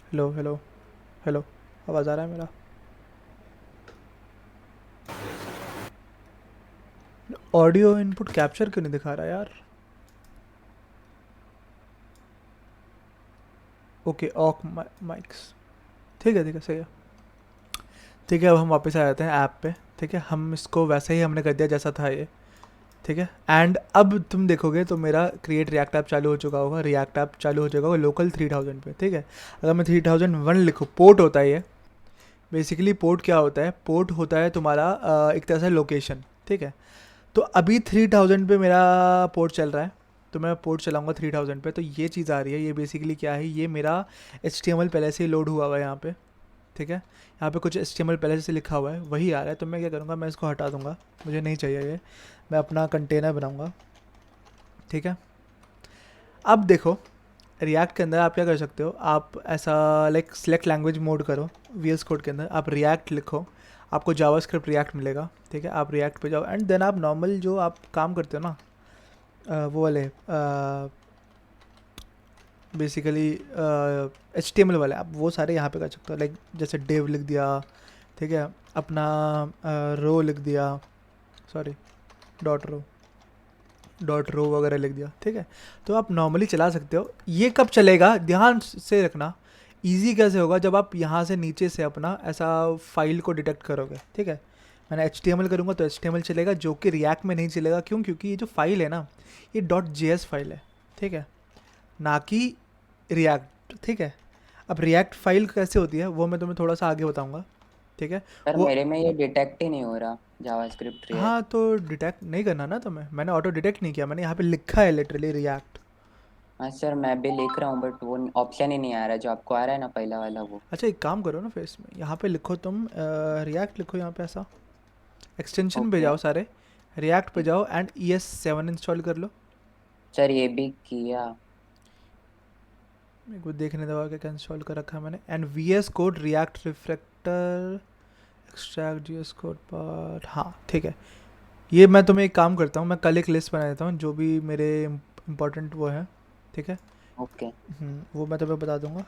Hello hello hello. आवाज़ आ रहा है मेरा? ऑडियो इनपुट कैप्चर क्यों नहीं दिखा रहा यार? ओके, ऑक माइक्स। ठीक है सही है। ठीक है, अब हम वापस आ जाते हैं ऐप पे। ठीक है, हम इसको वैसे ही हमने कर दिया जैसा था ये। ठीक है, एंड अब तुम देखोगे तो मेरा क्रिएट रिएक्ट ऐप चालू हो चुका होगा, रिएक्ट ऐप चालू हो चुका होगा लोकल 3000 पे। ठीक है, अगर मैं 3001 लिखूँ, पोर्ट होता है ये। बेसिकली पोर्ट क्या होता है? पोर्ट होता है तुम्हारा एक तरह से लोकेशन। ठीक है, तो अभी 3000 पे मेरा पोर्ट चल रहा है। तो मैं पोर्ट चलाऊंगा 3000 पे, तो ये चीज़ आ रही है। ये बेसिकली क्या है? ये मेरा HTML पहले से ही लोड हुआ हुआ है यहाँ पे। ठीक है, यहाँ पे कुछ HTML पहले से लिखा हुआ है, वही आ रहा है। तो मैं क्या करूँगा, मैं इसको हटा दूँगा, मुझे नहीं चाहिए ये। मैं अपना कंटेनर बनाऊँगा। ठीक है, अब देखो, रिएक्ट के अंदर आप क्या कर सकते हो? आप ऐसा लाइक सिलेक्ट लैंग्वेज मोड करो। VS कोड के अंदर आप रिएक्ट लिखो, आपको जावास्क्रिप्ट रिएक्ट मिलेगा। ठीक है, आप रिएक्ट पे जाओ एंड देन आप नॉर्मल जो आप काम करते हो ना, वो वाले बेसिकली HTML वाले, आप वो सारे यहाँ पे कर सकते हो। लाइक जैसे डेव लिख दिया। ठीक है, अपना रो लिख दिया, सॉरी डॉट रो वगैरह लिख दिया। ठीक है, तो आप नॉर्मली चला सकते हो। ये कब चलेगा ध्यान से रखना। इजी कैसे होगा? जब आप यहाँ से नीचे से अपना ऐसा फाइल को डिटेक्ट करोगे। ठीक है, मैंने HTML करूँगा तो HTML चलेगा, जो कि रिएक्ट में नहीं चलेगा। क्यों? क्योंकि ये जो फाइल है ना, ये .js फाइल है। ठीक है, ना कि रिएक्ट। ठीक है, अब रिएक्ट फाइल कैसे होती है वो मैं तुम्हें थोड़ा सा आगे बताऊँगा। ठीक है, सर वो मेरे में ये डिटेक्ट ही नहीं हो रहा जावास्क्रिप्ट हाँ, रिएक्ट। तो डिटेक्ट नहीं करना ना तुम्हें, मैंने ऑटो डिटेक्ट नहीं किया, मैंने यहाँ पे लिखा है लिटरली रिएक्ट। हाँ सर, मैं भी लिख रहा हूँ बट वो ऑप्शन ही नहीं आ रहा जो आपको आ रहा है ना, पहला वाला वो। अच्छा, एक काम करो ना, फिर इसमें यहाँ पे लिखो तुम रिएक्ट लिखो यहाँ पे ऐसा, एक्सटेंशन पे ओके। जाओ सारे, रिएक्ट पे ठीक। जाओ एंड ES7 इंस्टॉल कर लो। सर ये भी किया। मेरे को देखने दवा क्या क्या इंस्टॉल कर रखा है मैंने। And VS code react refractor extract GS code part, हाँ ठीक है। ये मैं तुम्हें एक काम करता हूँ, मैं कल एक लिस्ट बना देता हूँ जो भी मेरे इंपॉर्टेंट वो है। ठीक है, ओके। वो मैं तुम्हें बता दूंगा।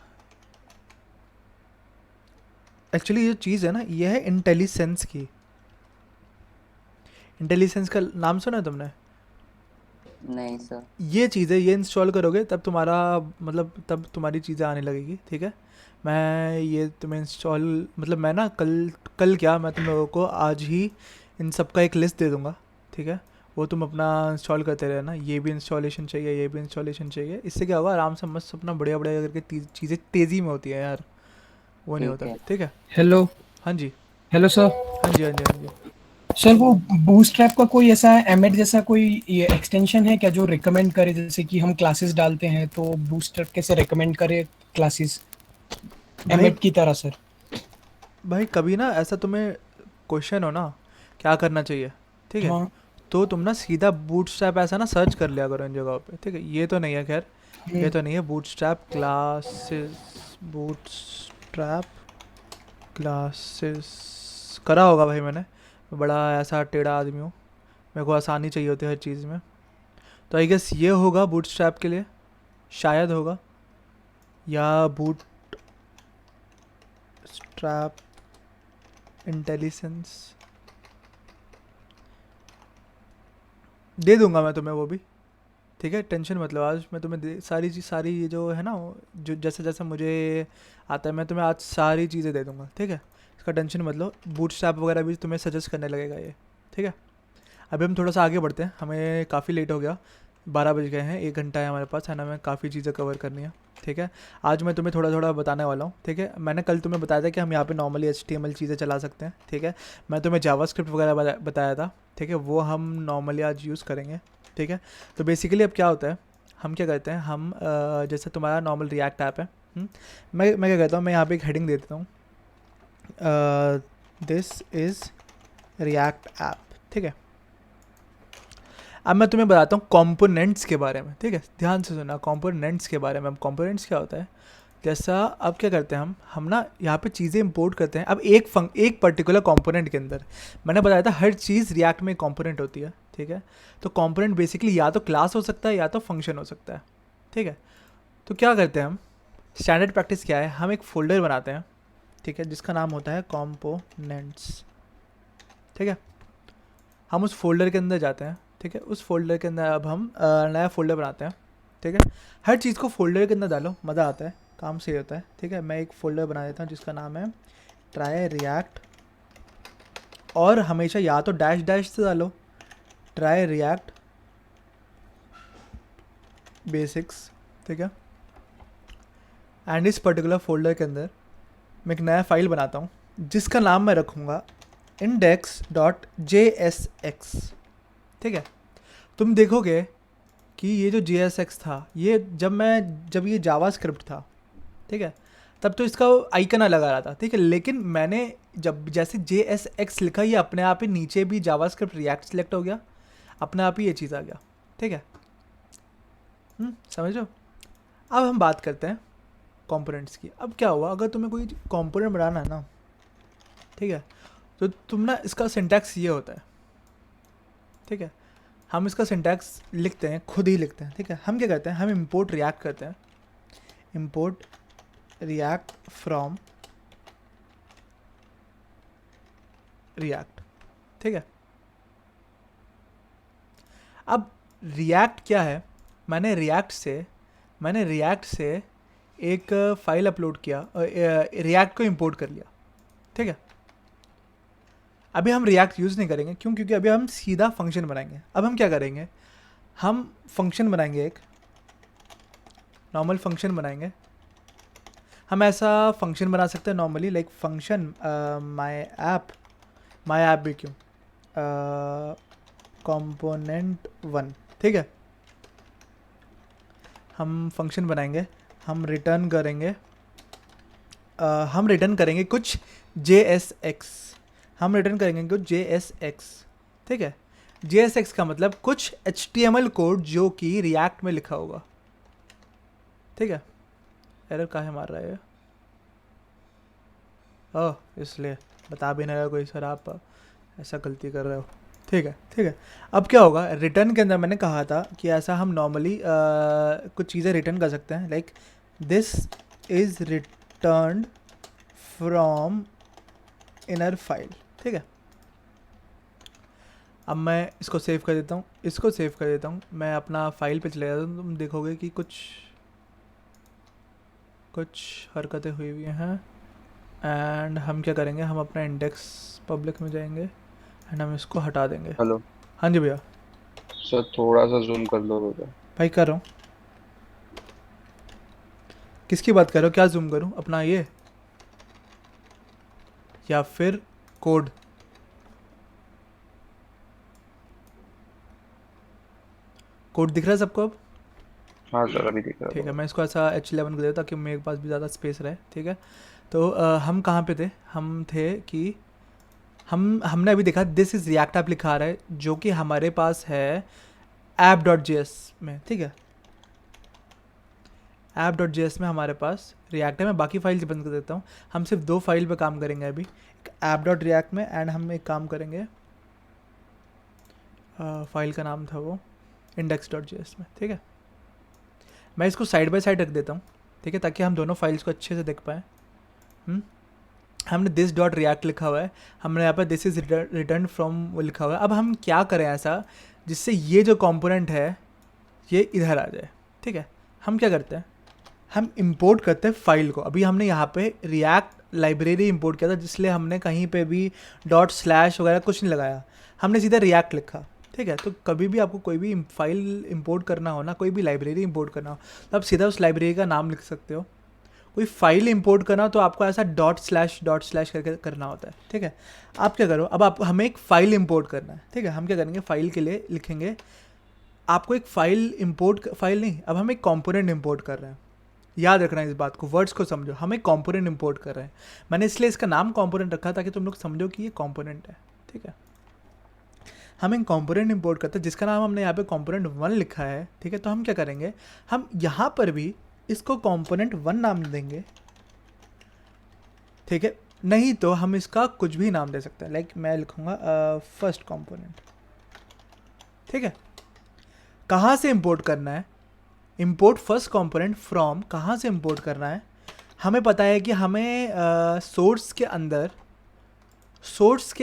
एक्चुअली ये चीज़ है ना, ये है इंटेलिसेंस की। इंटेलिसेंस का नाम सुना है तुमने? नहीं सर। ये चीज़ है, ये इंस्टॉल करोगे तब तुम्हारा मतलब तब तुम्हारी चीज़ें आने लगेगी। ठीक है, मैं ये तुम्हें इंस्टॉल मतलब मैं ना कल कल क्या, मैं तुम लोगों को आज ही इन सब का एक लिस्ट दे दूँगा। ठीक है, वो तुम अपना इंस्टॉल करते रहना। ये भी इंस्टॉलेशन चाहिए, ये भी इंस्टॉलेशन चाहिए। इससे क्या होगा, आराम से मस्त अपना बढ़िया बढ़िया करके चीज़ें तेज़ी में होती है यार, वो नहीं ठीक होता है। फिर। ठीक है, हेलो। हाँ जी, हेलो सर। हाँ जी, हाँ जी, हाँ जी। सर वो बूटस्ट्रैप का कोई ऐसा एमेट जैसा कोई ये एक्सटेंशन है क्या जो रिकमेंड करे, जैसे कि हम क्लासेस डालते हैं तो बूटस्ट्रैप कैसे रिकमेंड करे क्लासेस भाई, एमेट की तरह सर? भाई कभी ना ऐसा तुम्हें क्वेश्चन हो ना, क्या करना चाहिए? ठीक है, हाँ। तो तुम ना सीधा बूटस्ट्रैप ऐसा ना सर्च कर लिया करो इन जगहों पे। ठीक है, ये तो नहीं है खैर, ये हम्म। तो नहीं है बूटस्ट्रैप क्लासेस। बूटस्ट्रैप क्लासेस करा होगा भाई मैंने, मैं बड़ा ऐसा टेढ़ा आदमी हूँ, मेरे को आसानी चाहिए होती है हर चीज़ में। तो आई गेस ये होगा बूटस्ट्रैप के लिए, शायद होगा, या बूटस्ट्रैप इंटेलिजेंस। दे दूंगा मैं तुम्हें वो भी। ठीक है, टेंशन मत लो, आज मैं तुम्हें सारी चीज़, सारी ये जो है ना, जो जैसे जैसे मुझे आता है मैं तुम्हें आज सारी चीज़ें दे दूंगा। ठीक है, इसका टेंशन मत लो, बूटस्ट्रैप वगैरह भी तुम्हें सजेस्ट करने लगेगा ये। ठीक है, अभी हम थोड़ा सा आगे बढ़ते हैं, हमें काफ़ी लेट हो गया, 12 बज गए हैं, 1 घंटा है हमारे पास, है ना, हमें काफ़ी चीज़ें कवर करनी है। ठीक है, आज मैं तुम्हें थोड़ा थोड़ा बताने वाला हूँ। ठीक है, मैंने कल तुम्हें बताया था कि हम यहाँ पे नॉर्मली HTML चीज़ें चला सकते हैं। ठीक है, मैं तुम्हें जावास्क्रिप्ट वगैरह बताया था। ठीक है, वो हम नॉर्मली आज यूज़ करेंगे। ठीक है, तो बेसिकली अब क्या होता है, हम क्या करते हैं, हम जैसे तुम्हारा नॉर्मल रिएक्ट ऐप है। मैं क्या कहता हूँ, मैं यहाँ पे एक हेडिंग दे देता हूँ, दिस इज़ रिएक्ट ऐप। ठीक है, अब मैं तुम्हें बताता हूँ कंपोनेंट्स के बारे में। ठीक है, ध्यान से सुना, कंपोनेंट्स के बारे में। अब कंपोनेंट्स क्या होता है, जैसा अब क्या करते हैं, हम ना यहाँ पे चीज़ें इंपोर्ट करते हैं। अब एक पर्टिकुलर कंपोनेंट के अंदर, मैंने बताया था हर चीज़ रिएक्ट में कंपोनेंट होती है। ठीक है, तो कंपोनेंट बेसिकली या तो क्लास हो सकता है या तो फंक्शन हो सकता है। ठीक है, तो क्या करते हैं हम, स्टैंडर्ड प्रैक्टिस क्या है, हम एक फोल्डर बनाते हैं, ठीक है, जिसका नाम होता है कंपोनेंट्स, ठीक है। हम उस फोल्डर के अंदर जाते हैं, ठीक है, उस फोल्डर के अंदर अब हम नया फोल्डर बनाते हैं, ठीक है। हर चीज़ को फोल्डर के अंदर डालो, मज़ा आता है, काम सही होता है, ठीक है। मैं एक फ़ोल्डर बना देता हूँ जिसका नाम है ट्राई रिएक्ट, और हमेशा या तो डैश डैश से डालो, ट्राई रिएक्ट बेसिक्स, ठीक है। एंड इस पर्टिकुलर फोल्डर के अंदर मैं एक नया फाइल बनाता हूँ जिसका नाम मैं रखूँगा index.jsx, ठीक है। तुम देखोगे कि ये जो JSX था, ये जब ये जावास्क्रिप्ट था, ठीक है, तब तो इसका आइकन अलग आ रहा था, ठीक है। लेकिन मैंने जब जैसे JSX लिखा, ये अपने आप ही नीचे भी जावास्क्रिप्ट रिएक्ट सेलेक्ट हो गया, अपने आप ही ये चीज़ आ गया, ठीक है। समझ लो। अब हम बात करते हैं कंपोनेंट्स की। अब क्या हुआ, अगर तुम्हें कोई कंपोनेंट बनाना है ना, ठीक है, तो तुम ना इसका सिंटैक्स ये होता है, ठीक है। हम इसका सिंटैक्स लिखते हैं, खुद ही लिखते हैं, ठीक है। हम क्या करते हैं, हम इंपोर्ट रिएक्ट करते हैं, इंपोर्ट रिएक्ट फ्रॉम रिएक्ट, ठीक है। अब रिएक्ट क्या है, मैंने रिएक्ट से एक फाइल अपलोड किया, रिएक्ट को इंपोर्ट कर लिया, ठीक है। अभी हम रिएक्ट यूज़ नहीं करेंगे, क्यों? क्योंकि अभी हम सीधा फंक्शन बनाएंगे। अब हम क्या करेंगे, हम फंक्शन बनाएंगे, एक नॉर्मल फंक्शन बनाएंगे। हम ऐसा फंक्शन बना सकते हैं normally, like function my app भी क्यों, component1, ठीक है। हम फंक्शन बनाएंगे, हम रिटर्न करेंगे कुछ JSX, ठीक है। JSX का मतलब कुछ HTML कोड जो कि रिएक्ट में लिखा होगा, ठीक है। एरर काहे मार रहा है ये? ओह, इसलिए बता भी नहीं रहा कोई, सर आप ऐसा गलती कर रहे हो, ठीक है। अब क्या होगा, रिटर्न के अंदर मैंने कहा था कि ऐसा हम नॉर्मली कुछ चीज़ें रिटर्न कर सकते हैं, like this is returned from inner file, ठीक है। अब मैं इसको सेव कर देता हूँ, मैं अपना फाइल पे चले जाता हूँ। तुम देखोगे कि कुछ हरकतें हुई हुई हैं। एंड हम क्या करेंगे, हम अपना इंडेक्स पब्लिक में जाएंगे एंड हम इसको हटा देंगे। हेलो हाँ जी भैया। सर, थोड़ा सा जूम कर लो बेटा। भाई कर रहा हूँ। किसकी बात कर रहे हो, क्या जूम करूँ, अपना ये या फिर कोड? कोड दिख रहा है सबको अब? हाँ सर, अभी दिख रहा ठीक है, है। मैं इसको ऐसा H11 कर देता ताकि मेरे पास भी ज़्यादा स्पेस रहे, ठीक है। तो हम कहाँ पे थे, हम थे कि हमने अभी देखा दिस इज़ रिएक्ट ऐप लिखा रहा है, जो कि हमारे पास है app.js में, ठीक है। app.js में हमारे पास रिएक्ट है। मैं बाकी फाइल्स बंद कर देता हूँ, हम सिर्फ 2 फाइल पे काम करेंगे अभी, एक app.react में, एंड हम एक काम करेंगे फाइल का नाम था वो index.js में, ठीक है। मैं इसको साइड बाय साइड रख देता हूँ, ठीक है, ताकि हम दोनों फाइल्स को अच्छे से देख पाएँ। हमने दिस डॉट रिएक्ट लिखा हुआ है, हमने यहाँ पर दिस इज़ रिटर्न फ्रॉम लिखा हुआ है। अब हम क्या करें ऐसा जिससे ये जो कंपोनेंट है ये इधर आ जाए, ठीक है। हम क्या करते हैं, हम इंपोर्ट करते हैं फाइल को। अभी हमने यहाँ पे रिएक्ट लाइब्रेरी इंपोर्ट किया था, जिसलिए हमने कहीं पे भी डॉट स्लैश वगैरह कुछ नहीं लगाया, हमने सीधा रिएक्ट लिखा, ठीक है। तो कभी भी आपको कोई भी फाइल इंपोर्ट करना हो ना, कोई भी लाइब्रेरी इंपोर्ट करना हो, तो आप सीधा उस लाइब्रेरी का नाम लिख सकते हो। कोई फाइल इंपोर्ट करना तो आपको ऐसा डॉट स्लैश करके करना होता है, ठीक है। आप क्या करो, अब आप हमें एक फ़ाइल इंपोर्ट करना है, ठीक है। हम क्या करेंगे, फ़ाइल के लिए लिखेंगे, आपको एक फाइल नहीं, अब हम एक कंपोनेंट इंपोर्ट कर रहे हैं। याद रखना इस बात को, वर्ड्स को समझो, हम एक कंपोनेंट इंपोर्ट कर रहे हैं। मैंने इसलिए इसका नाम कंपोनेंट रखा ताकि तुम लोग समझो कि ये कंपोनेंट है, ठीक है। हम एक कंपोनेंट इंपोर्ट करते हैं जिसका नाम हमने यहाँ पे component1 लिखा है, ठीक है। तो हम क्या करेंगे, हम यहाँ पर भी इसको component1 नाम देंगे, ठीक है। नहीं तो हम इसका कुछ भी नाम दे सकते हैं, लाइक मैं लिखूँगा फर्स्ट कंपोनेंट, ठीक है। कहाँ से इंपोर्ट करना है, इंपोर्ट फर्स्ट कंपोनेंट फ्रॉम, कहाँ से इंपोर्ट करना है, हमें पता है कि हमें सोर्स के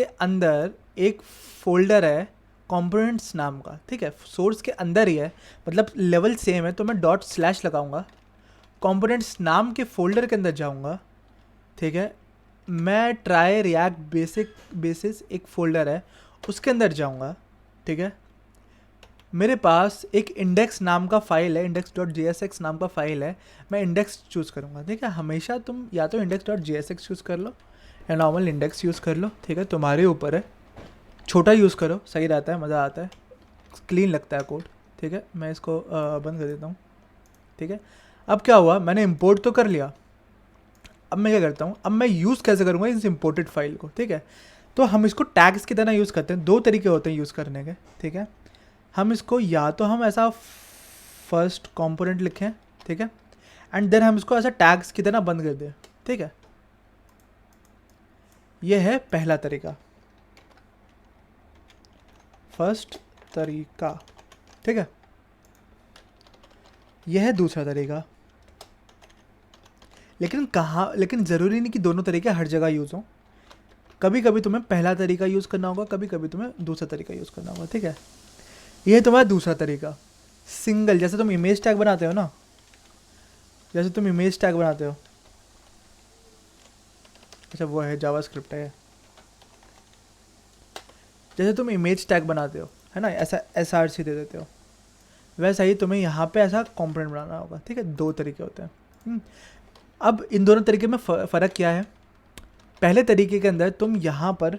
अंदर एक फोल्डर है कंपोनेंट्स नाम का, ठीक है, सोर्स के अंदर ही है, मतलब लेवल सेम है, तो मैं डॉट स्लैश लगाऊंगा, कंपोनेंट्स नाम के फोल्डर के अंदर जाऊंगा, ठीक है, मैं ट्राई रिएक्ट बेसिस एक फ़ोल्डर है उसके अंदर जाऊंगा, ठीक है, मेरे पास एक इंडेक्स नाम का फाइल है, index.jsx नाम का फाइल है, मैं इंडेक्स चूज़ करूंगा, ठीक है, हमेशा तुम या तो index.jsx चूज़ कर लो या नॉर्मल इंडेक्स यूज़ कर लो, ठीक है, तुम्हारे ऊपर है, छोटा यूज़ करो, सही रहता है, मज़ा आता है, क्लीन लगता है कोड, ठीक है, मैं इसको बंद कर देता हूँ, ठीक है। अब क्या हुआ, मैंने इंपोर्ट तो कर लिया, अब मैं क्या करता हूँ, अब मैं यूज़ कैसे करूँगा इस इम्पोर्टेड फाइल को, ठीक है, तो हम इसको टैग्स की तरह यूज़ करते हैं, दो तरीके होते हैं यूज़ करने के, ठीक है, हम इसको या तो हम ऐसा फर्स्ट कंपोनेंट लिखें, ठीक है, एंड देन हम इसको ऐसा टैग्स की तरह बंद कर दें, ठीक है, ये है पहला तरीका, फर्स्ट तरीका, ठीक है, यह है दूसरा तरीका, लेकिन ज़रूरी नहीं कि दोनों तरीके हर जगह यूज़ हों, कभी कभी तुम्हें पहला तरीका यूज़ करना होगा, कभी कभी तुम्हें दूसरा तरीका यूज़ करना होगा, ठीक है, यह है तुम्हारा दूसरा तरीका, सिंगल, जैसे तुम इमेज टैग बनाते हो ना, अच्छा वो है जावास्क्रिप्ट है, जैसे तुम इमेज टैग बनाते हो, है ना, ऐसा src दे देते हो, वैसा ही तुम्हें यहाँ पे ऐसा कंपोनेंट बनाना होगा, ठीक है, दो तरीके होते हैं। अब इन दोनों तरीके में फ़र्क क्या है, पहले तरीके के अंदर तुम यहाँ पर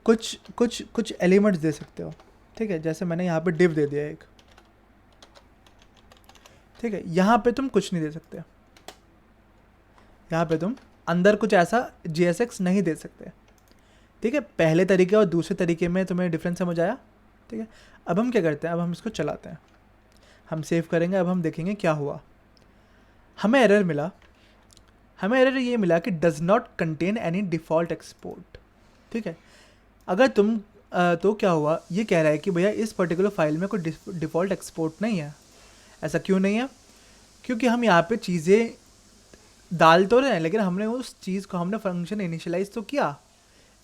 कुछ एलिमेंट्स दे सकते हो, ठीक है, जैसे मैंने यहाँ पे डिव दे दिया एक, ठीक है, यहाँ पे तुम कुछ नहीं दे सकते, यहाँ पे तुम अंदर कुछ ऐसा JSX नहीं दे सकते, ठीक है, पहले तरीके और दूसरे तरीके में तुम्हें डिफरेंस समझ आया, ठीक है। अब हम क्या करते हैं, अब हम इसको चलाते हैं, हम सेव करेंगे, अब हम देखेंगे क्या हुआ, हमें एरर ये मिला कि does not contain any default export, ठीक है, अगर तुम तो क्या हुआ, ये कह रहा है कि भैया इस पर्टिकुलर फाइल में कोई डिफ़ॉल्ट एक्सपोर्ट नहीं है, ऐसा क्यों नहीं है, क्योंकि हम यहाँ पे चीज़ें डाल तो रहे हैं, लेकिन हमने उस चीज़ को, हमने फंक्शन इनिशियलाइज तो किया,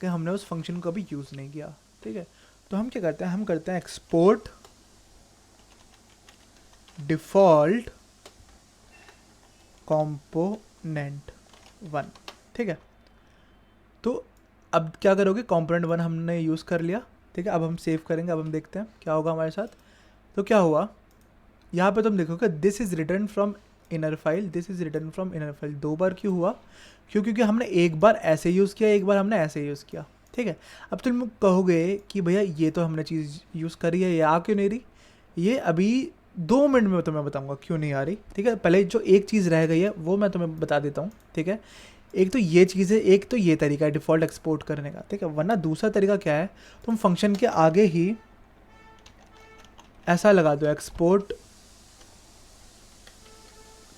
कि हमने उस फंक्शन को अभी यूज़ नहीं किया, ठीक है, तो हम क्या करते हैं, हम करते हैं एक्सपोर्ट डिफ़ॉल्ट कंपोनेंट 1, ठीक है, तो अब क्या करोगे, कंपोनेंट 1 हमने यूज़ कर लिया, ठीक है, अब हम सेव करेंगे, अब हम देखते हैं क्या होगा हमारे साथ, तो क्या हुआ, यहाँ पे तुम देखोगे this is return from inner file, this is return from inner file, दो बार क्यों हुआ, क्योंकि हमने एक बार ऐसे यूज़ किया, एक बार हमने ऐसे यूज़ किया, ठीक है। अब तुम कहोगे कि भैया ये तो हमने चीज़ यूज़ करी है, ये आ क्यों नहीं रही, ये अभी 2 मिनट में तुम्हें बताऊंगा क्यों नहीं आ रही, ठीक है, पहले जो एक चीज़ रह गई है वो मैं तुम्हें बता देता हूँ, ठीक है, एक तो ये चीज़ है, एक तो ये तरीका है डिफ़ॉल्ट एक्सपोर्ट करने का, ठीक है, वरना दूसरा तरीका क्या है, तुम फंक्शन के आगे ही ऐसा लगा दो एक्सपोर्ट,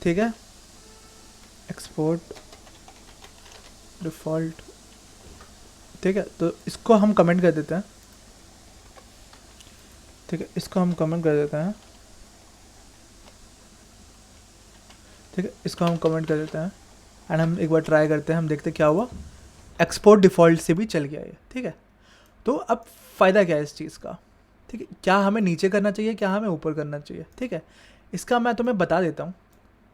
ठीक है, एक्सपोर्ट डिफ़ॉल्ट, ठीक है, तो इसको हम कमेंट कर देते हैं, ठीक है, इसको हम कमेंट कर देते हैं, ठीक है, इसको हम कमेंट कर देते हैं, एंड हम एक बार ट्राई करते हैं, हम देखते क्या हुआ, एक्सपोर्ट डिफ़ॉल्ट से भी चल गया ये, ठीक है, तो अब फ़ायदा क्या है इस चीज़ का, ठीक है, क्या हमें नीचे करना चाहिए, क्या हमें ऊपर करना चाहिए, ठीक है, इसका मैं तुम्हें बता देता हूँ,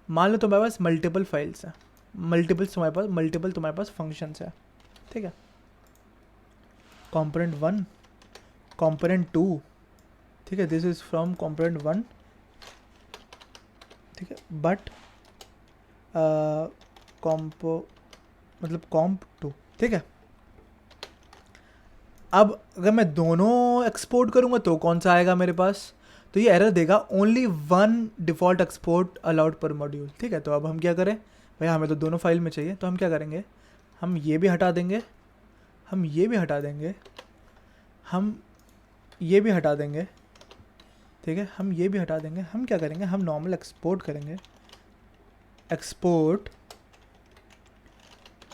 मान लो तुम्हारे पास मल्टीपल फाइल्स हैं, मल्टीपल तुम्हारे पास फंक्शंस है, ठीक है, कंपोनेंट 1, कंपोनेंट 2, ठीक है, दिस इज़ फ्रॉम कंपोनेंट 1, ठीक है, बट मतलब कॉम्प 2, ठीक है, अब अगर मैं दोनों एक्सपोर्ट करूँगा तो कौन सा आएगा मेरे पास, तो ये एरर देगा ओनली 1 डिफ़ॉल्ट एक्सपोर्ट अलाउड पर मॉड्यूल, ठीक है, तो अब हम क्या करें, भैया हमें तो दोनों फाइल में चाहिए, तो हम क्या करेंगे, हम ये भी हटा देंगे, हम ये भी हटा देंगे, हम ये भी हटा देंगे, ठीक है, हम ये भी हटा देंगे, हम क्या करेंगे, हम नॉर्मल एक्सपोर्ट करेंगे, एक्सपोर्ट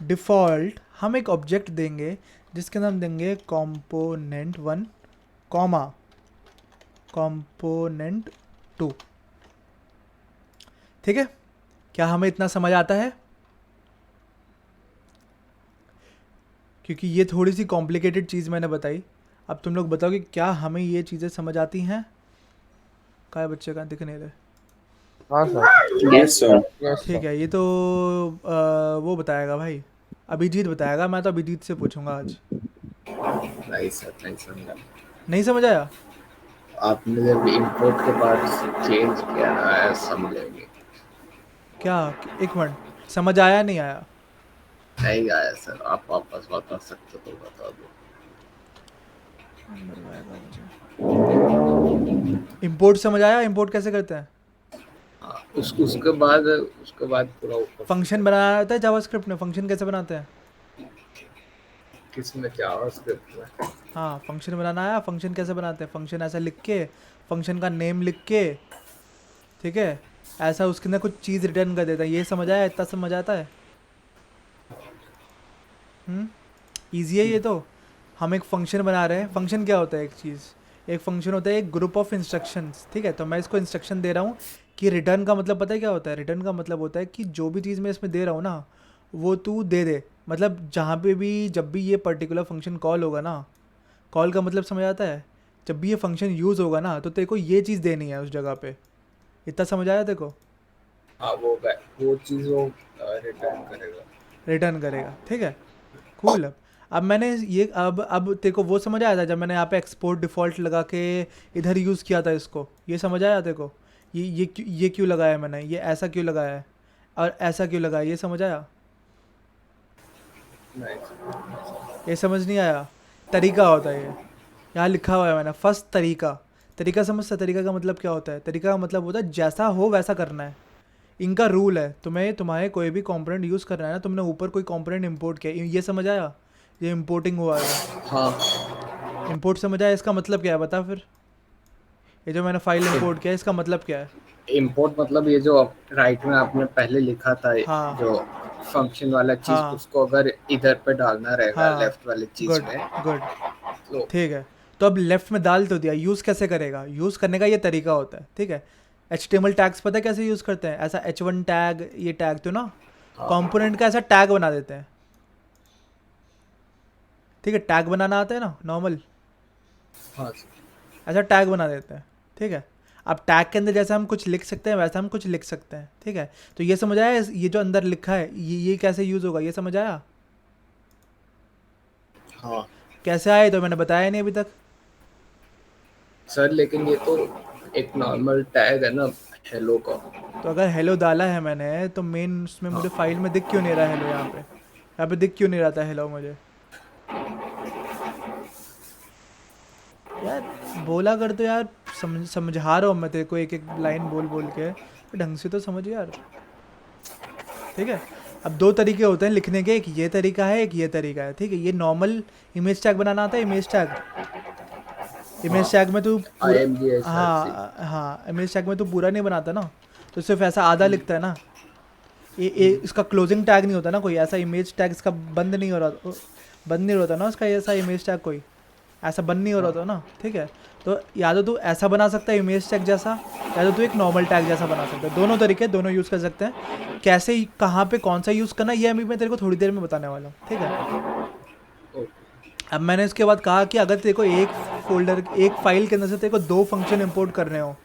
डिफ़ॉल्ट, हम एक ऑब्जेक्ट देंगे जिसके अंदर हम देंगे कंपोनेंट 1 कॉमा कंपोनेंट 2, ठीक है, क्या हमें इतना समझ आता है? क्योंकि ये थोड़ी सी कॉम्प्लिकेटेड चीज़ मैंने बताई। अब तुम लोग बताओ कि क्या हमें ये चीज़ें समझ आती हैं? क्या बच्चे का दिख नहीं रहे। हाँ सर। Yes sir. यस ठीक सर। है, ये तो वो बताएगा भाई, अभिजीत बताएगा। मैं तो अभिजीत से पूछूंगा आज। नहीं सर, नहीं समझा। नहीं समझ आया? आपने जब इंपोर्ट के बाद चेंज किया ना, आया समझेंगे। क्या? एक मिनट, समझ आया नहीं आया? नहीं आया सर, आप वापस बता सकते तो बता दो। इंपोर्ट समझ आया? इंपोर्ट कैसे करते हैं? हाँ, उसके बाद पूरा ऊपर फंक्शन बनाना आता है जावास्क्रिप्ट में? फंक्शन कैसे बनाते हैं? किसमें जावास्क्रिप्ट में? हाँ, फंक्शन बनाना आया? फंक्शन कैसे बनाते हैं? फंक्शन ऐसा लिख के, फंक्शन का नेम लिख के, ठीक है, ऐसा उसके अंदर कुछ चीज़ रिटर्न कर देता है। ये समझ आया? इतना समझ आता है? ईजी है ये तो। हम एक फंक्शन बना रहे हैं। फंक्शन क्या होता है? एक चीज़, एक फंक्शन होता है एक ग्रुप ऑफ इंस्ट्रक्शंस, ठीक है। तो मैं इसको इंस्ट्रक्शन दे रहा हूँ कि रिटर्न का मतलब पता है क्या होता है? रिटर्न का मतलब होता है कि जो भी चीज़ मैं इसमें दे रहा हूँ ना, वो तू दे दे। मतलब जहाँ पे भी, जब भी ये पर्टिकुलर फंक्शन कॉल होगा ना, कॉल का मतलब समझ आता है? जब भी ये फंक्शन यूज़ होगा ना, तो तेरे को ये चीज़ देनी है उस जगह पे। इतना समझ आया तेरे को? हाँ, वो चीज़ वो रिटर्न करेगा। रिटर्न करेगा, ठीक है। कूल। अब मैंने ये, अब तेरे को वो समझ आया था जब मैंने यहाँ पे एक्सपोर्ट डिफ़ॉल्ट लगा के इधर यूज़ किया था इसको? ये समझ आया तेरे को? ये क्यों लगाया मैंने? ये ऐसा क्यों लगाया है और ऐसा क्यों लगाया? ये समझ आया? नहीं सर। ये समझ नहीं आया? तरीका होता है ये, यहाँ लिखा हुआ है मैंने, फर्स्ट तरीका। तरीका समझता? तरीका का मतलब क्या होता है? तरीका का मतलब होता है जैसा हो वैसा करना है। इनका रूल है, तुम्हारे कोई भी कंपोनेंट यूज़ करना है ना, तुमने ऊपर कोई कंपोनेंट इंपोर्ट किया, ये समझ आया? ये इंपोर्टिंग हुआ है। हाँ, इंपोर्ट समझ आया? इसका मतलब क्या है बता फिर? ये जो मैंने फाइल इंपोर्ट किया, इसका मतलब क्या है? इंपोर्ट मतलब ये जो राइट में आपने पहले लिखा था, हाँ जो फंक्शन वाला चीज, हाँ उसको अगर इधर पे डालना रहेगा हाँ, लेफ्ट वाले चीज गुड में, गुड, तो ठीक है। तो अब लेफ्ट में डाल तो दिया, यूज़ कैसे करेगा? यूज़ करने का ये तरीका होता है, ठीक है। HTML टैग्स पता है कैसे यूज़ करते हैं? ऐसा H1 टैग, ये टैग तो ना कंपोनेंट का ऐसा टैग बना देते हैं, ठीक है। टैग बनाना आता है ना नॉर्मल, हाँ ऐसा टैग बना देते हैं, ठीक है। अब टैग के अंदर जैसे हम कुछ लिख सकते हैं वैसा हम कुछ लिख सकते हैं, ठीक है। तो ये समझ आया? ये जो अंदर लिखा है ये कैसे यूज़ होगा? ये समझ आया? हाँ कैसे आया? तो मैंने बताया नहीं अभी तक। सर, लेकिन ये तो एक नॉर्मल टैग है ना हेलो का। तो अगर हेलो डाला है मैंने, तो मेन उसमें मुझे फाइल में दिख क्यों नहीं रहा हेलो? यहाँ पे दिख क्यों नहीं रहा था हेलो मुझे? यार बोला कर तो यार, समझा रहा हूँ मैं तेरे को, एक एक लाइन बोल बोल के, तो ढंग से तो समझ यार, ठीक है। अब दो तरीके होते हैं लिखने के, एक ये तरीका है, एक ये तरीका है, ठीक है। ये नॉर्मल इमेज टैग बनाना आता है। इमेज टैग, इमेज टैग में तू IMG हाँ हाँ, इमेज टैग में तू पूरा नहीं बनाता ना, तो सिर्फ ऐसा आधा लिखता है ना। ये इसका क्लोजिंग टैग नहीं होता ना कोई ऐसा। इमेज टैग इसका बंद नहीं हो रहा, बंद नहीं होता ना उसका ऐसा इमेज टैग, कोई ऐसा बंद नहीं हो रहा था ना, ठीक है। तो या तो तू ऐसा बना सकता है इमेज टैग जैसा, या तो तू एक नॉर्मल टैग जैसा बना सकता है। दोनों तरीके, दोनों यूज़ कर सकते हैं। कैसे, कहाँ पे कौन सा यूज़ करना, ये अभी मैं तेरे को थोड़ी देर में बताने वाला हूँ, ठीक है। अब मैंने इसके बाद कहा कि अगर तेरे को एक फोल्डर, एक फाइल के अंदर से तेरे को दो फंक्शन इंपोर्ट करने हो,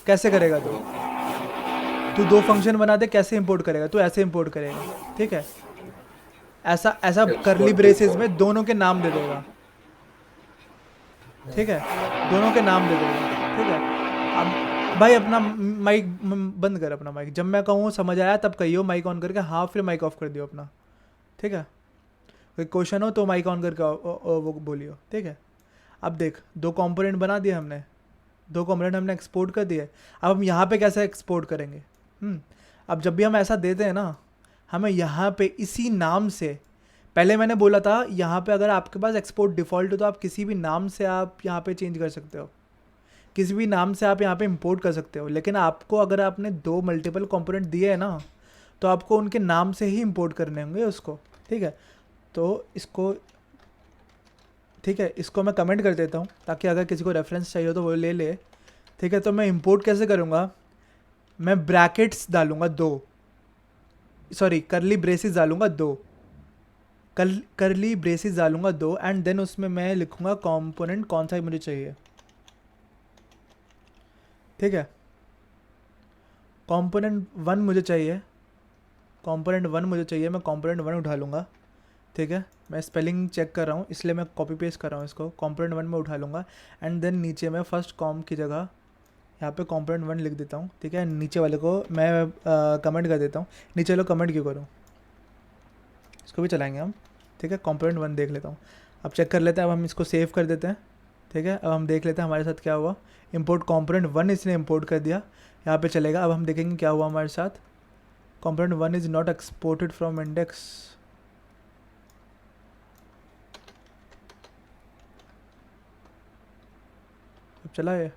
कैसे करेगा तू? दो फंक्शन बना दे, कैसे इंपोर्ट करेगा? तू ऐसे इंपोर्ट करेगा, ठीक है। ऐसा ऐसा करली ब्रेसेस में दोनों के नाम दे देगा, ठीक है। दोनों के नाम दे देगा, ठीक है। अब भाई अपना माइक बंद कर, अपना माइक। जब मैं कहूँ समझ आया तब कहियो माइक ऑन करके, हाँ फिर माइक ऑफ कर दियो अपना, ठीक है। कोई क्वेश्चन हो तो माइक ऑन करके वो बोलियो, ठीक है। अब देख, दो कंपोनेंट बना दिए हमने, दो कंपोनेंट हमने एक्सपोर्ट कर दिए। अब हम यहाँ पे कैसे एक्सपोर्ट करेंगे? अब जब भी हम ऐसा देते हैं ना, हमें यहाँ पे इसी नाम से, पहले मैंने बोला था यहाँ पे अगर आपके पास एक्सपोर्ट डिफ़ॉल्ट हो तो आप किसी भी नाम से आप यहाँ पे चेंज कर सकते हो, किसी भी नाम से आप यहाँ पे इंपोर्ट कर सकते हो। लेकिन आपको अगर आपने दो मल्टीपल कंपोनेंट दिए हैं ना, तो आपको उनके नाम से ही इंपोर्ट करने होंगे उसको, ठीक है। तो इसको, ठीक है, इसको मैं कमेंट कर देता हूँ ताकि अगर किसी को रेफरेंस चाहिए हो तो वो ले ले, ठीक है। तो मैं इंपोर्ट कैसे करूँगा? मैं ब्रैकेट्स डालूँगा दो, सॉरी करली ब्रेसेस डालूंगा 2, करली ब्रेसेस डालूंगा 2 एंड देन उसमें मैं लिखूंगा कंपोनेंट कौन सा मुझे चाहिए, ठीक है। कंपोनेंट 1 मुझे चाहिए, कंपोनेंट 1 मुझे चाहिए, मैं कंपोनेंट 1 उठा लूँगा, ठीक है। मैं स्पेलिंग चेक कर रहा हूँ इसलिए मैं कॉपी पेस्ट कर रहा हूँ इसको, कंपोनेंट 1 में उठा लूँगा एंड देन नीचे मैं फर्स्ट कॉम की जगह यहाँ पे कंपोनेंट 1 लिख देता हूँ, ठीक है। नीचे वाले को मैं कमेंट कर देता हूँ, नीचे वाले कमेंट क्यों करूँ, इसको भी चलाएंगे हम, ठीक है। कंपोनेंट 1 देख लेता हूँ, अब चेक कर लेते हैं। अब हम इसको सेव कर देते हैं, ठीक है। अब हम देख लेते हैं हमारे साथ क्या हुआ। इंपोर्ट कंपोनेंट 1 इसने इंपोर्ट कर दिया, यहाँ पे चलेगा। अब हम देखेंगे क्या हुआ हमारे साथ। Component 1 is not exported from index, अब चला ये,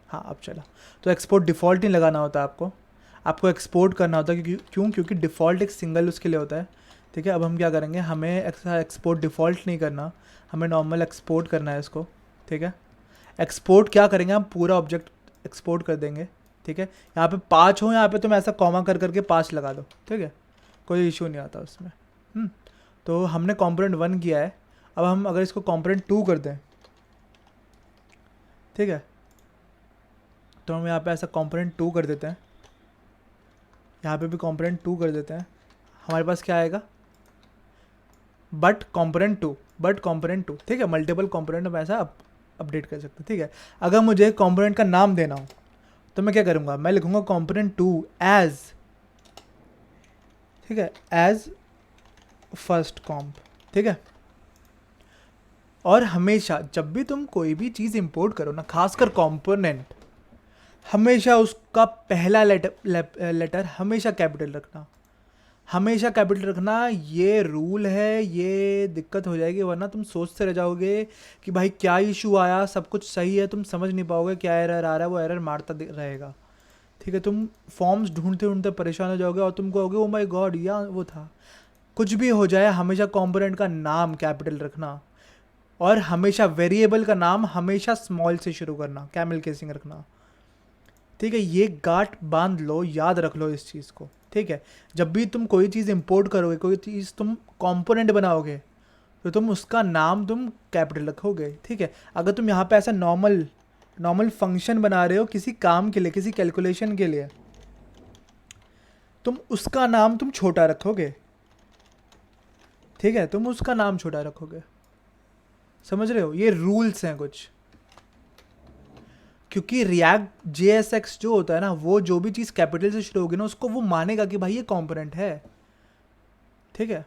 हाँ अब चला। तो एक्सपोर्ट डिफ़ॉल्ट नहीं लगाना होता आपको एक्सपोर्ट करना होता है, क्योंकि डिफ़ॉल्ट एक सिंगल उसके लिए होता है, ठीक है। अब हम क्या करेंगे, हमें एक्सपोर्ट डिफ़ॉल्ट नहीं करना, हमें नॉर्मल एक्सपोर्ट करना है इसको, ठीक है। एक्सपोर्ट क्या करेंगे, हम पूरा ऑब्जेक्ट एक्सपोर्ट कर देंगे, ठीक है। यहाँ पे 5 हो, यहाँ पे तुम ऐसा कॉमा कर करके 5 लगा दो, ठीक है, कोई इशू नहीं आता उसमें। तो हमने कंपोनेंट 1 किया है। अब हम अगर इसको कंपोनेंट 2 कर दें, ठीक है, तो हम यहाँ पे ऐसा कंपोनेंट 2 कर देते हैं, यहाँ पे भी कंपोनेंट 2 कर देते हैं। हमारे पास क्या आएगा, बट कंपोनेंट 2, ठीक है। मल्टीपल कंपोनेंट हम ऐसा अपडेट कर सकते हैं, ठीक है। अगर मुझे कंपोनेंट का नाम देना हो तो मैं क्या करूँगा, मैं लिखूँगा कंपोनेंट 2 एज, ठीक है, एज फर्स्ट कॉम्प, ठीक है। और हमेशा जब भी तुम कोई भी चीज़ इंपोर्ट करो ना, खासकर कंपोनेंट, हमेशा उसका पहला लेटर हमेशा कैपिटल रखना, हमेशा कैपिटल रखना। ये रूल है, ये दिक्कत हो जाएगी, वरना तुम सोचते रह जाओगे कि भाई क्या इशू आया, सब कुछ सही है, तुम समझ नहीं पाओगे क्या एरर आ रहा है, वो एरर मारता रहेगा, ठीक है। तुम फॉर्म्स ढूंढते ढूंढते परेशान हो जाओगे और तुम कहोगे ओ माय गॉड या वो था। कुछ भी हो जाए, हमेशा कंपोनेंट का नाम कैपिटल रखना, और हमेशा वेरिएबल का नाम हमेशा स्मॉल से शुरू करना, कैमल केसिंग रखना, ठीक है। ये गांठ बांध लो, याद रख लो इस चीज़ को, ठीक है। जब भी तुम कोई चीज़ इंपोर्ट करोगे, कोई चीज़ तुम कंपोनेंट बनाओगे, तो तुम उसका नाम तुम कैपिटल रखोगे, ठीक है। अगर तुम यहाँ पे ऐसा नॉर्मल फंक्शन बना रहे हो किसी काम के लिए, किसी कैलकुलेशन के लिए, तुम उसका नाम तुम छोटा रखोगे, ठीक है, तुम उसका नाम छोटा रखोगे, समझ रहे हो। ये रूल्स हैं कुछ, क्योंकि रिएक्ट JSX जो होता है ना, वो जो भी चीज़ कैपिटल से शुरू होगी ना, उसको वो मानेगा कि भाई ये कंपोनेंट है, ठीक है।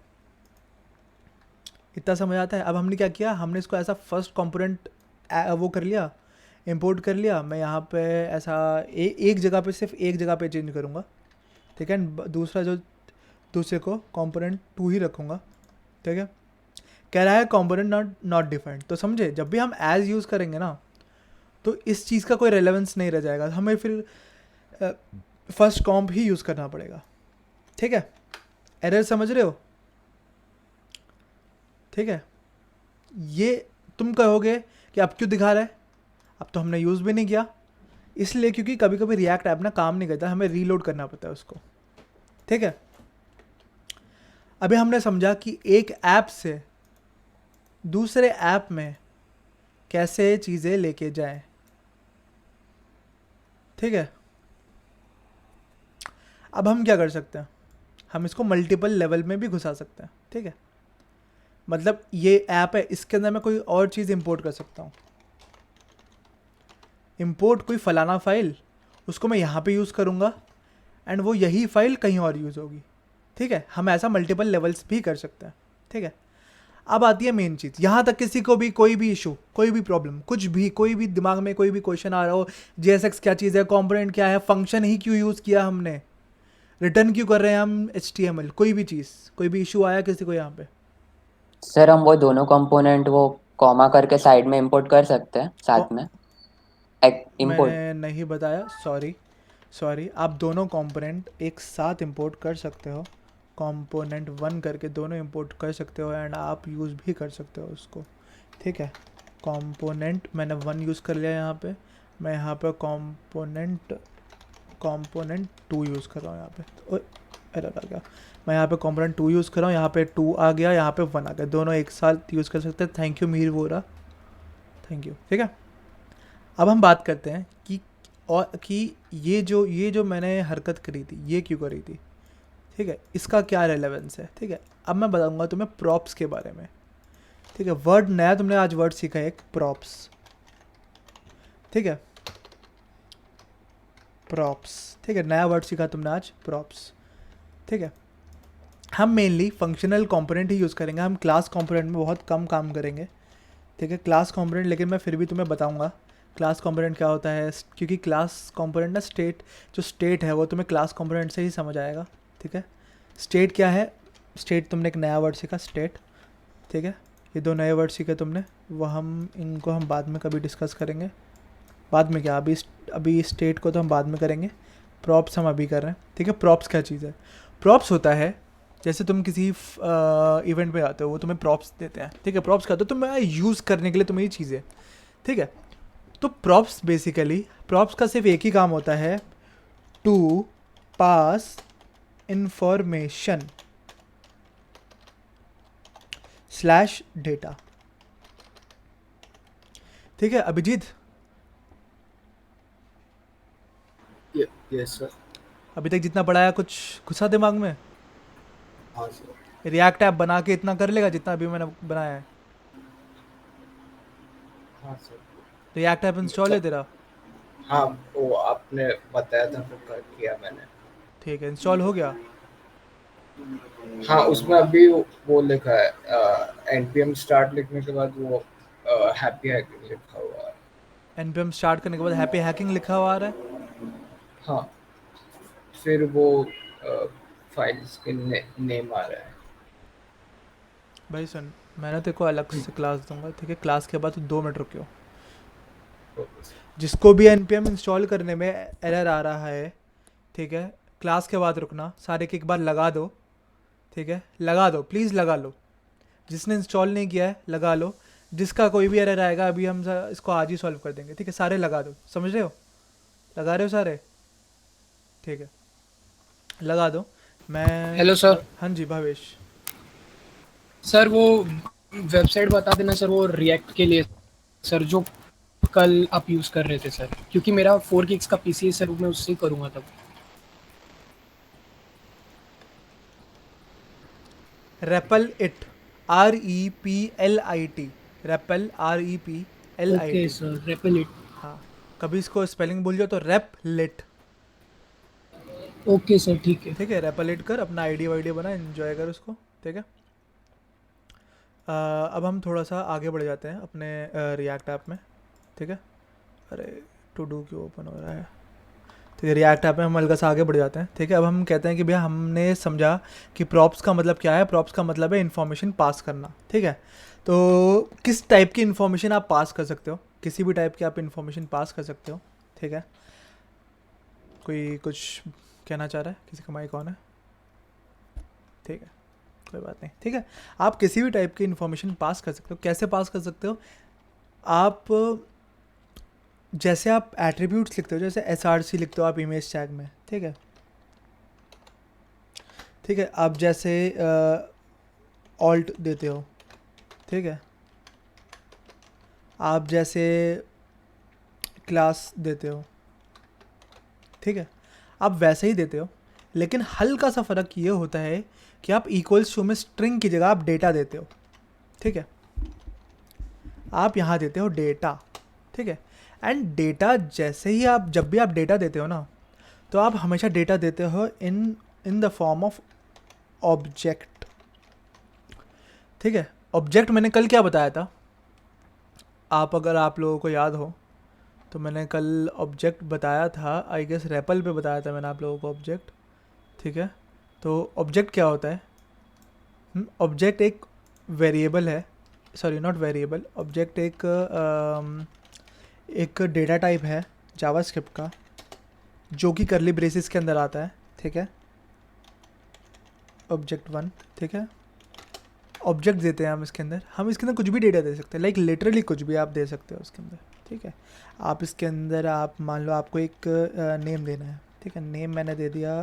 इतना समझ आता है। अब हमने क्या किया, हमने इसको ऐसा फर्स्ट कंपोनेंट वो कर लिया, इंपोर्ट कर लिया। मैं यहाँ पे ऐसा एक जगह पे, सिर्फ एक जगह पे चेंज करूँगा, ठीक है। दूसरे को कंपोनेंट 2 ही रखूँगा, ठीक है। कह रहा है कंपोनेंट नॉट डिफाइंड, तो समझे, जब भी हम एज यूज़ करेंगे ना, तो इस चीज़ का कोई रेलेवेंस नहीं रह जाएगा, हमें फिर फर्स्ट कॉम्प ही यूज़ करना पड़ेगा, ठीक है। एरर समझ रहे हो, ठीक है। ये तुम कहोगे कि अब क्यों दिखा रहा है, अब तो हमने यूज़ भी नहीं किया, इसलिए क्योंकि कभी कभी रिएक्ट ऐप ना काम नहीं करता, हमें रीलोड करना पड़ता है उसको, ठीक है। अभी हमने समझा कि एक ऐप से दूसरे ऐप में कैसे चीज़ें लेके जाएं, ठीक है। अब हम क्या कर सकते हैं, हम इसको मल्टीपल लेवल में भी घुसा सकते हैं, ठीक है। मतलब ये ऐप है, इसके अंदर मैं कोई और चीज़ इंपोर्ट कर सकता हूँ। इंपोर्ट कोई फलाना फाइल, उसको मैं यहाँ पे यूज़ करूँगा एंड वो यही फाइल कहीं और यूज़ होगी, ठीक है। हम ऐसा मल्टीपल लेवल्स भी कर सकते हैं, ठीक है। अब आती है मेन चीज़, यहाँ तक किसी को भी कोई भी इशू, कोई भी प्रॉब्लम, कुछ भी, कोई भी दिमाग में कोई भी क्वेश्चन आ रहा हो, JSX क्या चीज़ है, कंपोनेंट क्या है, फंक्शन ही क्यों यूज़ किया हमने, रिटर्न क्यों कर रहे हैं हम HTML, कोई भी चीज़, कोई भी इशू आया किसी को यहाँ पे। सर हम वो दोनों कंपोनेंट वो कॉमा करके साइड में इंपोर्ट कर सकते हैं साथ में, इंपोर्ट। मैंने नहीं बताया, सॉरी। आप दोनों कंपोनेंट एक साथ इंपोर्ट कर सकते हो, कंपोनेंट 1 करके दोनों इंपोर्ट कर सकते हो एंड आप यूज़ भी कर सकते हो उसको, ठीक है। कंपोनेंट मैंने 1 यूज़ कर लिया यहाँ पे, मैं यहाँ पे कंपोनेंट 2 यूज़ कर रहा हूँ यहाँ पे। एरर आ गया। मैं यहाँ पे कंपोनेंट 2 यूज़ कर रहा हूँ, यहाँ पे 2 आ गया, यहाँ पे 1 आ गया, दोनों एक साथ यूज़ कर सकते हैं। Thank you Mir Vora, thank you. ठीक है, अब हम बात करते हैं कि ये जो मैंने हरकत करी थी ये क्यों करी थी, ठीक है, इसका क्या रेलेवेंस है। ठीक है, अब मैं बताऊंगा तुम्हें प्रॉप्स के बारे में। ठीक है, वर्ड नया तुमने आज वर्ड सीखा है, एक प्रॉप्स। ठीक है, प्रॉप्स, ठीक है, नया वर्ड सीखा तुमने आज, प्रॉप्स। ठीक है, हम मेनली फंक्शनल कंपोनेंट ही यूज़ करेंगे, हम क्लास कंपोनेंट में बहुत कम काम करेंगे। ठीक है, क्लास कंपोनेंट, लेकिन मैं फिर भी तुम्हें बताऊंगा क्लास कंपोनेंट क्या होता है, क्योंकि क्लास कंपोनेंट ना जो स्टेट है वो तुम्हें क्लास कंपोनेंट से ही समझ आएगा। ठीक है, स्टेट क्या है, स्टेट तुमने एक नया वर्ड सीखा, स्टेट। ठीक है, ये 2 नए वर्ड सीखे तुमने, वो इनको हम बाद में कभी डिस्कस करेंगे। बाद में क्या, अभी स्टेट को तो हम बाद में करेंगे, प्रॉप्स हम अभी कर रहे हैं। ठीक है, प्रॉप्स क्या चीज़ है, प्रॉप्स होता है जैसे तुम किसी इवेंट पे आते हो, वो तुम्हें प्रॉप्स देते हैं। ठीक है, प्रॉप्स क्या होता है, तुम्हें यूज़ करने के लिए तुम्हें ये चीज़ें। ठीक है, तो प्रॉप्स बेसिकली, प्रॉप्स का सिर्फ एक ही काम होता है, to pass information slash data. ठीक है अभिजीत, यस सर। अभी तक जितना पढ़ाया कुछ घुसा दिमाग में? हाँ सर। रिएक्ट ऐप बना के इतना कर लेगा जितना अभी मैंने बनाया है? हाँ सर। रिएक्ट ऐप इंस्टॉल है तेरा? हाँ, वो आपने बताया था तो कर किया मैंने। ठीक है, इंस्टॉल हो गया? हाँ, उसमें अभी वो लिखा है npm स्टार्ट लिखने के बाद वो हैप्पी हैकिंग लिखा हुआ है। npm स्टार्ट करने के बाद हैप्पी हैकिंग लिखा हुआ आ रहा है? हाँ, फिर वो फाइल्स के नेम आ रहा है। भाई सुन, मैंने तेरे को अलग से क्लास दूंगा। ठीक है, क्लास के बाद 2 मिनट रुकियो। Okay sir. जिसको भी npm इंस्टॉल करने में एरर आ रहा है, ठीक है, क्लास के बाद रुकना, सारे के एक बार लगा दो। ठीक है, लगा दो, प्लीज़ लगा लो। जिसने इंस्टॉल नहीं किया है लगा लो, जिसका कोई भी एरर आएगा अभी हम इसको आज ही सॉल्व कर देंगे। ठीक है, सारे लगा दो, समझ रहे हो? लगा रहे हो सारे? ठीक है, लगा दो। मैं हेलो सर। हाँ जी भावेश। सर वो वेबसाइट बता देना सर, वो रिएक्ट के लिए सर, जो कल आप यूज़ कर रहे थे सर, क्योंकि मेरा 4 gigs का पीसी है सर, मैं उससे ही करूँगा तब। REPL it, REPLIT, REPL REPLIT। Okay sir, Replit. हाँ, कभी इसको स्पेलिंग भूल जाओ तो रेपलिट। ओके सर, ठीक है। ठीक है, रेपलिट कर, अपना आईडी वाईडी बना, एंजॉय कर उसको। ठीक है, अब हम थोड़ा सा आगे बढ़ जाते हैं अपने रिएक्ट ऐप में। ठीक है, अरे टू डू क्यों ओपन हो रहा है? ठीक है, रिएक्ट ऐप में हम हल्का सा आगे बढ़ जाते हैं। ठीक है, अब हम कहते हैं कि भैया हमने समझा कि प्रॉप्स का मतलब क्या है। प्रॉप्स का मतलब है इन्फॉर्मेशन पास करना। ठीक है, तो किस टाइप की इन्फॉर्मेशन आप पास कर सकते हो, किसी भी टाइप की आप इन्फॉर्मेशन पास कर सकते हो। ठीक है, कोई कुछ कहना चाह रहा है? किसी का माइक ऑन है? ठीक है, कोई बात नहीं। ठीक है, आप किसी भी टाइप की इन्फॉर्मेशन पास कर सकते हो। कैसे पास कर सकते हो? आप जैसे आप एट्रीब्यूट्स लिखते हो, जैसे SRC लिखते हो आप इमेज टैग में। ठीक है, ठीक है, आप जैसे ऑल्ट देते हो। ठीक है, आप जैसे क्लास देते हो। ठीक है, आप वैसे ही देते हो, लेकिन हल्का सा फ़र्क ये होता है कि आप इक्वल्स टू में स्ट्रिंग की जगह आप डेटा देते हो। ठीक है, आप यहाँ देते हो डेटा। ठीक है, एंड डेटा जैसे ही आप, जब भी आप डेटा देते हो ना, तो आप हमेशा डेटा देते हो in the form of object. ठीक है, ऑब्जेक्ट मैंने कल क्या बताया था, अगर आप लोगों को याद हो तो मैंने कल ऑब्जेक्ट बताया था, आई गेस रेपल पे बताया था मैंने आप लोगों को ऑब्जेक्ट। ठीक है, तो ऑब्जेक्ट क्या होता है? ऑब्जेक्ट एक वेरिएबल है, सॉरी नॉट वेरिएबल, ऑब्जेक्ट एक डेटा टाइप है जावास्क्रिप्ट का, जो कि करली ब्रेसेस के अंदर आता है। ठीक है, ऑब्जेक्ट 1। ठीक है, ऑब्जेक्ट देते हैं हम इसके अंदर, हम इसके अंदर कुछ भी डेटा दे सकते हैं, लाइक लिटरली कुछ भी आप दे सकते हो इसके अंदर। ठीक है, आप इसके अंदर आप मान लो आपको एक नेम देना है। ठीक है, नेम मैंने दे दिया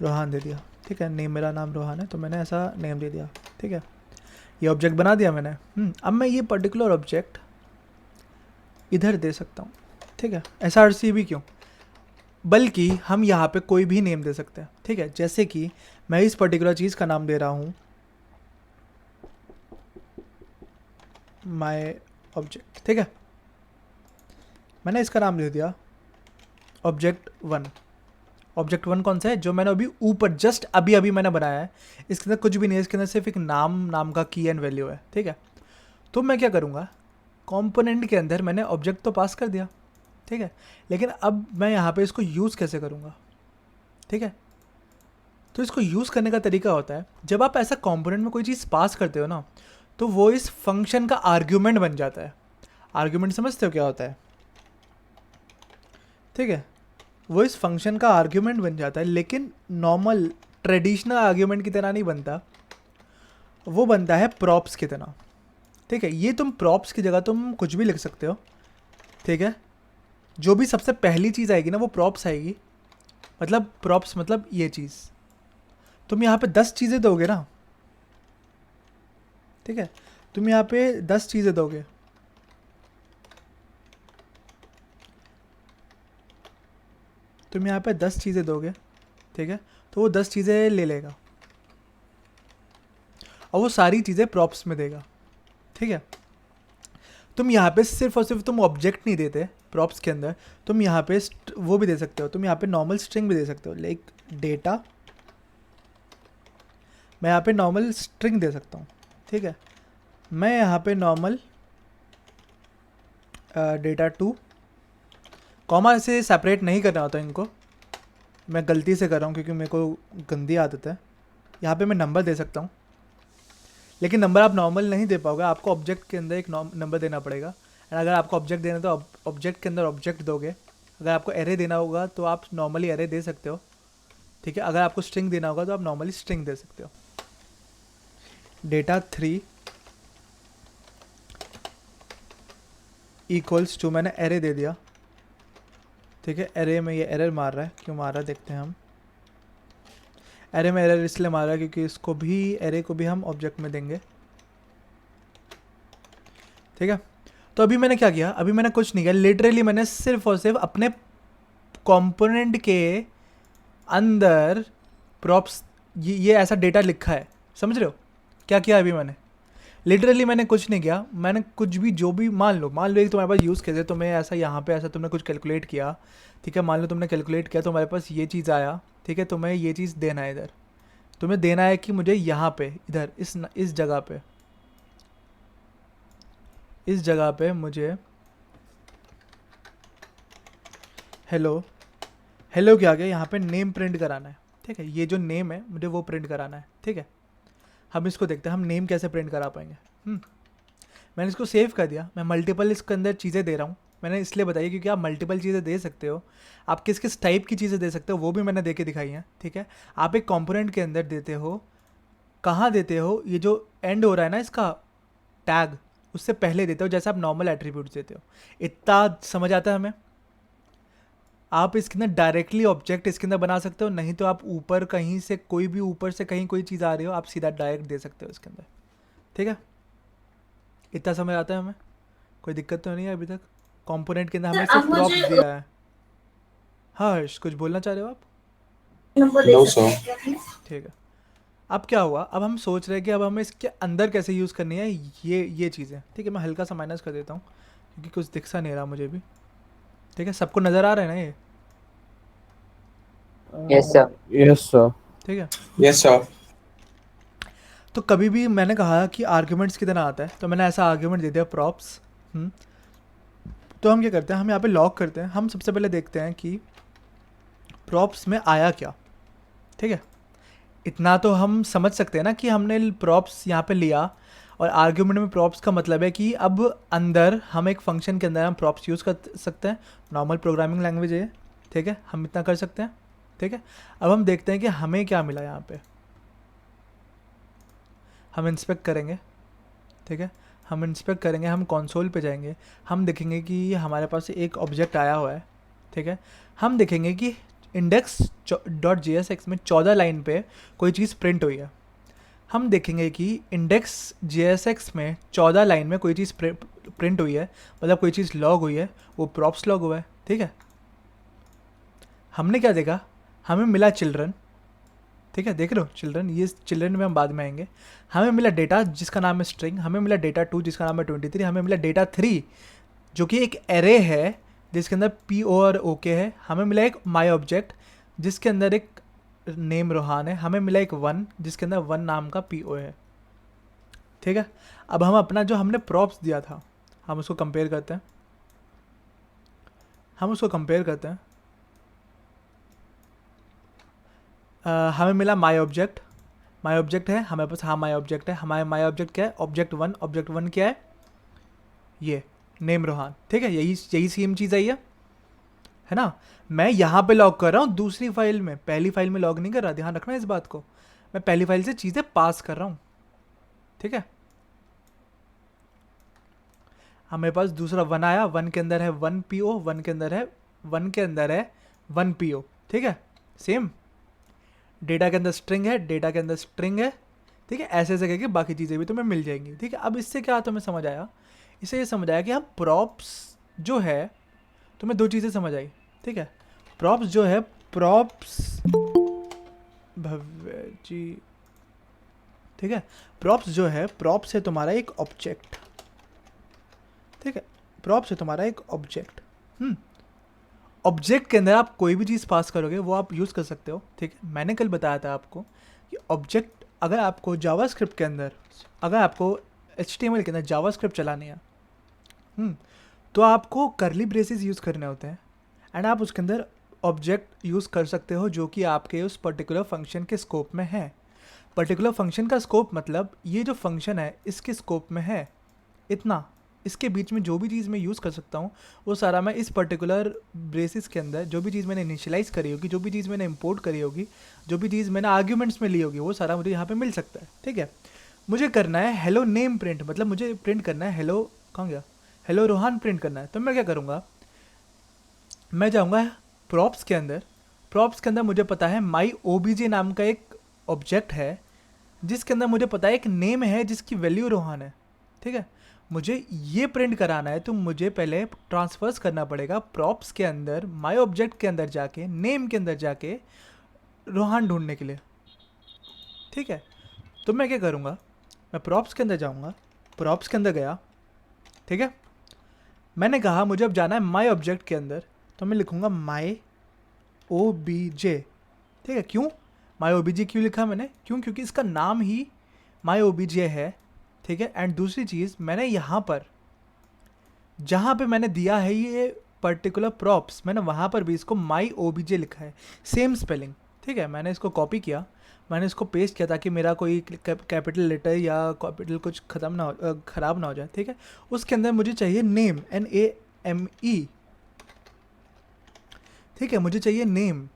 रोहान दे दिया, ठीक है। नेम, मेरा नाम रोहान है तो मैंने ऐसा नेम दे दिया, ठीक है। ये ऑब्जेक्ट बना दिया मैंने। अब मैं ये पर्टिकुलर ऑब्जेक्ट इधर दे सकता हूँ, ठीक है। SRC भी क्यों, बल्कि हम यहाँ पे कोई भी नेम दे सकते हैं, ठीक है। जैसे कि मैं इस पर्टिकुलर चीज़ का नाम दे रहा हूँ माय ऑब्जेक्ट, ठीक है। मैंने इसका नाम दे दिया ऑब्जेक्ट 1। ऑब्जेक्ट 1 कौन सा है, जो मैंने अभी ऊपर जस्ट अभी अभी मैंने बनाया है। इसके अंदर कुछ भी नहीं है, इसके अंदर सिर्फ एक नाम का की एंड वैल्यू है, ठीक है। तो मैं क्या करूँगा, कंपोनेंट के अंदर मैंने ऑब्जेक्ट तो पास कर दिया, ठीक है। लेकिन अब मैं यहाँ पे इसको यूज़ कैसे करूँगा, ठीक है। तो इसको यूज़ करने का तरीका होता है, जब आप ऐसा कंपोनेंट में कोई चीज़ पास करते हो ना, तो वो इस फंक्शन का आर्ग्यूमेंट बन जाता है। आर्ग्यूमेंट समझते हो क्या होता है, ठीक है। वो इस फंक्शन का आर्ग्यूमेंट बन जाता है, लेकिन नॉर्मल ट्रेडिशनल आर्ग्यूमेंट की तरह नहीं बनता, वो बनता है प्रॉप्स की तरह, ठीक है। ये तुम प्रॉप्स की जगह तुम कुछ भी लिख सकते हो, ठीक है। जो भी सबसे पहली चीज़ आएगी ना वो प्रॉप्स आएगी, मतलब प्रॉप्स मतलब ये चीज़। तुम यहाँ पे 10 चीज़ें दोगे ना, ठीक है। तुम यहाँ पे 10 चीज़ें दोगे, तुम यहाँ पे 10 चीज़ें दोगे, ठीक है। तो वो 10 चीज़ें ले लेगा और वो सारी चीज़ें प्रॉप्स में देगा, ठीक है। तुम यहाँ पे सिर्फ और सिर्फ तुम ऑब्जेक्ट नहीं देते प्रॉप्स के अंदर, तुम यहाँ पे वो भी दे सकते हो, तुम यहाँ पे नॉर्मल स्ट्रिंग भी दे सकते हो, लाइक डेटा। मैं यहाँ पे नॉर्मल स्ट्रिंग दे सकता हूँ, ठीक है। मैं यहाँ पे नॉर्मल डेटा 2, कॉमा से सेपरेट नहीं करना होता इनको, मैं गलती से कर रहा हूँ क्योंकि मेरे को गंदी आदत है। यहाँ पे मैं नंबर दे सकता हूँ, लेकिन नंबर आप नॉर्मल नहीं दे पाओगे, आपको ऑब्जेक्ट के अंदर एक नंबर देना पड़ेगा। एंड अगर आपको ऑब्जेक्ट देना तो ऑब्जेक्ट के अंदर ऑब्जेक्ट दोगे। अगर आपको एरे देना होगा तो आप नॉर्मली एरे दे सकते हो, ठीक है। अगर आपको स्ट्रिंग देना होगा तो आप नॉर्मली स्ट्रिंग दे सकते हो। डेटा 3 इक्वल्स टू, मैंने एरे दे दिया, ठीक है। एरे में ये एरर मार रहा है, क्यों मार रहा है देखते हैं हम। एरे में एरर इसलिए मार रहा है क्योंकि इसको भी, एरे को भी हम ऑब्जेक्ट में देंगे, ठीक है। तो अभी मैंने क्या किया, अभी मैंने कुछ नहीं किया, लिटरली मैंने सिर्फ और सिर्फ अपने कंपोनेंट के अंदर प्रॉप्स ये ऐसा डेटा लिखा है, समझ रहे हो क्या किया अभी मैंने। लिटरली मैंने कुछ नहीं किया, मैंने कुछ भी, जो भी मान लो एक तुम्हारे पास यूज़ केस है, तुम्हें ऐसा यहाँ पे ऐसा तुमने कुछ कैलकुलेट किया, ठीक है। मान लो तुमने कैलकुलेट किया तो हमारे पास ये चीज़ आया, ठीक है। तुम्हें ये चीज़ देना है इधर, तुम्हें देना है कि मुझे यहाँ पे इधर इस जगह पे मुझे हेलो क्या गया, यहाँ पे नेम प्रिंट कराना है, ठीक है। ये जो नेम है मुझे वो प्रिंट कराना है, ठीक है। हम इसको देखते हैं हम नेम कैसे प्रिंट करा पाएंगे। मैंने इसको सेव कर दिया, मैं मल्टीपल इसके अंदर चीज़ें दे रहा हूँ। मैंने इसलिए बताई क्योंकि आप मल्टीपल चीज़ें दे सकते हो, आप किस किस टाइप की चीज़ें दे सकते हो वो भी मैंने दे के दिखाई हैं, ठीक है। आप एक कंपोनेंट के अंदर देते हो, कहाँ देते हो, ये जो एंड हो रहा है ना इसका टैग, उससे पहले देते हो, जैसे आप नॉर्मल एट्रीब्यूट्स देते हो। इतना समझ आता है हमें। आप इसके अंदर डायरेक्टली ऑब्जेक्ट इसके अंदर बना सकते हो, नहीं तो आप ऊपर कहीं से कोई भी, ऊपर से कहीं कोई चीज़ आ रही हो, आप सीधा डायरेक्ट दे सकते हो इसके अंदर, ठीक है। इतना समझ आता है हमें, कोई दिक्कत तो नहीं है अभी तक। कंपोनेंट के अंदर हमें सिर्फ प्रॉप्स दिया है। हाँ हर्ष, कुछ बोलना चाह रहे हो आप? No sir. ठीक है। अब क्या हुआ, अब हम सोच रहे हैं कि अब हमें इसके अंदर कैसे यूज़ करनी है ये चीज़ें, ठीक है। मैं हल्का सा माइनस कर देता हूँ क्योंकि कुछ दिख सा नहीं रहा मुझे भी, ठीक है। सबको नज़र आ रहा है ना ये? Yes sir. Yes sir. ठीक है। Yes sir. तो कभी भी मैंने कहा कि आर्ग्यूमेंट्स की तरह आता है, तो मैंने ऐसा आर्ग्यूमेंट दे दिया प्रॉप्स। तो हम क्या करते हैं, हम यहाँ पे लॉग करते हैं। हम सबसे पहले देखते हैं कि प्रॉप्स में आया क्या, ठीक है। इतना तो हम समझ सकते हैं ना कि हमने प्रॉप्स यहाँ पे लिया, और आर्ग्यूमेंट में प्रॉप्स का मतलब है कि अब अंदर हम एक फंक्शन के अंदर हम प्रॉप्स यूज़ कर सकते हैं। नॉर्मल प्रोग्रामिंग लैंग्वेज है, ठीक है, हम इतना कर सकते हैं, ठीक है। अब हम देखते हैं कि हमें क्या मिला यहाँ पे। हम इंस्पेक्ट करेंगे, ठीक है। हम इंस्पेक्ट करेंगे, हम कंसोल पे जाएंगे, हम देखेंगे कि हमारे पास एक ऑब्जेक्ट आया हुआ है, ठीक है। हम देखेंगे कि इंडेक्स डॉट JSX में 14 लाइन पे कोई चीज़ प्रिंट हुई है, हम देखेंगे कि इंडेक्स JSX में 14 लाइन में कोई चीज़ प्रिंट हुई है, मतलब कोई चीज़ लॉग हुई है, वो प्रॉप्स लॉग हुआ है, ठीक है। हमने क्या देखा, हमें मिला चिल्ड्रन, ठीक है, देख रहे हो चिल्ड्रन, ये चिल्ड्रन में हम बाद में आएंगे। हमें मिला डेटा जिसका नाम है स्ट्रिंग, हमें मिला डेटा 2 जिसका नाम है 23, हमें मिला डेटा 3 जो कि एक एरे है जिसके अंदर PO और OK है, हमें मिला एक माई ऑब्जेक्ट जिसके अंदर एक नेम रोहान है, हमें मिला एक 1 जिसके अंदर 1 नाम का PO है, ठीक है। अब हम अपना जो हमने प्रॉप्स दिया था हम उसको कंपेयर करते हैं, हमें मिला माई ऑब्जेक्ट है हमारे पास, हाँ माई ऑब्जेक्ट है, हमारे माई ऑब्जेक्ट क्या है, ऑब्जेक्ट 1 क्या है, ये नेम रोहान, ठीक है। यही सेम चीज़ आई है ना। मैं यहाँ पे लॉग कर रहा हूँ दूसरी फाइल में, पहली फाइल में लॉग नहीं कर रहा, ध्यान रखना इस बात को, मैं पहली फाइल से चीज़ें पास कर रहा हूँ, ठीक है। हमारे पास दूसरा 1 आया, 1 के अंदर है 1 PO, 1 के अंदर है 1 PO, ठीक है। सेम डेटा के अंदर स्ट्रिंग है, ठीक है। ऐसे करके बाकी चीज़ें भी तुम्हें मिल जाएंगी, ठीक है। अब इससे क्या तुम्हें समझ आया, इससे ये समझ आया कि हम प्रॉप्स जो है, तुम्हें 2 चीज़ें समझ आई, ठीक है। प्रॉप्स जो है, भव्य जी, ठीक है। प्रॉप्स जो है, प्रॉप्स है तुम्हारा एक ऑब्जेक्ट, ठीक है। प्रॉप्स है तुम्हारा एक ऑब्जेक्ट, ऑब्जेक्ट के अंदर आप कोई भी चीज़ पास करोगे वो आप यूज़ कर सकते हो, ठीक है। मैंने कल बताया था आपको कि ऑब्जेक्ट अगर आपको जावास्क्रिप्ट के अंदर, अगर आपको HTML के अंदर जावास्क्रिप्ट चलानी है, तो आपको कर्ली ब्रेसेस यूज़ करने होते हैं, एंड आप उसके अंदर ऑब्जेक्ट यूज़ कर सकते हो जो कि आपके उस पर्टिकुलर फंक्शन के स्कोप में है। पर्टिकुलर फंक्शन का स्कोप मतलब ये जो फंक्शन है इसके स्कोप में है, इतना, इसके बीच में जो भी चीज़ मैं यूज़ कर सकता हूँ वो सारा मैं इस पर्टिकुलर ब्रेसिस के अंदर, जो भी चीज़ मैंने इनिशियलाइज़ करी होगी, जो भी चीज़ मैंने इंपोर्ट करी होगी, जो भी चीज़ मैंने आर्ग्यूमेंट्स में ली होगी, वो सारा मुझे यहाँ पे मिल सकता है, ठीक है। मुझे करना है हेलो नेम प्रिंट, मतलब मुझे प्रिंट करना है हेलो, कहाँ गया, हेलो रोहान प्रिंट करना है। तो मैं क्या करूँगा, मैं जाऊँगा प्रॉप्स के अंदर मुझे पता है माई OBJ नाम का एक ऑब्जेक्ट है जिसके अंदर मुझे पता है एक नेम है जिसकी वैल्यू रोहान है, ठीक है। मुझे ये प्रिंट कराना है तो मुझे पहले ट्रांसफर्स करना पड़ेगा प्रॉप्स के अंदर, माई ऑब्जेक्ट के अंदर जाके, नेम के अंदर जाके रोहान ढूंढने के लिए, ठीक है। तो मैं क्या करूँगा, मैं प्रॉप्स के अंदर जाऊँगा, प्रॉप्स के अंदर गया, ठीक है। मैंने कहा मुझे अब जाना है माई ऑब्जेक्ट के अंदर, तो मैं लिखूँगा माई OBJ, ठीक है। क्यों माई OBJ क्यों लिखा मैंने, क्योंकि इसका नाम ही माई OBJ है, ठीक है। एंड दूसरी चीज़, मैंने यहाँ पर जहाँ पे मैंने दिया है ये पर्टिकुलर प्रॉप्स, मैंने वहाँ पर भी इसको माई OBJ लिखा है, सेम स्पेलिंग, ठीक है। मैंने इसको कॉपी किया, मैंने इसको पेस्ट किया ताकि मेरा कोई कैपिटल लेटर या कैपिटल कुछ ख़राब ना हो जाए, ठीक है। उसके अंदर मुझे चाहिए नेम, NAME, ठीक है, मुझे चाहिए नेम।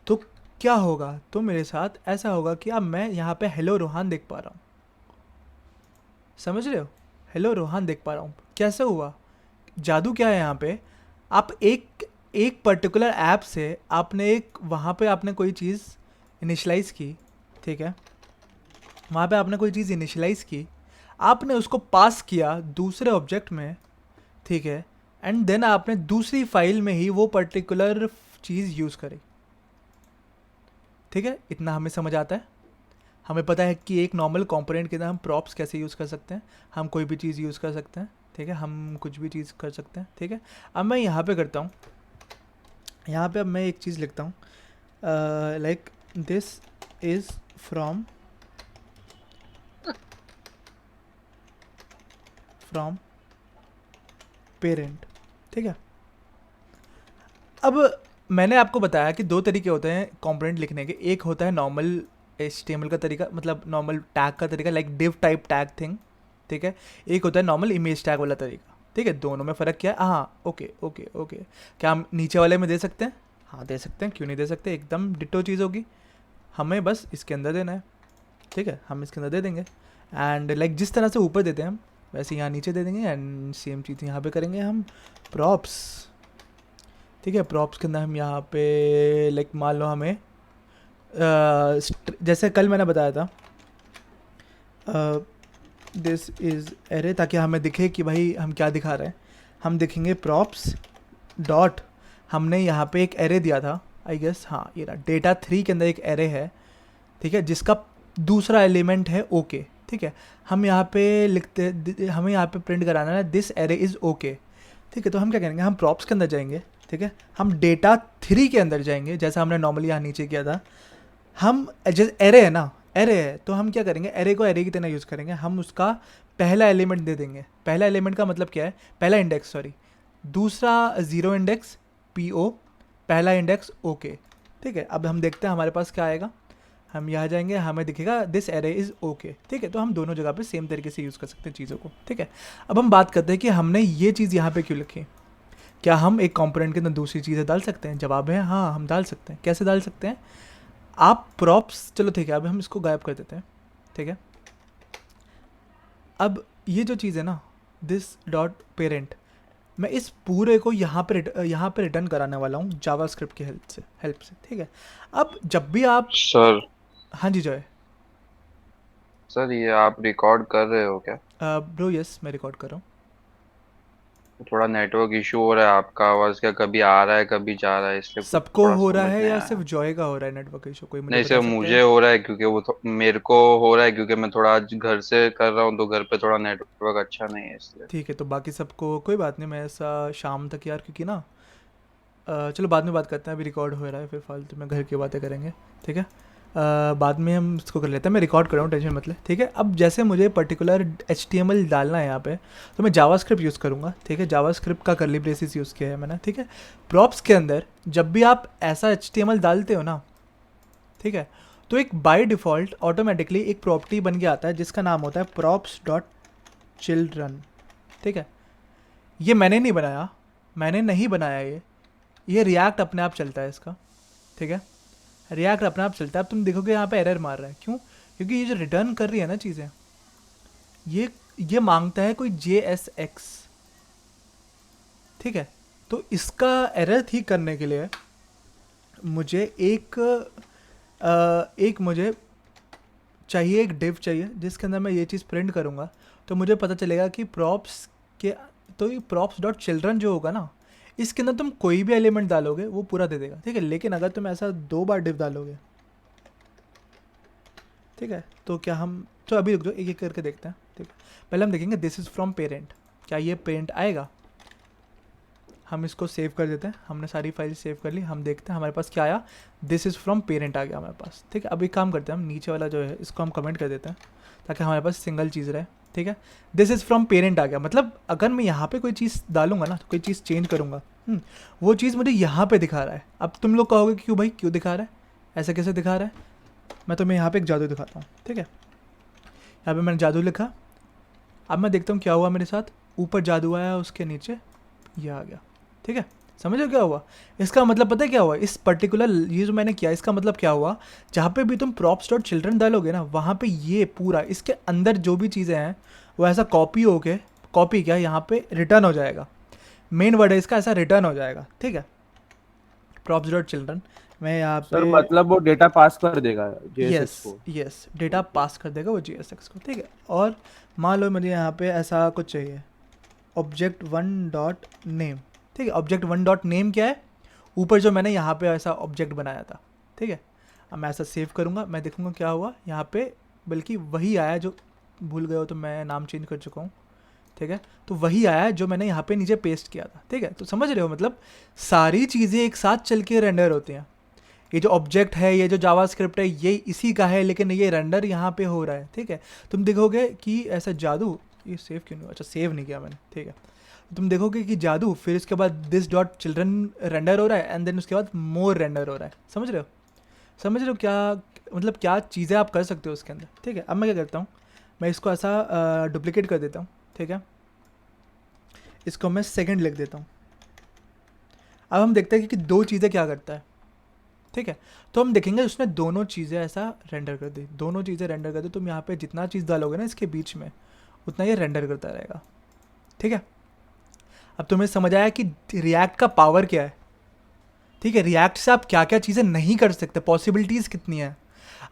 तो क्या होगा, तो मेरे साथ ऐसा होगा कि अब मैं यहाँ पे हेलो रोहान देख पा रहा हूँ, समझ रहे हो, हेलो रोहान देख पा रहा हूँ। कैसे हुआ, जादू क्या है यहाँ पे, आप एक पर्टिकुलर ऐप से आपने वहाँ पे आपने कोई चीज़ इनिशलाइज़ की, ठीक है, वहाँ पे आपने कोई चीज़ इनिशलाइज़ की, आपने उसको पास किया दूसरे ऑब्जेक्ट में, ठीक है, एंड देन आपने दूसरी फाइल में ही वो पर्टिकुलर चीज़ यूज़ करी, ठीक है। इतना हमें समझ आता है, हमें पता है कि एक नॉर्मल कंपोनेंट के अंदर हम प्रॉप्स कैसे यूज़ कर सकते हैं, हम कोई भी चीज़ यूज़ कर सकते हैं, ठीक है, हम कुछ भी चीज़ कर सकते हैं, ठीक है। अब मैं यहाँ पे करता हूँ, यहाँ पे अब मैं एक चीज़ लिखता हूँ, like this is from parent, ठीक है। अब मैंने आपको बताया कि 2 तरीके होते हैं कंपोनेंट लिखने के, एक होता है नॉर्मल HTML का तरीका, मतलब नॉर्मल टैग का तरीका, like div type tag thing, ठीक है। एक होता है नॉर्मल इमेज टैग वाला तरीका, ठीक है। दोनों में फ़र्क क्या है, हाँ ओके, क्या हम नीचे वाले में दे सकते हैं, हाँ दे सकते हैं, क्यों नहीं दे सकते, एकदम डिटो चीज़ होगी, हमें बस इसके अंदर देना है, ठीक है, हम इसके अंदर दे देंगे। एंड लाइक जिस तरह से ऊपर देते हैं हम, वैसे यहाँ नीचे दे देंगे, एंड सेम चीज़ यहाँ पे करेंगे हम, प्रॉप्स ठीक है। प्रॉप्स के अंदर हम यहाँ पे लाइक मान लो हमें जैसे कल मैंने बताया था दिस इज़ एरे, ताकि हमें दिखे कि भाई हम क्या दिखा रहे हैं। हम देखेंगे प्रॉप्स डॉट, हमने यहाँ पे एक एरे दिया था आई गेस, हाँ ये रहा, डेटा 3 के अंदर एक एरे है, ठीक है, जिसका दूसरा एलिमेंट है ओके, ठीक है। हम यहाँ पे लिखते, हमें यहाँ पे प्रिंट कराना है दिस एरे इज़ ओके, ठीक है। तो हम क्या करेंगे, हम प्रॉप्स के अंदर जाएंगे, ठीक है, हम डेटा 3 के अंदर जाएंगे जैसा हमने नॉर्मली यहाँ नीचे किया था। हम जैसे एरे है ना, एरे है तो हम क्या करेंगे, एरे को एरे की तरह यूज़ करेंगे। हम उसका पहला एलिमेंट दे देंगे। पहला एलिमेंट का मतलब क्या है, पहला इंडेक्स सॉरी, दूसरा 0 इंडेक्स PO, पहला इंडेक्स ओके, ठीक है। अब हम देखते हैं हमारे पास क्या आएगा। हम यहाँ जाएंगे, हमें दिखेगा दिस एरे इज़ ओके, ठीक है। तो हम दोनों जगह पे सेम तरीके से यूज़ कर सकते हैं चीज़ों को, ठीक है। अब हम बात करते हैं कि हमने ये चीज़ यहाँ पे क्यों लिखी। क्या हम एक कंपोनेंट के अंदर दूसरी चीज़ें डाल सकते हैं? जवाब है हाँ, हम डाल सकते हैं। कैसे डाल सकते हैं? आप प्रॉप्स, चलो ठीक है, अब हम इसको गायब कर देते हैं, ठीक है। अब ये जो चीज़ है ना दिस डॉट पेरेंट, मैं इस पूरे को यहाँ पे रिटर्न कराने वाला हूँ जावास्क्रिप्ट की हेल्प से, ठीक है। अब जब भी आप, सर हाँ जी जॉय। सर ये आप रिकॉर्ड कर रहे हो क्या? ब्रो यस, मैं रिकॉर्ड कर रहा हूँ। थोड़ा नेटवर्क इशू हो रहा है, आपका आवाज़ क्या कभी आ रहा है कभी जा रहा है, इसलिए कुछ सबको थोड़ा हो रहा समझ है नहीं या आया। सिर्फ जॉय का हो रहा है नेटवर्क इशू? कोई मुझे नहीं बता सिर्फ सकते मुझे हैं? हो रहा है क्योंकि वो मेरे को हो रहा है क्योंकि मैं थोड़ा आज घर से कर रहा हूँ तो घर पे थोड़ा नेटवर्क अच्छा नहीं है इसलिए। ठीक है, तो बाकी सबको कोई बात नहीं, मैं ऐसा शाम तक यार, क्योंकि ना चलो बाद में बात करते हैं, अभी रिकॉर्ड हो रहा है, फिर फालतू में घर की बातें करेंगे, ठीक है। बाद में हम इसको कर लेते हैं, मैं रिकॉर्ड कर रहा हूँ, टेंशन मत ले, ठीक है। अब जैसे मुझे पर्टिकुलर HTML डालना है यहाँ पे, तो मैं जावास्क्रिप्ट यूज़ करूँगा, ठीक है। जावास्क्रिप्ट का कर्ली ब्रेसेस यूज़ किया है मैंने, ठीक है। प्रॉप्स के अंदर जब भी आप ऐसा HTML डालते हो ना, ठीक है, तो एक बाय डिफ़ॉल्ट ऑटोमेटिकली एक प्रॉपर्टी बन के आता है जिसका नाम होता है props डॉट चिल्ड्रन, ठीक है। ये मैंने नहीं बनाया, मैंने नहीं बनाया ये रिएक्ट अपने आप चलता है इसका, ठीक है। रिएक्ट अपने आप चलता है। अब तुम देखोगे यहाँ पे एरर मार रहा है, क्यों? क्योंकि ये जो रिटर्न कर रही है ना चीज़ें, ये मांगता है कोई JSX, ठीक है। तो इसका एरर ठीक करने के लिए मुझे एक मुझे चाहिए, एक डिव चाहिए जिसके अंदर मैं ये चीज़ प्रिंट करूँगा, तो मुझे पता चलेगा कि प्रॉप्स के, तो ये प्रॉप्स डॉट चिल्ड्रन जो होगा ना, इसके अंदर तुम कोई भी एलिमेंट डालोगे वो पूरा दे देगा, ठीक है। लेकिन अगर तुम ऐसा 2 बार डिव डालोगे, ठीक है, तो क्या हम, तो अभी रुक जाओ, एक एक करके देखते हैं, ठीक है। पहले हम देखेंगे दिस इज़ फ्रॉम पेरेंट, क्या ये पेरेंट आएगा? हम इसको सेव कर देते हैं, हमने सारी फाइल सेव कर ली। हम देखते हैं हमारे पास क्या आया, दिस इज़ फ्रॉम पेरेंट आ गया हमारे पास, ठीक है। अब एक काम करते हैं, हम नीचे वाला जो है इसको हम कमेंट कर देते हैं ताकि हमारे पास सिंगल चीज़ रहे, ठीक है। दिस इज़ फ्रॉम पेरेंट आ गया, मतलब अगर मैं यहाँ पे कोई चीज़ डालूंगा ना, तो कोई चीज़ चेंज करूँगा, वो चीज़ मुझे यहाँ पे दिखा रहा है। अब तुम लोग कहोगे क्यों भाई, क्यों दिखा रहा है, ऐसा कैसे दिखा रहा है? मैं तुम्हें यहाँ पे एक जादू दिखाता हूँ, ठीक है। यहाँ पे मैंने जादू लिखा, अब मैं देखता हूँ क्या हुआ मेरे साथ। ऊपर जादू आया, उसके नीचे ये आ गया, ठीक है। समझो क्या हुआ? इसका मतलब पता है क्या हुआ? इस पर्टिकुलर ये जो मैंने किया, इसका मतलब क्या हुआ, जहाँ पे भी तुम प्रॉप्स डॉट चिल्ड्रन डालोगे ना, वहाँ पे ये पूरा इसके अंदर जो भी चीज़ें हैं वो ऐसा कॉपी क्या यहाँ पे रिटर्न हो जाएगा। मेन वर्ड है इसका, ऐसा रिटर्न हो जाएगा, ठीक है। प्रॉप्स डॉट चिल्ड्रन, मैं यहाँ सर पे, मतलब वो डेटा पास कर देगा JSX यस को। यस, डेटा पास कर देगा वो JSX को, ठीक है। और मान लो मुझे यहाँ पे ऐसा कुछ चाहिए, ऑब्जेक्ट 1 डॉट नेम, ठीक है। ऑब्जेक्ट 1 डॉट नेम क्या है? ऊपर जो मैंने यहाँ पे ऐसा ऑब्जेक्ट बनाया था, ठीक है। अब मैं ऐसा सेव करूँगा, मैं देखूँगा क्या हुआ यहाँ पे, बल्कि वही आया जो, भूल गए हो तो मैं नाम चेंज कर चुका हूँ, ठीक है। तो वही आया जो मैंने यहाँ पे नीचे पेस्ट किया था, ठीक है। तो समझ रहे हो, मतलब सारी चीज़ें एक साथ चल के रेंडर होती हैं। ये जो ऑब्जेक्ट है, ये जो जावास्क्रिप्ट है, ये इसी का है, लेकिन ये रेंडर यहाँ पे हो रहा है, ठीक है। तुम देखोगे कि ऐसा जादू, ये सेव क्यों नहीं हुआ? अच्छा सेव नहीं किया मैंने, ठीक है। तुम देखोगे कि जादू, फिर उसके बाद दिस डॉट चिल्ड्रन रेंडर हो रहा है, एंड देन उसके बाद मोर रेंडर हो रहा है। समझ रहे हो क्या, मतलब क्या चीज़ें आप कर सकते हो उसके अंदर, ठीक है। अब मैं क्या करता हूँ, मैं इसको ऐसा डुप्लीकेट कर देता हूँ, ठीक है। इसको मैं सेकंड लिख देता हूँ। अब हम देखते हैं कि 2 चीज़ें क्या करता है, ठीक है। तो हम देखेंगे उसने दोनों चीज़ें ऐसा रेंडर कर दी, दोनों चीज़ें रेंडर कर दी। तुम यहाँ पे जितना चीज़ डालोगे ना इसके बीच में, उतना ये रेंडर करता रहेगा, ठीक है। अब तुम्हें समझ आया कि रिएक्ट का पावर क्या है, ठीक है, रिएक्ट से आप क्या क्या चीज़ें नहीं कर सकते, पॉसिबिलिटीज़ कितनी है,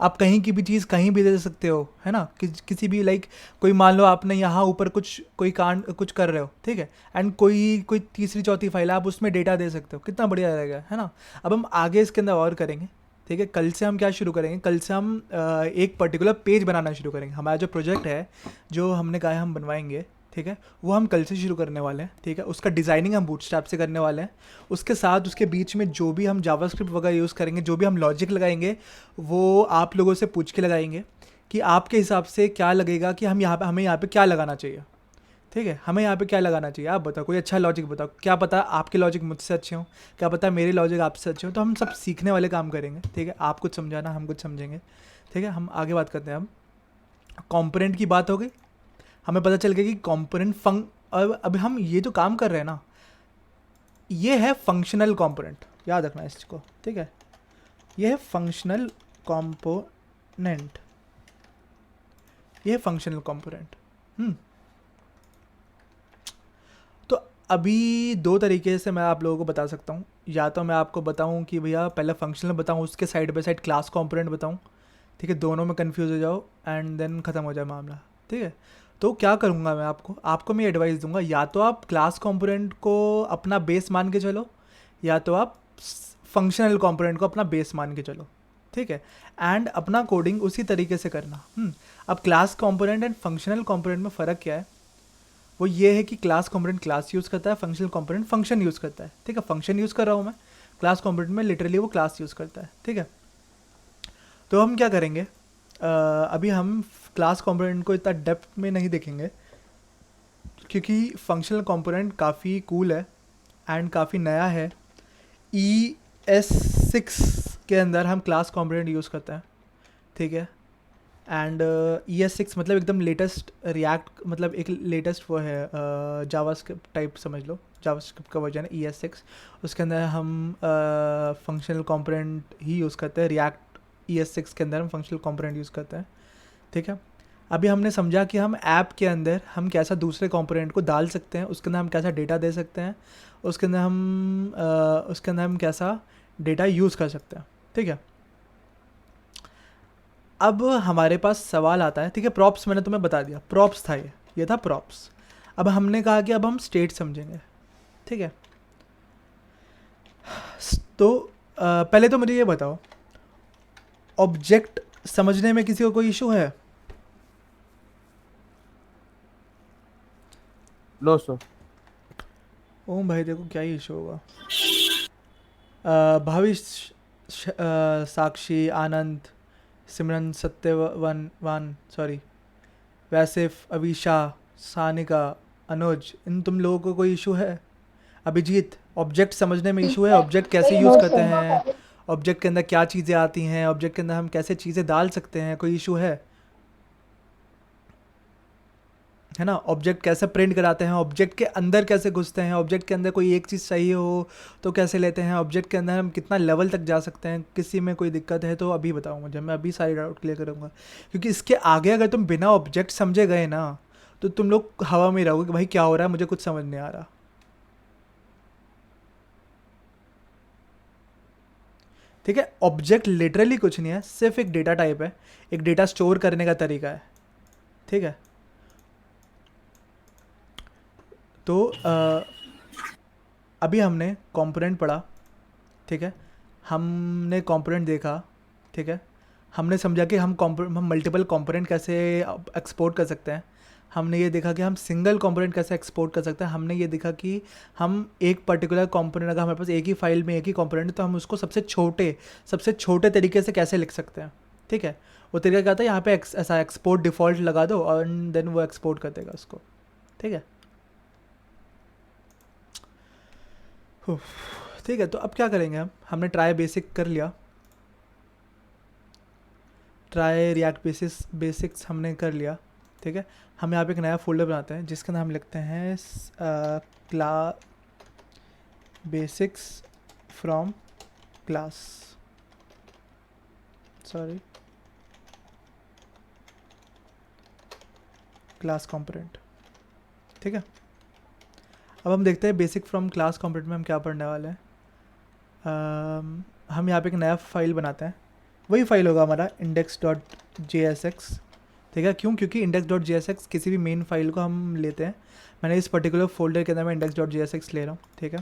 आप कहीं की भी चीज़ कहीं भी दे सकते हो, है ना, किसी भी लाइक कोई मान लो आपने यहाँ ऊपर कुछ कोई कांड कुछ कर रहे हो, ठीक है, एंड कोई तीसरी चौथी फाइल है, आप उसमें डेटा दे सकते हो, कितना बढ़िया रहेगा, है ना। अब हम आगे इसके अंदर और करेंगे, ठीक है। कल से हम क्या शुरू करेंगे, कल से हम एक पर्टिकुलर पेज बनाना शुरू करेंगे। हमारा जो प्रोजेक्ट है, जो हमने कहा है हम बनवाएंगे, ठीक है, वो हम कल से शुरू करने वाले हैं, ठीक है। उसका डिज़ाइनिंग हम बूटस्ट्रैप से करने वाले हैं। उसके साथ उसके बीच में जो भी हम जावास्क्रिप्ट वगैरह यूज़ करेंगे, जो भी हम लॉजिक लगाएंगे, वो आप लोगों से पूछ के लगाएंगे कि आपके हिसाब से क्या लगेगा कि हमें यहाँ पे क्या लगाना चाहिए, ठीक है, हमें यहाँ पे क्या लगाना चाहिए। आप बताओ, कोई अच्छा लॉजिक बताओ, क्या पता आपके लॉजिक मुझसे अच्छे हों, क्या पता मेरे लॉजिक आपसे अच्छे हों। तो हम सब सीखने वाले काम करेंगे, ठीक है। आप कुछ समझाना, हम कुछ समझेंगे, ठीक है। हम आगे बात करते हैं। हम कंपोनेंट की बात हो गई, हमें पता चल गया कि कंपोनेंट अब हम ये जो काम कर रहे हैं ना, ये है फंक्शनल कंपोनेंट, याद रखना इसको, ठीक है। ये है फंक्शनल कंपोनेंट, ये है फंक्शनल कंपोनेंट। तो अभी दो तरीके से मैं आप लोगों को बता सकता हूँ। या तो मैं आपको बताऊँ कि भैया पहले फंक्शनल बताऊँ, उसके side by side class component बताऊँ, ठीक है, दोनों में कंफ्यूज हो जाओ एंड देन ख़त्म हो जाए मामला, ठीक है। तो क्या करूँगा मैं आपको मैं एडवाइस दूंगा, या तो आप क्लास कंपोनेंट को अपना बेस मान के चलो, या तो आप फंक्शनल कंपोनेंट को अपना बेस मान के चलो, ठीक है। एंड अपना कोडिंग उसी तरीके से करना। अब class component and functional component में फ़र्क क्या है, वो ये है कि क्लास कंपोनेंट क्लास यूज़ करता है, फंक्शनल कंपोनेंट फंक्शन यूज़ करता है, ठीक है। फंक्शन यूज़ कर रहा हूँ मैं, क्लास कंपोनेंट में लिटरली वो क्लास यूज़ करता है, ठीक है। तो हम क्या करेंगे, अभी हम क्लास कंपोनेंट को इतना डेप्थ में नहीं देखेंगे, क्योंकि फंक्शनल कंपोनेंट काफ़ी कूल है एंड काफ़ी नया है। ES6 के अंदर हम क्लास कंपोनेंट यूज़ करते हैं, ठीक है। एंड ES6 मतलब एकदम लेटेस्ट रिएक्ट, मतलब एक लेटेस्ट वो है जावास्क्रिप्ट टाइप समझ लो, जावास्क्रिप्ट का वर्जन है ES6। उसके अंदर हम फंक्शनल कंपोनेंट ही यूज़ करते हैं। रिएक्ट ES6 के अंदर हम फंक्शनल कंपोनेंट यूज़ करते हैं, ठीक है। अभी हमने समझा कि हम ऐप के अंदर हम कैसा दूसरे कंपोनेंट को डाल सकते हैं, उसके अंदर हम कैसा डेटा दे सकते हैं, उसके अंदर हम कैसा डेटा यूज़ कर सकते हैं, ठीक है। अब हमारे पास सवाल आता है, ठीक है। प्रॉप्स मैंने तुम्हें बता दिया, प्रॉप्स था ये था प्रॉप्स। अब हमने कहा कि अब हम स्टेट समझेंगे, ठीक है। तो पहले तो मुझे ये बताओ, ऑब्जेक्ट समझने में किसी को कोई इशू है? लो सर। ओम भाई देखो क्या ही इशू होगा। भविष्य, साक्षी, आनंद, सिमरन, सत्यवान, सॉरी, वैसिफ, अविशा, सानिका, अनुज, इन तुम लोगों को कोई इशू है? अभिजीत, ऑब्जेक्ट समझने में इशू है? ऑब्जेक्ट कैसे यूज़ करते हैं, ऑब्जेक्ट के अंदर क्या चीज़ें आती हैं, ऑब्जेक्ट के अंदर हम कैसे चीज़ें डाल सकते हैं, कोई इशू है ना? ऑब्जेक्ट कैसे प्रिंट कराते हैं, ऑब्जेक्ट के अंदर कैसे घुसते हैं, ऑब्जेक्ट के अंदर कोई एक चीज़ चाहिए हो तो कैसे लेते हैं, ऑब्जेक्ट के अंदर हम कितना लेवल तक जा सकते हैं, किसी में कोई दिक्कत है तो अभी बताओ मुझे, मैं अभी सारी डाउट क्लियर करूँगा। क्योंकि इसके आगे अगर तुम बिना ऑब्जेक्ट समझे गए ना, तो तुम लोग हवा में रहोगे कि भाई क्या हो रहा है, मुझे कुछ समझ नहीं आ रहा, ठीक है। ऑब्जेक्ट लिटरली कुछ नहीं है, सिर्फ एक डेटा टाइप है, एक डेटा स्टोर करने का तरीका है, ठीक है। तो अभी हमने कंपोनेंट पढ़ा, ठीक है, हमने कंपोनेंट देखा, ठीक है, हमने समझा कि हम मल्टीपल कंपोनेंट कैसे एक्सपोर्ट कर सकते हैं, हमने ये देखा कि हम सिंगल कंपोनेंट कैसे एक्सपोर्ट कर सकते हैं, हमने ये देखा कि हम एक पर्टिकुलर कंपोनेंट, अगर हमारे पास एक ही फाइल में एक ही कंपोनेंट है तो हम उसको सबसे छोटे तरीके से कैसे लिख सकते हैं, ठीक है। वो तरीका क्या था, यहाँ पे ऐसा एक्सपोर्ट डिफ़ॉल्ट लगा दो और देन वो एक्सपोर्ट कर देगा उसको, ठीक है। ठीक है, तो अब क्या करेंगे हमने ट्राई बेसिक कर लिया, ट्राई रिएक्ट बेसिक्स हमने कर लिया, ठीक है। हम यहाँ पे एक नया फोल्डर बनाते हैं जिसका नाम लिखते हैं class basics from class, sorry, class component, ठीक है। अब हम देखते हैं बेसिक फ्रॉम क्लास कंपोनेंट में हम क्या पढ़ने वाले हैं। हम यहाँ पे एक नया फाइल बनाते हैं, वही फाइल होगा हमारा index.jsx, ठीक है। क्यों? क्योंकि index.jsx किसी भी मेन फाइल को हम लेते हैं, मैंने इस पर्टिकुलर फोल्डर के अंदर मैं index.jsx ले रहा हूँ, ठीक है।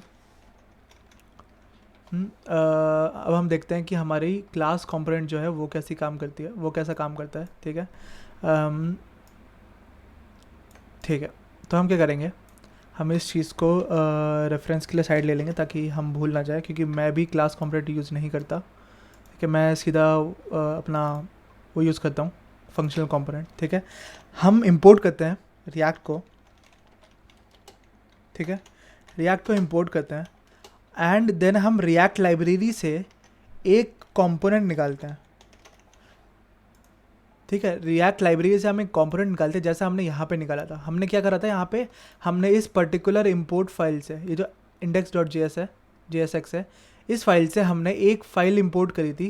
अब हम देखते हैं कि हमारी क्लास कंपोनेंट जो है वो कैसी काम करती है, वो कैसा काम करता है, ठीक है। ठीक है, तो हम क्या करेंगे, हम इस चीज़ को रेफरेंस के लिए साइड ले लेंगे ताकि हम भूल ना जाए, क्योंकि मैं भी क्लास कंपोनेंट यूज़ नहीं करता, ठीक है। मैं सीधा अपना वो यूज़ करता हूँ, फंक्शनल कंपोनेंट, ठीक है। हम इंपोर्ट करते हैं रिएक्ट को, ठीक है, रिएक्ट को इंपोर्ट करते हैं एंड देन हम रिएक्ट लाइब्रेरी से एक कंपोनेंट निकालते हैं, ठीक है। रिएक्ट लाइब्रेरी से हम एक कंपोनेंट निकालते हैं, जैसा हमने यहाँ पे निकाला था। हमने क्या करा था, यहाँ पे हमने इस पर्टिकुलर इंपोर्ट फाइल से, ये जो index.jsx है, इस फाइल से हमने एक फ़ाइल इंपोर्ट करी थी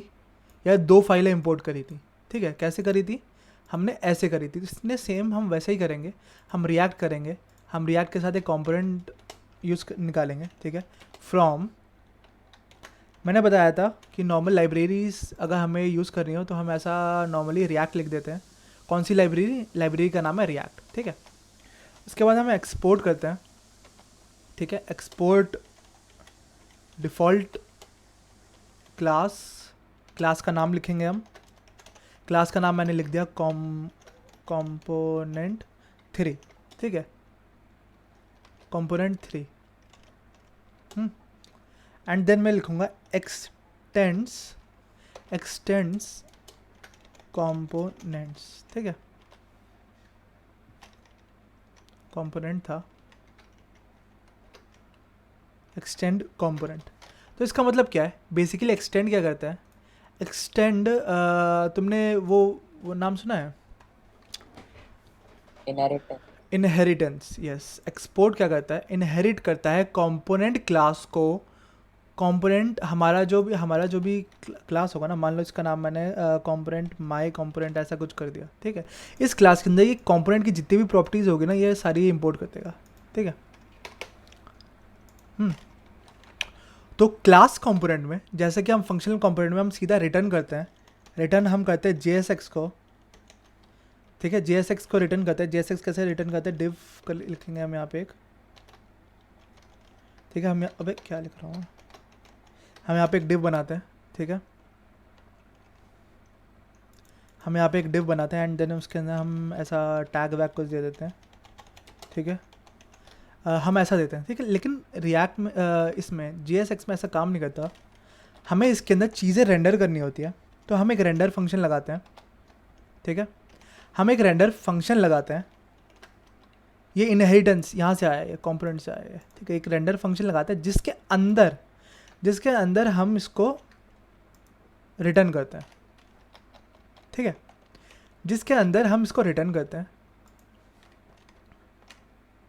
या दो फाइलें इंपोर्ट करी थी, ठीक है। कैसे करी थी? हमने ऐसे करी थी। इसने सेम हम वैसे ही करेंगे, हम रिएक्ट करेंगे, हम रिएक्ट के साथ एक कंपोनेंट निकालेंगे, ठीक है। फ्रॉम, मैंने बताया था कि नॉर्मल लाइब्रेरीज अगर हमें यूज़ करनी हो तो हम ऐसा नॉर्मली रिएक्ट लिख देते हैं। कौन सी लाइब्रेरी? लाइब्रेरी का नाम है रिएक्ट, ठीक है। उसके बाद हम एक्सपोर्ट करते हैं, ठीक है। एक्सपोर्ट डिफ़ॉल्ट क्लास का नाम लिखेंगे हम। क्लास का नाम मैंने लिख दिया component 3, ठीक है, component 3। एंड देन मैं लिखूँगा extends components, ठीक है। component था, extend component। तो इसका मतलब क्या है? बेसिकली एक्सटेंड क्या करता है? एक्सटेंड, तुमने वो नाम सुना है? Inheritance, yes. एक्सपोर्ट क्या करता है? इनहेरिट करता है कंपोनेंट क्लास को। कंपोनेंट हमारा जो भी क्लास होगा ना, मान लो इसका नाम मैंने कंपोनेंट माई कंपोनेंट ऐसा कुछ कर दिया, ठीक है। इस क्लास के अंदर ये कंपोनेंट की जितनी भी प्रॉपर्टीज़ होगी ना, ये सारी इंपोर्ट कर देगा, ठीक है। तो क्लास कंपोनेंट में, जैसे कि हम फंक्शनल कंपोनेंट में हम सीधा रिटर्न करते हैं, रिटर्न हम करते हैं JSX को, ठीक है। JSX को रिटर्न करते हैं। JSX कैसे रिटर्न करते हैं? डिव लिखेंगे हम यहाँ पे एक, ठीक है। हम अबे क्या लिख रहा हूँ, हम यहाँ पे एक डिव बनाते हैं, ठीक है। हम यहाँ पे एक डिव बनाते हैं एंड देन उसके अंदर हम ऐसा टैग वैग कुछ दे देते हैं, ठीक है। हम ऐसा देते हैं, ठीक है। लेकिन रिएक्ट में इसमें JSX में ऐसा काम नहीं करता। हमें इसके अंदर चीज़ें रेंडर करनी होती है, तो हम एक रेंडर फंक्शन लगाते हैं, ठीक है। हम एक रेंडर फंक्शन लगाते हैं, ये इनहेरिटेंस यहाँ से आया है, कंपोनेंट से आया है, ठीक है। एक रेंडर फंक्शन लगाते हैं जिसके अंदर हम इसको रिटर्न करते हैं, ठीक है। जिसके अंदर हम इसको रिटर्न करते हैं,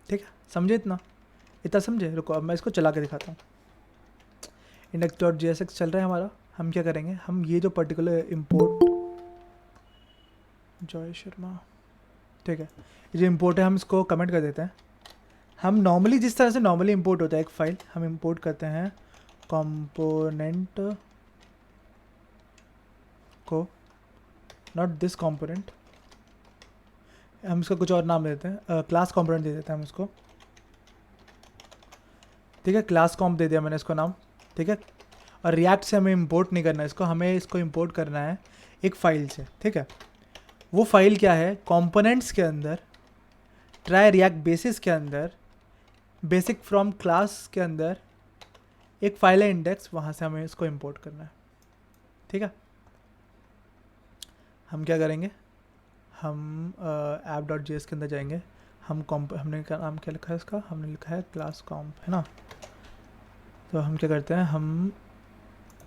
ठीक है। समझे? इतना समझे? रुको, अब मैं इसको चला के दिखाता हूँ। index.jsx चल रहा है हमारा। हम क्या करेंगे, हम ये जो पर्टिकुलर इंपोर्ट, जॉय शर्मा, ठीक है, ये जो इंपोर्ट है हम इसको कमेंट कर देते हैं। हम नॉर्मली जिस तरह से नॉर्मली इंपोर्ट होता है एक फ़ाइल, हम इंपोर्ट करते हैं कंपोनेंट को, नॉट दिस कंपोनेंट, हम इसको कुछ और नाम देते हैं, क्लास कंपोनेंट दे देते हैं हम इसको, ठीक है। क्लास कॉम्प दे दिया मैंने इसको नाम, ठीक है। और रिएक्ट से हमें इंपोर्ट नहीं करना है इसको, हमें इसको इंपोर्ट करना है एक फ़ाइल से, ठीक है। वो फाइल क्या है? कंपोनेंट्स के अंदर, ट्राई रिएक्ट बेसिस के अंदर, बेसिक फ्रॉम क्लास के अंदर एक फाइल है इंडेक्स, वहाँ से हमें इसको इंपोर्ट करना है, ठीक है। हम क्या करेंगे, हम app.js के अंदर जाएंगे, हमने क्या नाम क्या लिखा है इसका? हमने लिखा है क्लास कॉम्प, है ना। तो हम क्या करते हैं, हम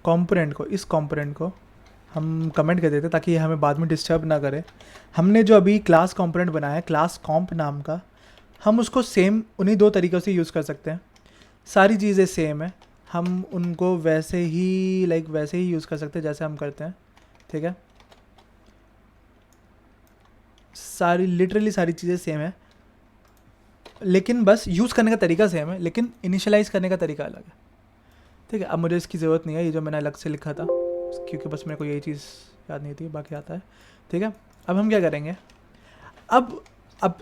कंपोनेंट को, इस कंपोनेंट को हम कमेंट कर देते हैं ताकि ये हमें बाद में डिस्टर्ब ना करे। हमने जो अभी क्लास कंपोनेंट बनाया है क्लास कॉम्प नाम का, हम उसको सेम उन्हीं दो तरीक़ों से यूज़ कर सकते हैं। सारी चीज़ें सेम है, हम उनको वैसे ही वैसे ही यूज़ कर सकते हैं जैसे हम करते हैं, ठीक है। लिटरली सारी चीज़ें सेम है, लेकिन बस यूज़ करने का तरीका सेम है, लेकिन इनिशियलाइज़ करने का तरीका अलग है। ठीक है। अब मुझे इसकी ज़रूरत नहीं है, ये जो मैंने अलग से लिखा था, क्योंकि बस मेरे को यही चीज़ याद नहीं थी, बाकी आता है। ठीक है, अब हम क्या करेंगे, अब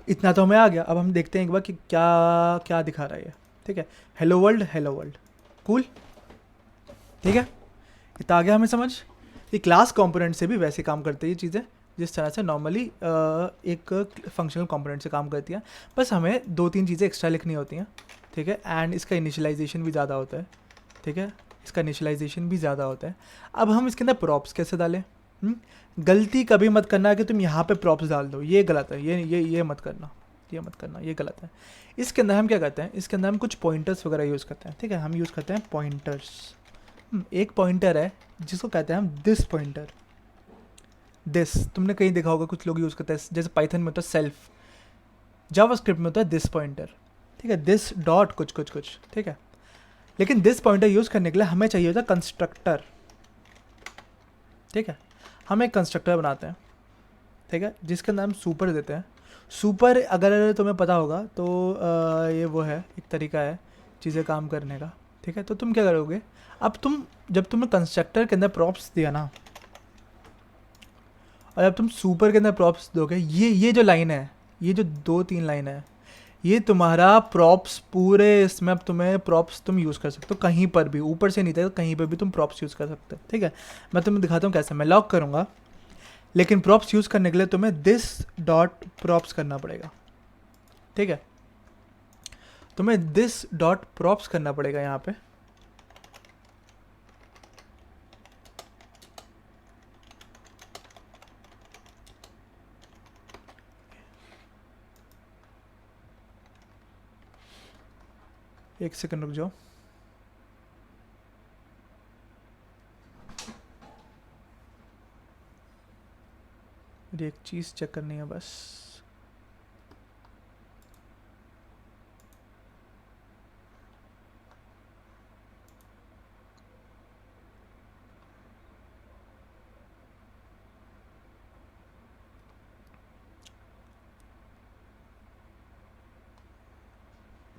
इतना तो हमें आ गया, अब हम देखते हैं एक बार कि क्या क्या दिखा रहा है ये। ठीक है, हेलो वर्ल्ड, कूल। ठीक है, इतना आ गया हमें समझ। ये क्लास कंपोनेंट से भी वैसे काम करते हैं ये चीज़ें जिस तरह से नॉर्मली एक फंक्शनल कंपोनेंट से काम करती हैं, बस हमें 2-3 चीज़ें एक्स्ट्रा लिखनी होती हैं। ठीक है, एंड इसका इनिशियलाइजेशन भी ज़्यादा होता है। ठीक है, इसका इनिशियलाइजेशन भी ज़्यादा होता है। अब हम इसके अंदर प्रॉप्स कैसे डालें? गलती कभी मत करना कि तुम यहाँ पे प्रॉप्स डाल दो, ये गलत है, ये मत करना, ये गलत है। इसके अंदर हम क्या करते हैं, इसके अंदर हम कुछ पॉइंटर्स वगैरह यूज़ करते हैं। ठीक है, हम यूज़ करते हैं पॉइंटर्स। एक पॉइंटर है जिसको कहते हैं हम दिस पॉइंटर। दिस तुमने कहीं देखा होगा, कुछ लोग यूज़ करते हैं, जैसे पाइथन में होता है सेल्फ, जावास्क्रिप्ट में होता है दिस पॉइंटर। ठीक है, दिस डॉट कुछ। ठीक है, लेकिन दिस पॉइंटर यूज़ करने के लिए हमें चाहिए होता है कंस्ट्रक्टर। ठीक है, हम एक कंस्ट्रक्टर बनाते हैं। ठीक है, जिसके अंदर हम सुपर देते हैं। सुपर अगर तुम्हें पता होगा तो ये वो है, एक तरीका है चीज़ें काम करने का। ठीक है, तो तुम क्या करोगे, अब जब तुमने कंस्ट्रक्टर के अंदर प्रॉप्स दिया ना, और जब तुम सुपर के अंदर प्रॉप्स दोगे, ये जो लाइन है, ये जो 2-3 लाइन है, ये तुम्हारा प्रॉप्स पूरे इसमें, अब तुम्हें प्रॉप्स तुम यूज़ कर सकते हो कहीं पर भी, ऊपर से नीचे कहीं पर भी तुम प्रॉप्स यूज़ कर सकते हो। ठीक है, मैं तुम्हें दिखाता हूँ कैसे। मैं लॉक करूँगा, लेकिन प्रॉप्स यूज़ करने के लिए तुम्हें दिस डॉट प्रॉप्स करना पड़ेगा। ठीक है, तुम्हें दिस डॉट प्रॉप्स करना पड़ेगा यहाँ पे। एक सेकंड रुक जाओ, मुझे एक चीज़ चेक करनी है बस।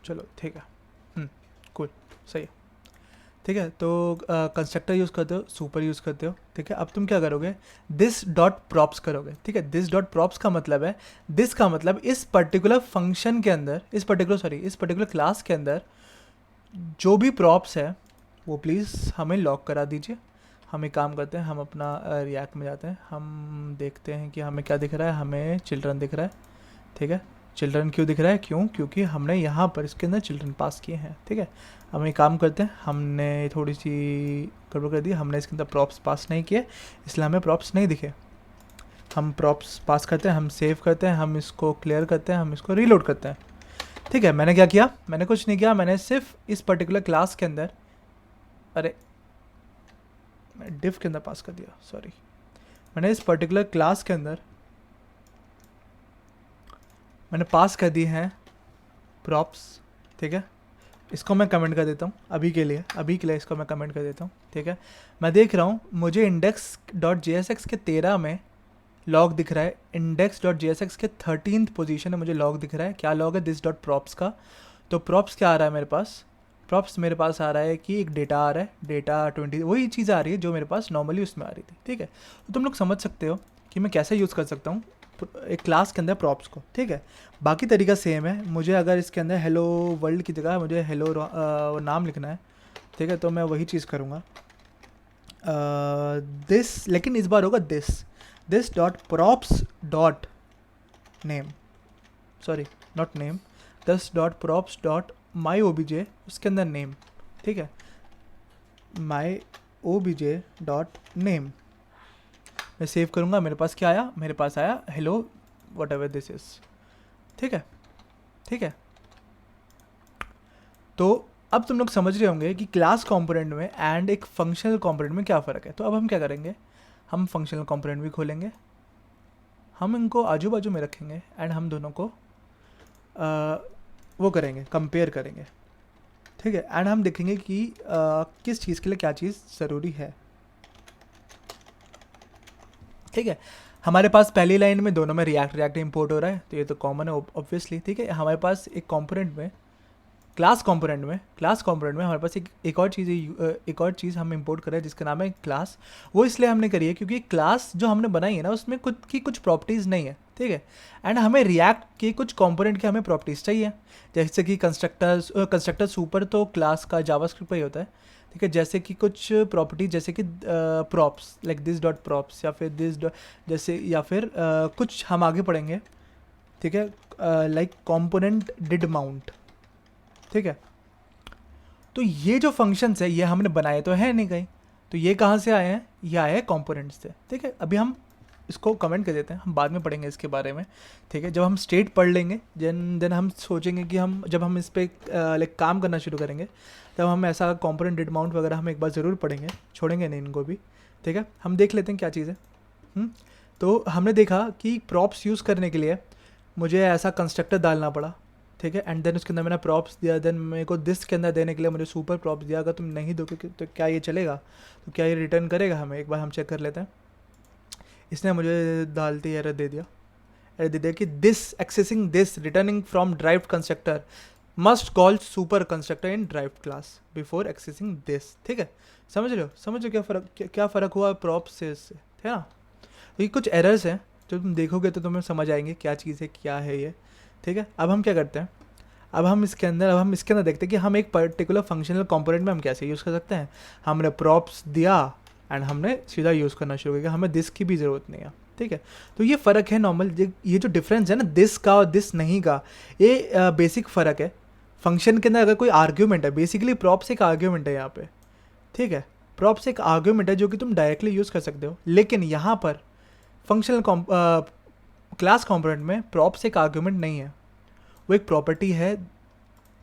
चलो ठीक है, कूल, सही है। ठीक है, तो कंस्ट्रक्टर यूज़ करते हो, सुपर यूज़ करते हो। ठीक है, अब तुम क्या करोगे, दिस डॉट प्रॉप्स करोगे। ठीक है, दिस डॉट प्रॉप्स का मतलब है, दिस का मतलब इस पर्टिकुलर फंक्शन के अंदर, इस पर्टिकुलर क्लास के अंदर जो भी प्रॉप्स है वो प्लीज़ हमें लॉक करा दीजिए। हम एक काम करते हैं, हम अपना रिएक्ट में जाते हैं, हम देखते हैं कि हमें क्या दिख रहा है, हमें चिल्ड्रन दिख रहा है। ठीक है, चिल्ड्रन क्यों दिख रहा है, क्योंकि हमने यहाँ पर इसके अंदर चिल्ड्रन पास किए हैं। ठीक है, हम एक काम करते हैं, हमने थोड़ी सी गड़बड़ कर दी, हमने इसके अंदर प्रॉप्स पास नहीं किए, इसलिए हमें प्रॉप्स नहीं दिखे। हम प्रॉप्स पास करते हैं, हम सेव करते हैं, हम इसको क्लियर करते हैं, हम इसको रीलोड करते हैं। ठीक है, मैंने क्या किया, मैंने कुछ नहीं किया, मैंने सिर्फ इस पर्टिकुलर क्लास के अंदर, अरे मैं डिफ के अंदर पास कर दिया, सॉरी, मैंने इस पर्टिकुलर क्लास के अंदर मैंने पास कर दी हैं प्रॉप्स। ठीक है, इसको मैं कमेंट कर देता हूँ अभी के लिए इसको मैं कमेंट कर देता हूँ। ठीक है, मैं देख रहा हूँ मुझे index.jsx के 13 में लॉग दिख रहा है, index.jsx के 13th पोजीशन में मुझे लॉग दिख रहा है। क्या लॉग है, दिस डॉट प्रॉप्स का। तो प्रॉप्स क्या आ रहा है मेरे पास, प्रॉप्स मेरे पास आ रहा है कि एक डेटा आ रहा है, डेटा 20, वही चीज़ आ रही है जो मेरे पास नॉर्मली उसमें आ रही थी। ठीक है, तो तुम लोग समझ सकते हो कि मैं कैसे यूज़ कर सकता हूँ एक क्लास के अंदर प्रॉप्स को। ठीक है, बाकी तरीका सेम है। मुझे अगर इसके अंदर हेलो वर्ल्ड की जगह मुझे हेलो नाम लिखना है, ठीक है, तो मैं वही चीज़ करूँगा, दिस, लेकिन इस बार होगा this dot props dot name, sorry not name, this dot props dot my OBJ, उसके अंदर नेम। ठीक है, माई ओबीजे डॉट नेम, मैं सेव करूँगा, मेरे पास क्या आया, मेरे पास आया hello what ever this is. ठीक है, ठीक है, तो अब तुम लोग समझ रहे होंगे कि क्लास कंपोनेंट में एंड एक फंक्शनल कंपोनेंट में क्या फ़र्क है। तो अब हम क्या करेंगे, हम फंक्शनल कंपोनेंट भी खोलेंगे, हम इनको आजू बाजू में रखेंगे एंड हम दोनों को वो करेंगे, कंपेयर करेंगे। ठीक है, एंड हम देखेंगे कि किस चीज़ के लिए क्या चीज़ ज़रूरी है। ठीक है, हमारे पास पहली लाइन में दोनों में रिएक्ट इंपोर्ट हो रहा है, तो ये तो कॉमन है ऑब्वियसली। ठीक है, हमारे पास एक कंपोनेंट में क्लास कंपोनेंट में हमारे पास एक और चीज़ एक और चीज़ हम इंपोर्ट कर रहे हैं जिसका नाम है क्लास। वो इसलिए हमने करी है क्योंकि क्लास जो हमने बनाई है ना उसमें खुद की कुछ प्रॉपर्टीज़ नहीं है, ठीक है। एंड हमें रिएक्ट के कुछ कंपोनेंट के हमें प्रॉपर्टीज़ चाहिए, जैसे कि कंस्ट्रक्टर सुपर तो क्लास का जावास्क्रिप्ट पे ही होता है, ठीक है। जैसे कि कुछ प्रॉपर्टी जैसे कि props like this dot props या फिर दिस डॉट जैसे या फिर कुछ हम आगे पढ़ेंगे, ठीक है, लाइक कंपोनेंट डिड माउंट, ठीक है। तो ये जो फंक्शंस है ये हमने बनाए तो है नहीं कहीं, तो ये कहाँ से आए हैं, ये आए हैं कंपोनेंट्स से, ठीक है। अभी हम इसको कमेंट कर देते हैं, हम बाद में पढ़ेंगे इसके बारे में, ठीक है। जब हम स्टेट पढ़ लेंगे देन हम सोचेंगे कि हम जब हम इस पर लाइक काम करना शुरू करेंगे तब हम ऐसा कंपोनेंट डिड माउंट वगैरह हम एक बार ज़रूर पढ़ेंगे, छोड़ेंगे नहीं इनको भी, ठीक है। हम देख लेते हैं क्या चीज़ है। तो हमने देखा कि प्रॉप्स यूज़ करने के लिए मुझे ऐसा कंस्ट्रक्टर डालना पड़ा, ठीक है। एंड देन उसके अंदर मैंने प्रॉप्स दिया, देन मेरे को दिस के अंदर देने के लिए मुझे सुपर प्रॉप्स दिया। अगर तुम नहीं दोगे तो क्या ये चलेगा, तो क्या ये रिटर्न करेगा हमें, एक बार हम चेक कर लेते हैं। इसने मुझे डालते एरर दे दिया कि this accessing this returning from derived constructor must call super constructor in derived class before accessing this, ठीक है। समझ रहे हो क्या फ़र्क हुआ प्रॉप्स से इससे, है ना। तो ये कुछ एरर्स हैं जो तुम देखोगे तो तुम्हें समझ आएंगे क्या चीज़ है, क्या है ये, ठीक है। अब हम क्या करते हैं, अब हम इसके अंदर देखते हैं कि हम एक पर्टिकुलर फंक्शनल कंपोनेंट में हम कैसे यूज़ कर सकते हैं। हमने प्रॉप्स दिया एंड हमने सीधा यूज़ करना शुरू किया, हमें दिस की भी ज़रूरत नहीं है, ठीक है। तो ये फ़र्क है नॉर्मल, ये जो डिफरेंस है ना दिस का और दिस नहीं का, ये बेसिक फ़र्क है। फंक्शन के अंदर अगर कोई आर्ग्यूमेंट है, बेसिकली प्रॉप्स एक आर्ग्यूमेंट है यहाँ पे, ठीक है। प्रॉप्स एक आर्ग्यूमेंट है जो कि तुम डायरेक्टली यूज़ कर सकते हो, लेकिन यहाँ पर फंक्शनल क्लास कंपोनेंट में प्रॉप्स एक आर्ग्यूमेंट नहीं है, वो एक प्रॉपर्टी है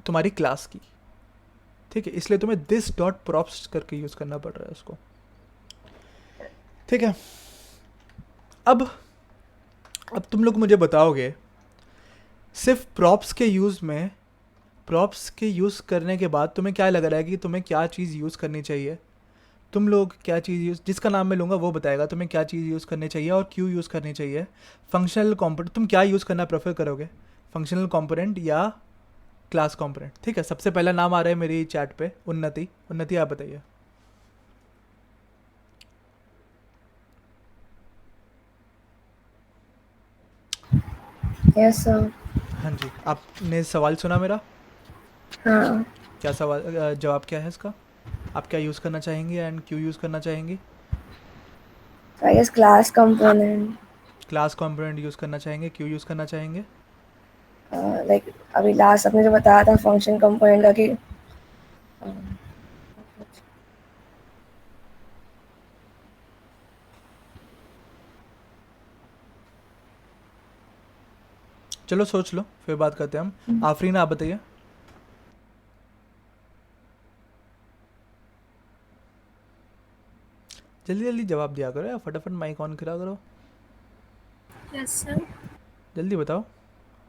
तुम्हारी क्लास की, ठीक है। इसलिए तुम्हें दिस डॉट प्रॉप्स करके यूज़ करना पड़ रहा है उसको, ठीक है। अब तुम लोग मुझे बताओगे सिर्फ प्रॉप्स के यूज़ करने के बाद तुम्हें क्या लग रहा है कि तुम्हें क्या चीज़ यूज़ करनी चाहिए। तुम लोग क्या चीज़ यूज़, जिसका नाम मैं लूँगा वो बताएगा तुम्हें क्या चीज़ यूज़ करनी चाहिए और क्यों यूज़ करनी चाहिए। फंक्शनल कंपोनेंट तुम क्या यूज़ करना प्रेफर करोगे, फंक्शनल कंपोनेंट या क्लास कंपोनेंट, ठीक है। सबसे पहला नाम आ रहा है मेरी चैट पे, उन्नति आप बताइए। Yes sir. हाँ जी, आपने सवाल सुना मेरा, हाँ, क्या सवाल जवाब क्या है इसका, आप क्या यूज़ करना चाहेंगे एंड क्यों यूज़ करना चाहेंगे। I guess class component, class component use करना चाहेंगे, क्यों यूज़ करना चाहेंगे। लाइक अभी लास्ट आपने जो बताया था फंक्शन कंपोनेंट का कि चलो सोच लो फिर बात करते हैं हम। आफरीन आप बताइए। जल्दी जल्दी जवाब दिया करो या फटाफट माइक ऑन करा करो। Yes sir. जल्दी बताओ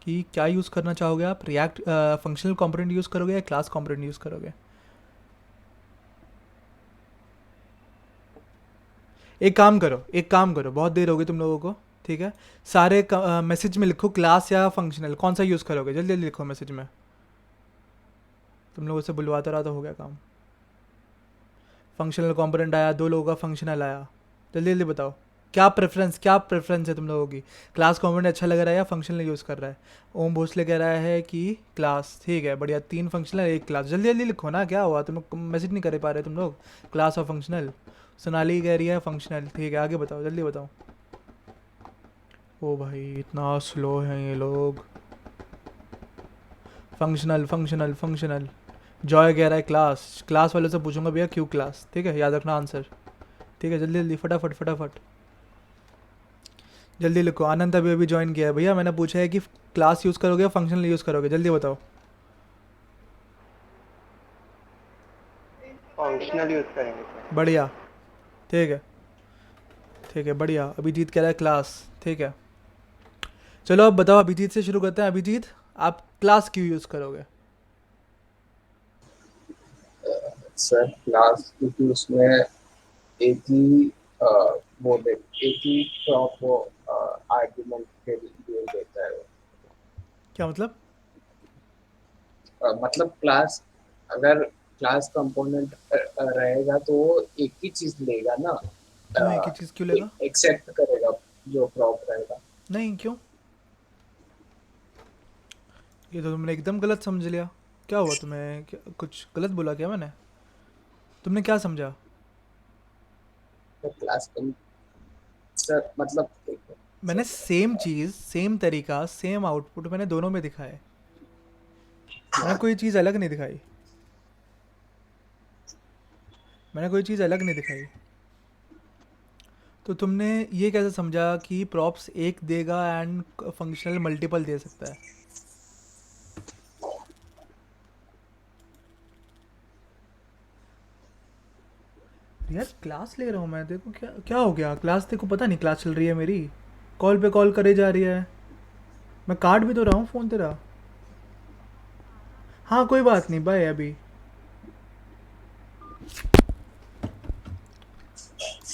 कि क्या यूज़ करना चाहोगे आप, रिएक्ट फंक्शनल कंपोनेंट यूज़ करोगे या क्लास कंपोनेंट यूज़ करोगे। एक काम करो बहुत देर हो गई तुम लोगों को, ठीक है। सारे मैसेज में लिखो क्लास या फंक्शनल, कौन सा यूज़ करोगे, जल्दी जल्दी लिखो मैसेज में। तुम लोगों से बुलवाता रहा तो हो गया काम। फंक्शनल कंपोनेंट आया, 2 लोगों का फंक्शनल आया, जल्दी जल्दी बताओ क्या प्रेफरेंस है तुम लोगों की। क्लास कंपोनेंट अच्छा लग रहा है या फंक्शनल यूज़ कर रहा है। ओम भोसले कह रहा है कि क्लास, ठीक है बढ़िया, 3 फंक्शनल 1 क्लास। जल्दी जल्दी लिखो ना, क्या हुआ तुम मैसेज नहीं कर पा रहे तुम लोग, क्लास और फंक्शनल। सोनाली कह रही है फंक्शनल, ठीक है आगे बताओ जल्दी बताओ। ओ भाई इतना स्लो हैं ये लोग। फंक्शनल। जॉय कह रहा है क्लास वाले से पूछूंगा भैया क्यों क्लास, ठीक है याद रखना आंसर, ठीक है। जल्दी जल्दी फटाफट जल्दी लिखो। आनंद अभी ज्वाइन किया है। भैया मैंने पूछा है कि क्लास यूज़ करोगे या फंक्शनल यूज़ करोगे, जल्दी बताओ। फंक्शनल यूज करेंगे सर। बढ़िया, ठीक है बढ़िया। अभिजीत कह रहा है क्लास, ठीक है। चलो अब बताओ, अभिजीत से शुरू करते हैं। अभिजीत आप क्लास क्यों यूज़ करोगे। सर क्लास क्योंकि उसमें एक ही एक ही प्रॉप आर्गुमेंट के लिए देता है वो। क्या मतलब। मतलब क्लास, अगर क्लास कंपोनेंट रहेगा तो वो एक ही चीज लेगा ना, क्यों एक ही चीज़ क्यों लेगा? एक्सेप्ट करेगा जो प्रॉप रहेगा। नहीं, क्यों? ये तो तुमने एकदम गलत समझ लिया। क्या हुआ तुम्हें? कुछ गलत बोला क्या मैंने? तुमने क्या समझा? तो क्लास सर मतलब देखो मैंने सर, सेम चीज़, सेम तरीका, सेम आउटपुट मैंने दोनों में दिखाया है। मैंने कोई चीज़ अलग नहीं दिखाई। मैंने कोई चीज़ अलग नहीं दिखाई। तो तुमने ये कैसे समझा कि प्रॉप्स एक देगा एंड फंक्शनल मल्टीपल दे सकता है? यार क्लास ले रहा हूँ मैं, देखो क्या क्या हो गया। क्लास देखो, पता नहीं क्लास चल रही है मेरी, कॉल पे कॉल करे जा रही है। मैं काट भी तो रहा हूँ फ़ोन तेरा। हाँ कोई बात नहीं, बाय अभी।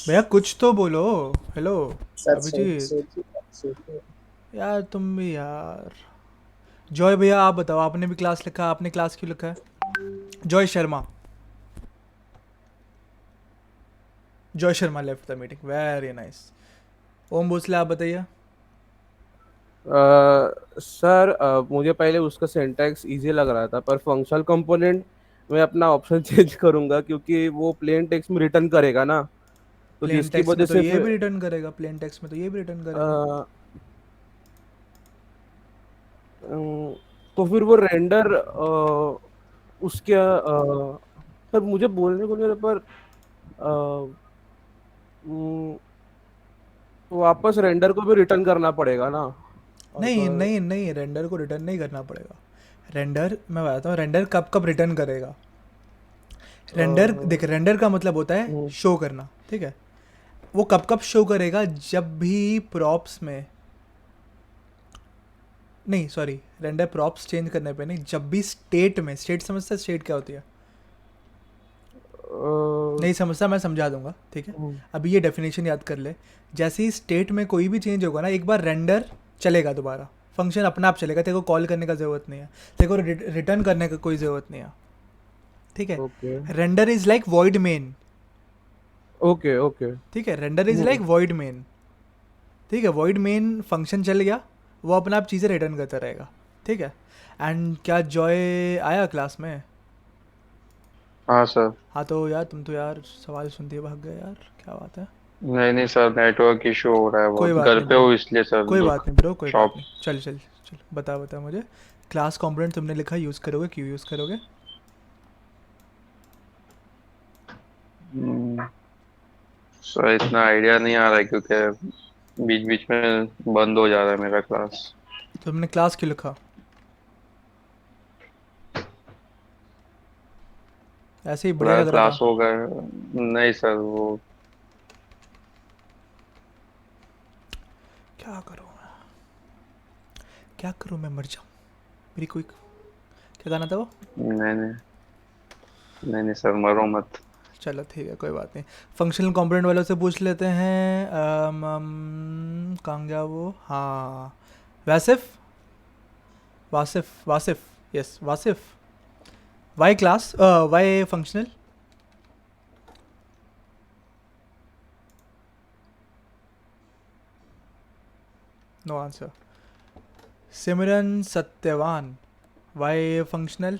भैया कुछ तो बोलो। Hello sir Abhijeet. सोचिए। यार तुम भी यार। जॉय भैया आप बताओ, आपने भी क्लास लिखा, आपने क्लास क्यों लिखा है? Joy Sharma. Joy Sharma left the meeting, very nice. Om Bhosle आप बताइए। सर मुझे पहले उसका सिंटैक्स इजी लग रहा था, पर फंक्शनल कंपोनेंट में अपना ऑप्शन चेंज करूंगा क्योंकि वो प्लेन टेक्स्ट में रिटर्न करेगा ना, तो प्लेन जिसकी टेक्स्ट में वजह तो से ये फिर भी रिटर्न करेगा, प्लेन टेक्स्ट में तो ये भी रिटर्न करेगा। अ, तो फिर वो रेंडर उसके पर मुझे बोलने को नहीं रहा, पर अ, उम, वापस रेंडर को भी रिटर्न करना पड़ेगा ना नहीं अगर। नहीं नहीं, रेंडर को रिटर्न नहीं करना पड़ेगा। रेंडर मैं बताता हूँ, रेंडर कब कब रिटर्न करेगा। रेंडर देख, अ, रेंडर का मतलब होता है हम्म, शो करना, ठीक है। वो कब कब शो करेगा, जब भी प्रॉप्स में, नहीं सॉरी, रेंडर प्रॉप्स चेंज करने पे नहीं, जब भी स्टेट में, स्टेट समझता है? स्टेट क्या होती है? अ, नहीं समझता, मैं समझा दूंगा, ठीक है। हम्म, अभी ये डेफिनेशन याद कर ले। जैसे ही स्टेट में कोई भी चेंज होगा ना, एक बार रेंडर चलेगा दोबारा, फंक्शन अपने आप चलेगा, तेरे को कॉल करने का ज़रूरत नहीं है, तेरे को रिटर्न करने का कोई ज़रूरत नहीं है, ठीक है। Okay render is like void main, okay okay. ठीक है। Render is like void main, ठीक है। वॉइड मेन फंक्शन चल गया, वो अपने आप चीज़ें रिटर्न करता रहेगा, ठीक है। एंड क्या जॉय आया क्लास में? हाँ सर। हाँ तो यार तुम तो यार सवाल सुनते ही भाग गए यार, क्या बात है। नहीं नहीं सर, नेटवर्क इशू हो रहा है कोई बहुत, बात घर नहीं पे ब्रो, हो इसलिए सर। कोई बात नहीं ब्रो, कोई बात शॉप। नहीं। चल चल चल, बता बता मुझे। क्लास कंपोनेंट तुमने लिखा, यूज़ करोगे, क्यों यूज़ करोगे? सर इतना आइडिया नहीं आ रहा है क्योंकि बीच बीच में बंद हो जा रहा है मेरा क्लास। तुमने क्लास क्यों लिखा? ऐसे ही बढ़िया पूरा लग रहा क्लास था। हो गया। नहीं सर वो क्या करूँ मैं, क्या करूँ मैं, मर जाऊँ। मेरी कोई, क्या गाना था वो? नहीं नहीं नहीं सर, मरो मत। चलो ठीक है, कोई बात नहीं। फंक्शनल कंपोनेंट वालों से पूछ लेते हैं। कहाँ गया वो? हाँ, Wasif, Wasif Wasif, yes Wasif. Why class, why functional? No answer. Simran Satyavan, why functional?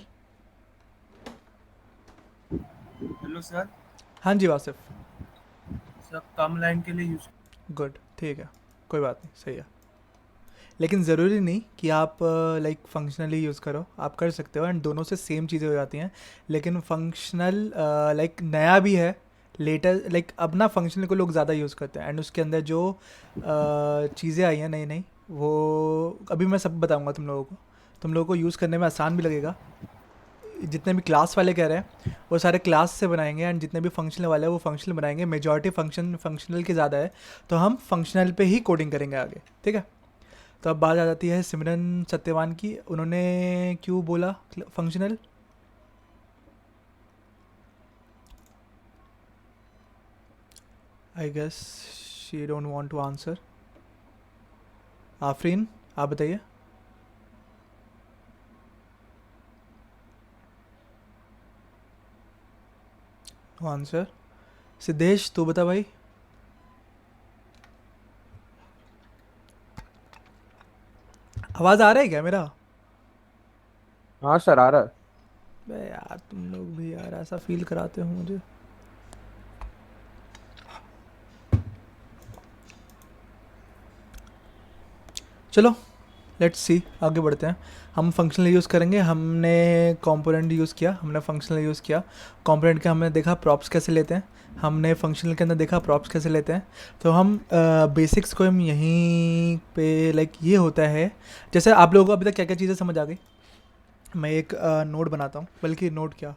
Hello sir. हाँ जी वासिफ। सर कम लाइन के लिए यूज। गुड, ठीक है, कोई बात नहीं, सही है। लेकिन ज़रूरी नहीं कि आप लाइक फंक्शनली यूज़ करो, आप कर सकते हो एंड दोनों से सेम चीज़ें हो जाती हैं। लेकिन फंक्शनल लाइक नया भी है, लेटर, लाइक अब ना फंक्शनल को लोग ज़्यादा यूज़ करते हैं एंड उसके अंदर जो चीज़ें आई हैं नई नई, वो अभी मैं सब बताऊंगा तुम लोगों को। तुम लोगों को यूज़ करने में आसान भी लगेगा। जितने भी क्लास वाले कह रहे हैं वो सारे क्लास से बनाएंगे एंड जितने भी फंक्शनल वाले हैं वो फंक्शनल बनाएंगे। मेजॉरिटी फंक्शनल की ज़्यादा है, तो हम फंक्शनल पे ही कोडिंग करेंगे आगे, ठीक है। तो अब बात आ जाती है सिमरन सत्यवान की, उन्होंने क्यों बोला functional? I guess she don't want to answer. Afreen आप बताइए। No answer. सिद्धेश तू बता भाई। आवाज़ आ रहा है क्या मेरा? हाँ सर आ रहा है। बे यार तुम लोग भी यार ऐसा फील कराते हो मुझे। चलो लेट्स सी, आगे बढ़ते हैं। हम फंक्शनल यूज़ करेंगे। हमने कंपोनेंट यूज़ किया, हमने फंक्शनल यूज़ किया। कंपोनेंट के हमने देखा प्रॉप्स कैसे लेते हैं, हमने फंक्शनल के अंदर देखा प्रॉप्स कैसे लेते हैं। तो हम बेसिक्स को हम यहीं पे लाइक ये होता है। जैसे आप लोगों को अभी तक क्या क्या चीज़ें समझ आ गई, मैं एक नोट बनाता हूँ, बल्कि नोट क्या,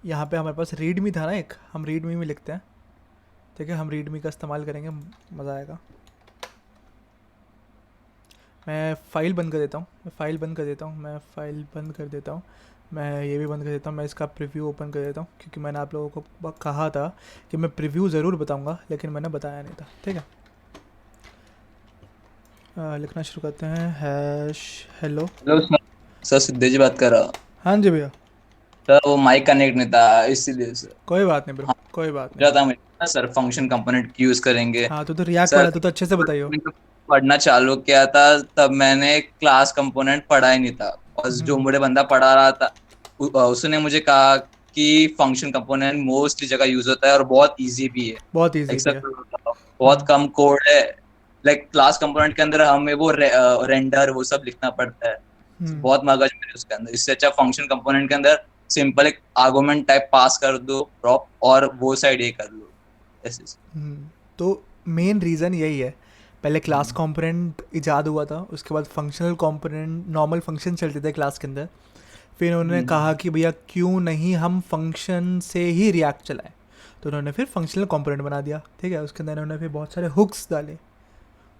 यहाँ पे हमारे पास रीडमी था ना एक, हम रीडमी में लिखते हैं। ठीक है, हम रीडमी का इस्तेमाल करेंगे, मज़ा आएगा। मैं फ़ाइल बंद कर देता हूँ, मैं फ़ाइल बंद कर देता हूँ, मैं फ़ाइल बंद कर देता हूँ, मैं ये भी बंद कर देता हूँ। मैं इसका प्रीव्यू ओपन कर देता हूँ, क्योंकि मैंने आप लोगों को कहा था कि मैं प्रीव्यू ज़रूर बताऊँगा, लेकिन मैंने बताया नहीं था। ठीक है, लिखना शुरू करते हैं। Hash hello. Hello sir. Sir Siddhesh ji बात कर रहा हूँ। हाँ जी भैया। सर वो माइक कनेक्ट नहीं था इसीलिए सर। कोई बात नहीं ब्रो, हाँ कोई बात नहीं। क्या था मुझे ना सर, फंक्शन कंपोनेंट यूज करेंगे हाँ तो रिएक्ट सर। वाला तो अच्छे से बताइए। पढ़ना चालू किया था तब मैंने क्लास कंपोनेंट पढ़ा ही नहीं था, और जो मुझे बंदा पढ़ा रहा था उसने मुझे कहा कि फंक्शन कंपोनेंट मोस्टली जगह यूज होता है और बहुत इजी भी है। बहुत ईजी लाइक भी है। सर बहुत कम कोड है। लाइक क्लास कंपोनेंट के अंदर हमें वो रेंडर वो सब लिखना पड़ता है, बहुत मगज मेरे उसके अंदर। इससे अच्छा फंक्शन कंपोनेंट के अंदर सिंपल एक आर्गुमेंट टाइप पास कर दो प्रॉप और वो साइड ये कर लो ऐसे। तो मेन रीज़न यही है, पहले क्लास कंपोनेंट इजाद हुआ था, उसके बाद फंक्शनल कंपोनेंट नॉर्मल फंक्शन चलते थे क्लास के अंदर। फिर उन्होंने कहा कि भैया क्यों नहीं हम फंक्शन से ही रिएक्ट चलाएं, तो उन्होंने फिर फंक्शनल कंपोनेंट बना दिया। ठीक है, उसके अंदर उन्होंने फिर बहुत सारे हुक्स डाले।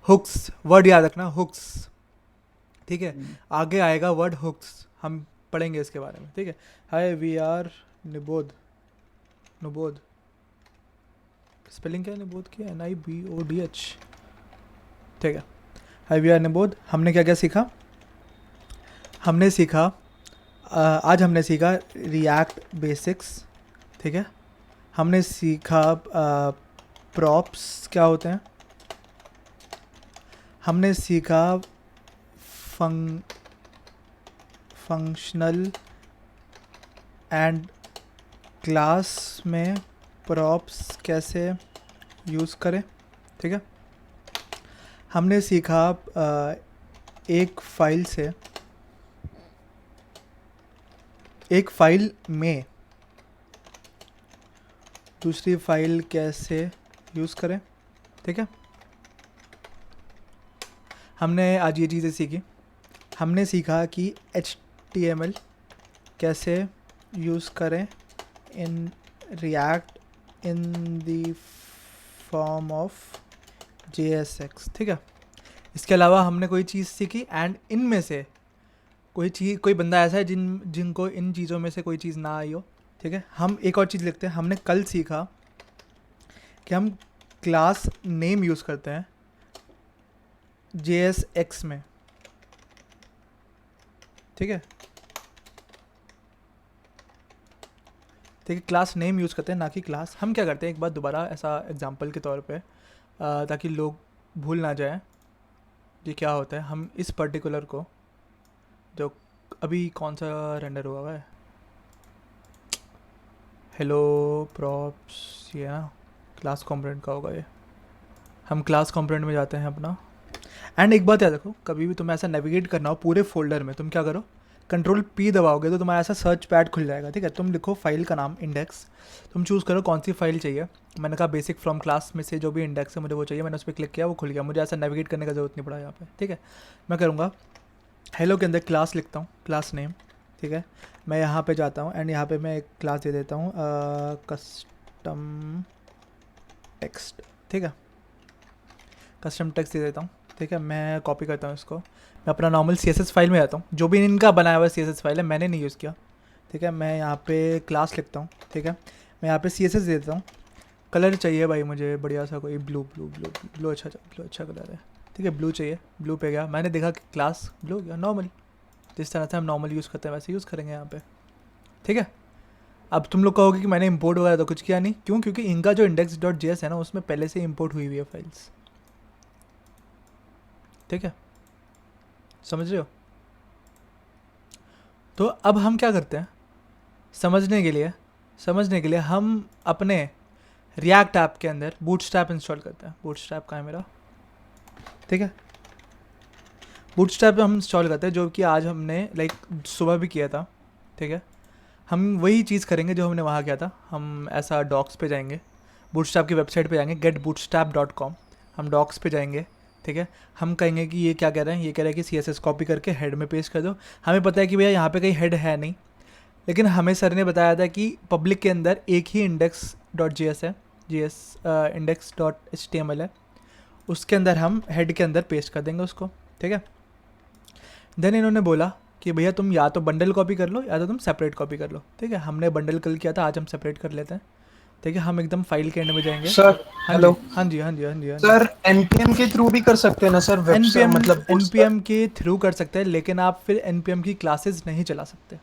हुक्स वर्ड याद रखना, हुक्स। ठीक है, आगे आएगा वर्ड हुक्स, हम पढ़ेंगे इसके बारे में। ठीक है, हाय वी आर निबोध। निबोध स्पेलिंग क्या है निबोध की? NIBODH। ठीक है, हाय वी आर निबोध। हमने क्या क्या सीखा? हमने सीखा आज हमने सीखा रिएक्ट बेसिक्स। ठीक है, हमने सीखा प्रॉप्स क्या होते हैं, हमने सीखा फंक्शनल एंड क्लास में प्रॉप्स कैसे यूज़ करें। ठीक है, हमने सीखा एक फाइल में दूसरी फाइल कैसे यूज़ करें। ठीक है, हमने आज ये चीज़ें सीखी। हमने सीखा कि HTML कैसे यूज़ करें in react in the form of JSX। ठीक है, इसके अलावा हमने कोई चीज़ सीखी, एंड इनमें से कोई बंदा ऐसा है जिनको इन चीज़ों में से कोई चीज़ ना आई हो। ठीक है, हम एक और चीज़ लिखते हैं। हमने कल सीखा कि हम क्लास नेम यूज़ करते हैं JSX में। ठीक है, ठीक है, क्लास नेम यूज़ करते हैं ना कि क्लास। हम क्या करते हैं, एक बार दोबारा ऐसा एग्जांपल के तौर पे ताकि लोग भूल ना जाए ये क्या होता है। हम इस पर्टिकुलर को, जो अभी कौन सा रेंडर हुआ है, हेलो प्रॉप्स, ये ना क्लास कंपोनेंट का होगा ये। हम क्लास कंपोनेंट में जाते हैं अपना, एंड एक बात याद रखो, कभी भी तुम्हें ऐसा नेविगेट करना हो पूरे फोल्डर में, तुम क्या करो, Ctrl+P दबाओगे तो तुम्हारा ऐसा सर्च पैड खुल जाएगा। ठीक है, तुम लिखो फाइल का नाम इंडेक्स, तुम चूज़ करो कौन सी फाइल चाहिए। मैंने कहा बेसिक फ्रॉम क्लास में से जो भी इंडेक्स है मुझे वो चाहिए, मैंने उस पर क्लिक किया, वो खुल गया। मुझे ऐसा नेविगेट करने का ज़रूरत नहीं पड़ा यहाँ पे। ठीक है, मैं करूँगा हेलो के अंदर क्लास लिखता हूँ, क्लास नेम। ठीक है, मैं यहाँ पे जाता हूँ एंड यहाँ पे मैं एक क्लास दे देता हूँ कस्टम टेक्स्ट। ठीक है, कस्टम टेक्स्ट दे देता हूँ। ठीक है, मैं कॉपी करता हूँ इसको, मैं अपना नॉर्मल CSS फाइल में जाता हूँ, जो भी इनका बनाया हुआ CSS फाइल है, मैंने नहीं यूज़ किया। ठीक है, मैं यहाँ पे क्लास लिखता हूँ। ठीक है, मैं यहाँ पे CSS दे देता हूँ। कलर चाहिए भाई मुझे बढ़िया सा कोई ब्लू अच्छा कलर है। ठीक है, ब्लू चाहिए, ब्लू पे गया, मैंने देखा कि क्लास ब्लू गया। नॉर्मल जिस तरह से हम नॉर्मल यूज़ करते हैं वैसे यूज़ करेंगे यहाँ पे। ठीक है, अब तुम लोग कहोगे कि मैंने इंपोर्ट वगैरह तो कुछ किया नहीं, क्यों? क्योंकि इनका जो index.js है ना उसमें पहले से इंपोर्ट हुई हुई है फाइल्स, ठीक है, समझ रहे हो? तो अब हम क्या करते हैं, समझने के लिए हम अपने रिएक्ट ऐप के अंदर बूटस्ट्रैप इंस्टॉल करते हैं। बूटस्ट्रैप कहाँ है मेरा, ठीक है, बूटस्ट्रैप हम इंस्टॉल करते हैं, जो कि आज हमने लाइक सुबह भी किया था, ठीक है। हम वही चीज़ करेंगे जो हमने वहाँ किया था। हम ऐसा डॉक्स पे जाएंगे, बूटस्ट्रैप की वेबसाइट पे जाएंगे getbootstrap.com, हम डॉक्स पे जाएंगे, ठीक है। हम कहेंगे कि ये क्या कह रहे हैं, ये कह रहे हैं कि CSS कॉपी करके हेड में पेस्ट कर दो। हमें पता है कि भैया यहाँ पे कहीं हेड है नहीं, लेकिन हमें सर ने बताया था कि पब्लिक के अंदर एक ही index.js है, index.html है, उसके अंदर हम हेड के अंदर पेस्ट कर देंगे उसको, ठीक है। देन इन्होंने बोला कि भैया तुम या तो बंडल कॉपी कर लो या तो तुम सेपरेट कॉपी कर लो, ठीक है। हमने बंडल कल किया था, आज हम सेपरेट कर लेते हैं, ठीक है। हम एकदम फाइल के एंड में जाएंगे। सर हेलो हाँ जी हाँ जी हाँ जी हाँ जी। सर npm के थ्रू भी कर सकते हैं ना सर, वेबसाइट मतलब npm के थ्रू कर सकते हैं, लेकिन आप फिर npm की क्लासेस नहीं चला सकते।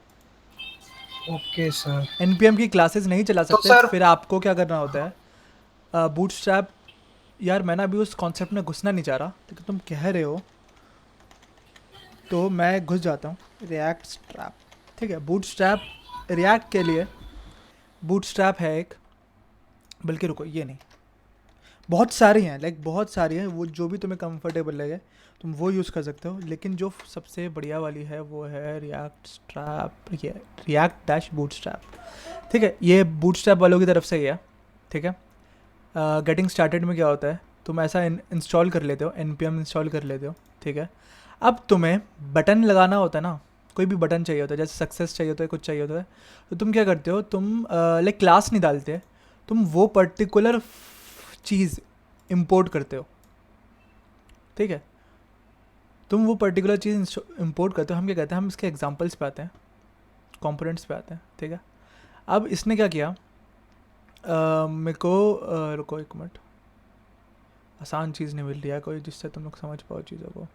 ओके सर, npm की क्लासेस नहीं चला तो सकते। सर फिर आपको क्या करना होता है, बूटस्ट्रैप, यार मैं ना अभी उस कॉन्सेप्ट में घुसना नहीं चाह रहा, लेकिन तुम कह रहे हो तो मैं घुस जाता हूँ। रिएक्ट स्ट्रैप, ठीक है, बूटस्ट्रैप रिएक्ट के लिए बूटस्ट्रैप है एक, बल्कि रुको ये नहीं, बहुत सारी हैं, लाइक बहुत सारी हैं, वो जो भी तुम्हें कंफर्टेबल लगे तुम वो यूज़ कर सकते हो, लेकिन जो सबसे बढ़िया वाली है वो है रिएक्ट स्ट्रैप, ये रिएक्ट डैश बूटस्ट्रैप, ठीक है। ये बूटस्ट्रैप वालों की तरफ से ही है, ठीक है। गेटिंग स्टार्टेड में क्या होता है, तुम ऐसा इंस्टॉल कर लेते हो, npm इंस्टॉल कर लेते हो, ठीक है। अब तुम्हें बटन लगाना होता है ना, कोई भी बटन चाहिए होता है, जैसे सक्सेस चाहिए होता है, कुछ चाहिए होता है, तो तुम क्या करते हो, तुम लाइक क्लास नहीं डालते, तुम वो पर्टिकुलर चीज़ इंपोर्ट करते हो, ठीक है। तुम वो पर्टिकुलर चीज़ इंपोर्ट करते हो। हम क्या कहते हैं, हम इसके एग्जांपल्स पे आते हैं, कंपोनेंट्स पे आते हैं, ठीक है। अब इसने क्या किया, मेरे को रुको एक मिनट, आसान चीज़ नहीं मिल रही है कोई जिससे तुम लोग समझ पाओ चीज़ों को।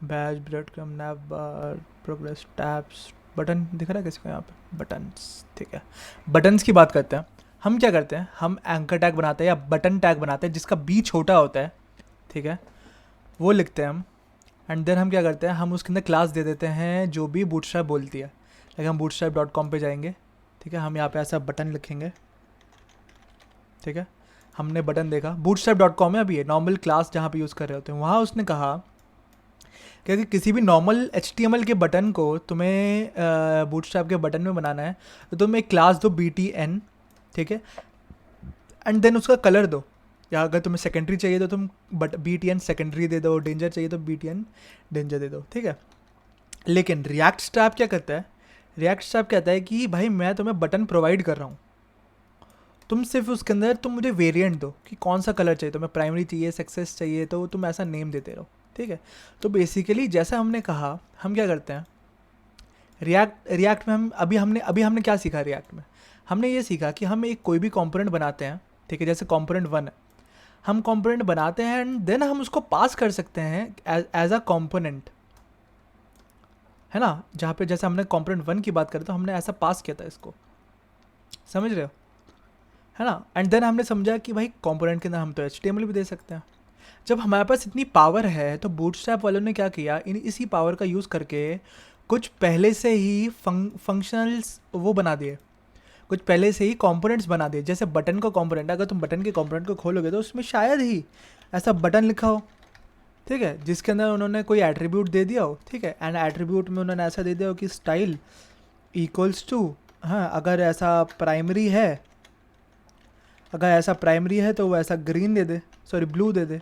बैच, ब्रेड क्रम, नैप बार, प्रोग्रेस, टैब्स, बटन दिख रहा है किसी को यहाँ पे, बटन्स, ठीक है। बटन्स की बात करते हैं। हम क्या करते हैं, हम एंकर टैग बनाते हैं या बटन टैग बनाते हैं जिसका बी छोटा होता है, ठीक है, वो लिखते हैं हम। एंड देन हम क्या करते हैं, हम उसके अंदर क्लास दे देते हैं जो भी बूटस्ट्रैप बोलती है। लाइक हम bootstrap.com पे जाएंगे, ठीक है, हम यहाँ पे ऐसा बटन लिखेंगे, ठीक है। हमने बटन देखा, bootstrap.com में अभी है नॉर्मल क्लास जहाँ पे यूज़ कर रहे होते हैं, वहाँ उसने कहा कि किसी भी नॉर्मल HTML के बटन को तुम्हें बूटस्ट्रैप के बटन में बनाना है तो तुम एक क्लास दो BTN, ठीक है, एंड देन उसका कलर दो, या अगर तुम्हें सेकेंडरी चाहिए तो तुम BTN सेकेंडरी दे दो, डेंजर चाहिए तो BTN डेंजर दे दो, ठीक है। लेकिन रिएक्ट स्ट्रैप क्या करता है, रिएक्ट स्ट्रैप कहता है कि भाई मैं तुम्हें बटन प्रोवाइड कर रहा हूँ, तुम सिर्फ उसके अंदर तुम मुझे वेरिएंट दो कि कौन सा कलर चाहिए, तुम्हें प्राइमरी चाहिए, सक्सेस चाहिए, तो तुम ऐसा नेम देते रहो, ठीक है। तो बेसिकली जैसा हमने कहा, हम क्या करते हैं रिएक्ट में, हम अभी हमने क्या सीखा रिएक्ट में, हमने ये सीखा कि हम एक कोई भी कंपोनेंट बनाते हैं, ठीक है, जैसे कंपोनेंट 1 है, हम कंपोनेंट बनाते हैं एंड देन हम उसको पास कर सकते हैं एज अ कंपोनेंट, है ना। जहाँ पे जैसे हमने कंपोनेंट 1 की बात करें तो हमने ऐसा पास किया था इसको, समझ रहे हो, है ना। एंड देन हमने समझा कि भाई कंपोनेंट के अंदर हम तो HTML भी दे सकते हैं। जब हमारे पास इतनी पावर है तो बूटस्ट्रैप वालों ने क्या किया, इसी पावर का यूज़ करके कुछ पहले से ही फंक्शनल्स वो बना दिए, कुछ पहले से ही कंपोनेंट्स बना दिए। जैसे बटन का कंपोनेंट, अगर तुम बटन के कंपोनेंट को खोलोगे तो उसमें शायद ही ऐसा बटन लिखा हो, ठीक है, जिसके अंदर उन्होंने कोई एट्रीब्यूट दे दिया हो, ठीक है, एंड एट्रीब्यूट में उन्होंने ऐसा दे दिया हो कि स्टाइल इक्वल्स टू, हाँ अगर ऐसा प्राइमरी है तो वो ऐसा ग्रीन दे दे, सॉरी ब्लू दे दे,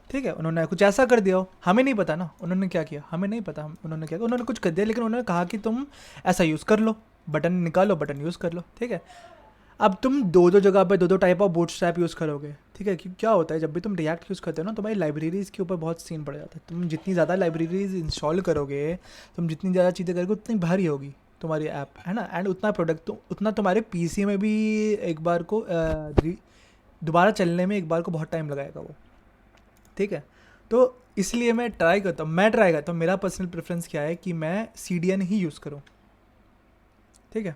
ठीक है। उन्होंने कुछ ऐसा कर दिया हो, हमें नहीं पता ना उन्होंने क्या किया, हमें नहीं पता उन्होंने क्या किया, उन्होंने कुछ कर दिया, लेकिन उन्होंने कहा कि तुम ऐसा यूज़ कर लो, बटन निकालो, बटन यूज़ कर लो, ठीक है। अब तुम दो जगह पे दो टाइप ऑफ बूटस्ट्रैप यूज़ करोगे, ठीक है। कि क्या होता है, जब भी तुम रिएक्ट यूज़ करते हो ना तो भाई लाइब्रेरीज़ के ऊपर बहुत सीन पड़ जाता है। तुम जितनी ज़्यादा लाइब्रेरीज इंस्टॉल करोगे, तुम जितनी ज़्यादा चीज़ें करोगे उतनी भारी होगी तुम्हारी ऐप, है ना। एंड उतना प्रोडक्ट उतना तुम्हारे PC में भी एक बार को दोबारा चलने में एक बार को बहुत टाइम लगाएगा वो, ठीक है। तो इसलिए मैं ट्राई करता हूँ, मेरा पर्सनल प्रेफरेंस क्या है कि मैं CDN ही यूज़ करूँ, ठीक है,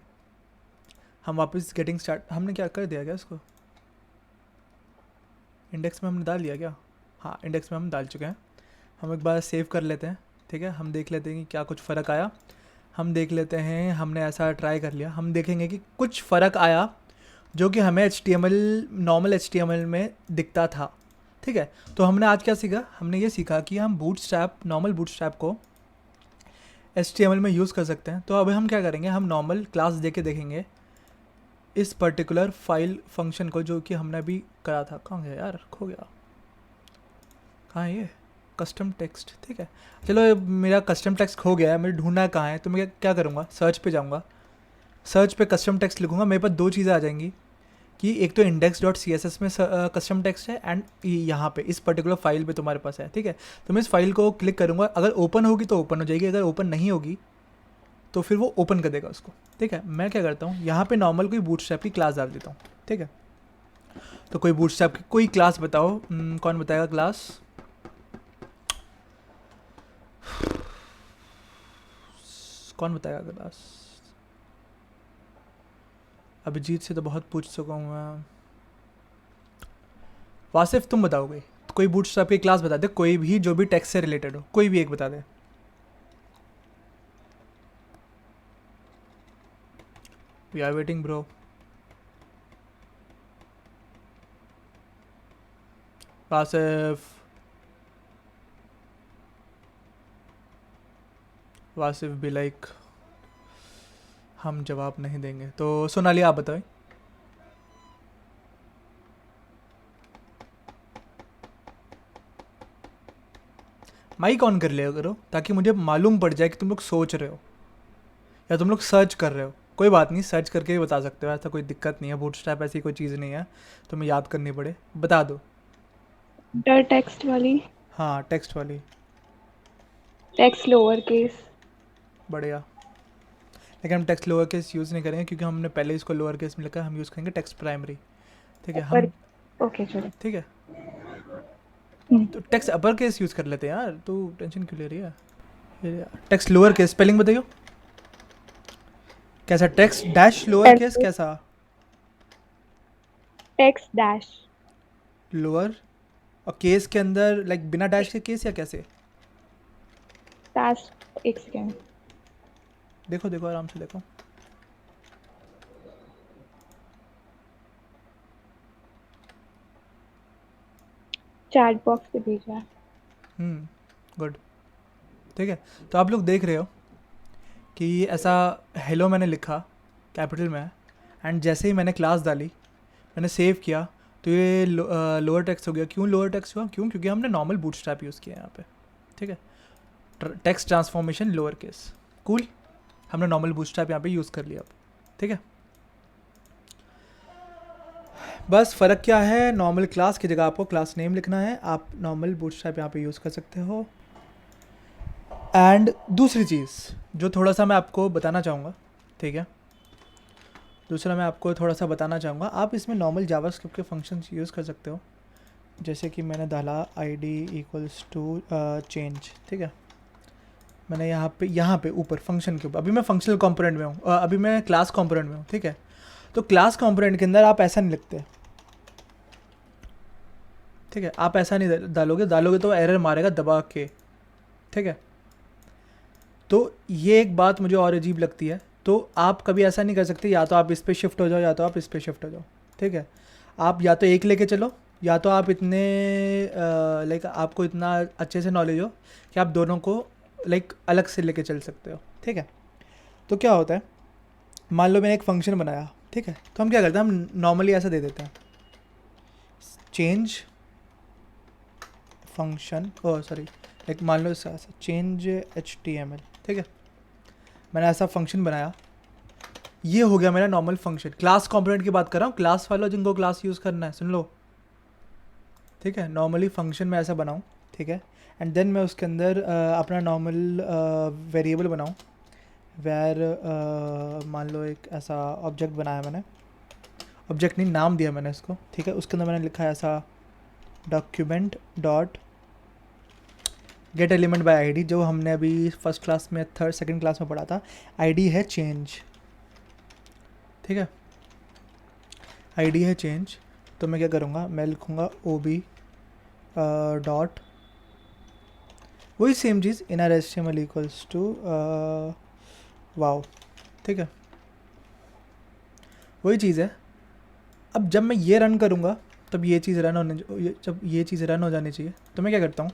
हम वापस गेटिंग स्टार्ट, हमने क्या कर दिया क्या इसको, इंडेक्स में हमने डाल दिया क्या? हाँ, इंडेक्स में हम डाल चुके हैं। हम एक बार सेव कर लेते हैं, ठीक है, हम देख लेते हैं कि क्या कुछ फ़र्क आया। हम देख लेते हैं, हमने ऐसा ट्राई कर लिया, हम देखेंगे कि कुछ फ़र्क आया जो कि हमें HTML नॉर्मल HTML में दिखता था, ठीक है। तो हमने आज क्या सीखा, हमने ये सीखा कि हम बूटस्ट्रैप, नॉर्मल बूटस्ट्रैप को HTML में यूज़ कर सकते हैं। तो अब हम क्या करेंगे, हम नॉर्मल क्लास दे के देखेंगे इस पर्टिकुलर फाइल फंक्शन को जो कि हमने अभी करा था। कहाँ गया यार, खो गया, कहाँ है ये कस्टम टेक्स्ट, ठीक है। चलो मेरा कस्टम टेक्स्ट खो गया है, मुझे ढूंढना है कहाँ है। तो मैं क्या करूँगा, सर्च पे जाऊँगा, सर्च पे कस्टम टेक्स्ट लिखूँगा, मेरे पास दो चीज़ें आ जाएंगी कि एक तो index.css में कस्टम टेक्स्ट है एंड यहाँ पे इस पर्टिकुलर फाइल पे तुम्हारे पास है, ठीक है। तो मैं इस फाइल को क्लिक करूँगा, अगर ओपन होगी तो ओपन हो जाएगी, अगर ओपन नहीं होगी तो फिर वो ओपन कर देगा उसको, ठीक है। मैं क्या करता हूँ, यहाँ पे नॉर्मल कोई बूटस्ट्रैप की क्लास डाल देता हूँ, ठीक है। तो कोई बूटस्ट्रैप की कोई क्लास बताओ, कौन बताएगा क्लास? कौन बताएगा क्लास? अभिजीत से तो बहुत पूछ चुका हूँ मैं। वासिफ तुम बताओगे, तो कोई बूटस्ट्रैप की क्लास बता दे, कोई भी जो भी टेक्स्ट से रिलेटेड हो, कोई भी एक बता दे। We are waiting bro. Wasif, Wasif भी लाइक हम जवाब नहीं देंगे। तो सोनाली आप बताएं। माइक ऑन कर लिया करो ताकि मुझे मालूम पड़ जाए कि तुम लोग सोच रहे हो या तुम लोग सर्च कर रहे हो। कोई बात नहीं, सर्च करके भी बता सकते हो, ऐसा कोई दिक्कत नहीं है। बूटस्ट्रैप ऐसी कोई चीज़ नहीं है तुम्हें याद करनी पड़े, बता दो। टेक्स्ट वाली, हाँ टेक्स्ट वाली, टेक्स्ट लोअर केस। बढ़िया। लेकिन हम टेक्स्ट लोअर केस यूज़ नहीं करेंगे क्योंकि हमने पहले इसको लोअर केस में लिखा है, हम यूज़ करेंगे टेक्स्ट प्राइमरी, ठीक है। हम ओके चलो, ठीक है, तो टेक्स्ट अपर केस यूज़ कर लेते हैं यार, तू टेंशन क्यों ले रही है। टेक्स्ट लोअर केस स्पेलिंग बताइयो कैसा, टेक्स्ट डैश लोअर केस कैसा, टेक्स्ट डैश लोअर और केस के अंदर लाइक बिना डैश के केस या कैसे? डैश, एक सेकेंड, देखो देखो आराम से देखो। चैट बॉक्स पे भेजा है। गुड, ठीक है। तो आप लोग देख रहे हो कि ऐसा हेलो मैंने लिखा कैपिटल में एंड जैसे ही मैंने क्लास डाली, मैंने सेव किया, तो ये लोअर टेक्स्ट हो गया। क्यों लोअर टेक्स्ट हुआ? क्यों? क्योंकि हमने नॉर्मल बूटस्ट्रैप यूज़ किया यहाँ पे, ठीक है। Text transformation lower case, cool. हमने नॉर्मल बूटस्ट्रैप यहाँ पे यूज़ कर लिया अब, ठीक है। बस फ़र्क क्या है, नॉर्मल क्लास की जगह आपको क्लास नेम लिखना है, आप नॉर्मल बूटस्ट्रैप यहाँ पे यूज़ कर सकते हो। एंड दूसरी चीज़ जो थोड़ा सा मैं आपको बताना चाहूँगा, ठीक है, दूसरा मैं आपको थोड़ा सा बताना चाहूँगा, आप इसमें नॉर्मल जावास्क्रिप्ट के फंक्शंस यूज़ कर सकते हो। जैसे कि मैंने डाला id इक्वल्स टू चेंज, ठीक है। मैंने यहाँ पे ऊपर फंक्शन के ऊपर, अभी मैं फंक्शनल कंपोनेंट में हूँ, अभी मैं क्लास कंपोनेंट में हूँ, ठीक है। तो क्लास कंपोनेंट के अंदर आप ऐसा नहीं लिखते, ठीक है। आप ऐसा नहीं डालोगे तो एरर मारेगा दबा के, ठीक है। तो ये एक बात मुझे और अजीब लगती है। तो आप कभी ऐसा नहीं कर सकते, या तो आप इस पे शिफ्ट हो जाओ या तो आप इस पे शिफ्ट हो जाओ, ठीक है। आप या तो एक लेके चलो या तो आप इतने लाइक आपको इतना अच्छे से नॉलेज हो कि आप दोनों को लाइक अलग से लेके चल सकते हो, ठीक है। तो क्या होता है, मान लो मैंने एक फंक्शन बनाया, ठीक है। तो हम क्या करते हैं, हम नॉर्मली ऐसा दे देते हैं चेंज फंक्शन, सॉरी लाइक मान लो ऐसा चेंज HTML, ठीक है। मैंने ऐसा फंक्शन बनाया, ये हो गया मेरा नॉर्मल फंक्शन। क्लास कंपोनेंट की बात कर रहा हूँ, क्लास वालों जिनको क्लास यूज़ करना है सुन लो, ठीक है। नॉर्मली फंक्शन में ऐसा बनाऊँ, ठीक है। एंड देन मैं उसके अंदर अपना नॉर्मल वेरिएबल बनाऊँ, वेर मान लो एक ऐसा ऑब्जेक्ट बनाया मैंने, ऑब्जेक्ट नहीं नाम दिया मैंने इसको, ठीक है। उसके अंदर मैंने लिखा है ऐसा document dot gate element by ID, जो हमने अभी फर्स्ट क्लास में सेकंड क्लास में पढ़ा था। आईडी है चेंज, ठीक है, आईडी है चेंज, तो मैं क्या करूँगा, मैं लिखूँगा OB डॉट वही सेम चीज़ inner HTML equals to wow, ठीक है, वही चीज़ है। अब जब मैं ये रन करूँगा तब ये चीज़ रन होने जब ये चीज़ रन हो जानी चाहिए, तो मैं क्या करता हूँ,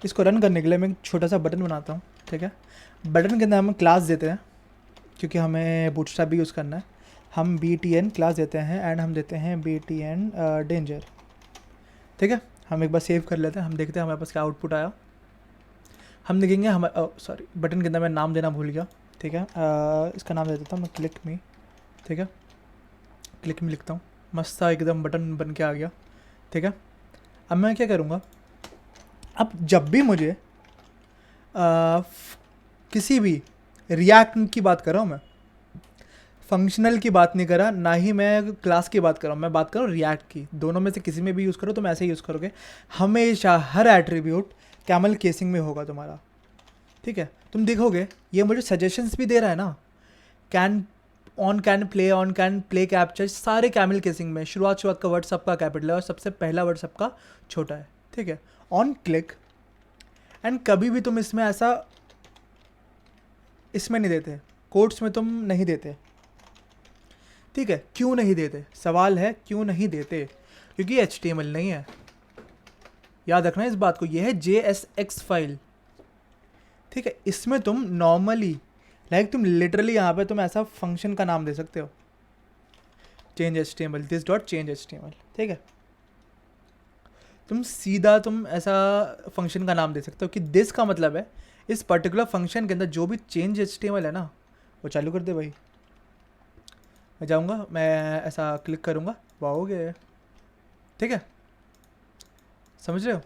इसको रन करने के लिए मैं एक छोटा सा बटन बनाता हूँ, ठीक है। बटन के अंदर हम क्लास देते हैं क्योंकि हमें बूटस्ट्रैप भी यूज़ करना है, हम BTN क्लास देते हैं एंड हम देते हैं BTN डेंजर, ठीक है। हम एक बार सेव कर लेते हैं, हम देखते हैं हमारे पास क्या आउटपुट आया। हम देखेंगे हमारे सॉरी बटन के अंदर मैं नाम देना भूल गया, ठीक है। इसका नाम दे देता हूँ मैं क्लिक मी, ठीक है, क्लिक मी लिखता हूँ, मस्त सा एकदम बटन बन के आ गया, ठीक है। अब मैं क्या करूँगा, अब जब भी मुझे किसी भी रिएक्ट की बात कर रहा हूँ, मैं फंक्शनल की बात नहीं कर रहा, ना ही मैं क्लास की बात कर रहा हूँ, मैं बात कर रहा हूँ रिएक्ट की। दोनों में से किसी में भी यूज़ करो तो मैं ऐसे ही यूज़ करोगे, हमेशा हर एट्रीब्यूट कैमल केसिंग में होगा तुम्हारा, ठीक है। तुम देखोगे ये मुझे सजेशंस भी दे रहा है ना, can on can play capture, सारे कैमल केसिंग में शुरुआत का वर्ड सबका कैपिटल है और सबसे पहला वर्ड सबका छोटा है, ठीक है। ऑन क्लिक एंड कभी भी तुम इसमें ऐसा इसमें नहीं देते, कोट्स में तुम नहीं देते, ठीक है। क्यों नहीं देते, सवाल है क्यों नहीं देते, क्योंकि HTML नहीं है, याद रखना इस बात को, यह है JSX फाइल, ठीक है। इसमें तुम नॉर्मली तुम लिटरली यहाँ पे तुम ऐसा फंक्शन का नाम दे सकते हो, change HTML this dot change HTML, ठीक है। तुम सीधा तुम ऐसा फंक्शन का नाम दे सकते हो कि दिस का मतलब है इस पर्टिकुलर फंक्शन के अंदर जो भी चेंज HTML है ना वो चालू कर दे भाई। मैं जाऊँगा, मैं ऐसा क्लिक करूँगा, वाह हो गया, ठीक है, समझ रहे हो।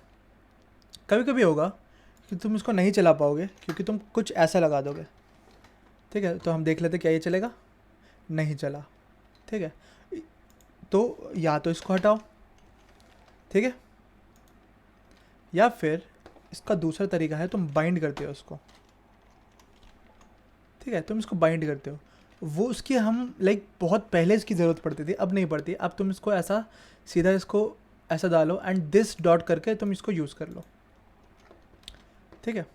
कभी कभी होगा कि तुम इसको नहीं चला पाओगे क्योंकि तुम कुछ ऐसा लगा दोगे, ठीक है। तो हम देख लेते क्या ये चलेगा, नहीं चला, ठीक है। तो या तो इसको हटाओ, ठीक है, या फिर इसका दूसरा तरीका है तुम बाइंड करते हो उसको, ठीक है। तुम इसको बाइंड करते हो, वो उसकी हम बहुत पहले इसकी ज़रूरत पड़ती थी, अब नहीं पड़ती। अब तुम इसको ऐसा सीधा इसको ऐसा डालो एंड दिस डॉट करके तुम इसको यूज़ कर लो, ठीक है।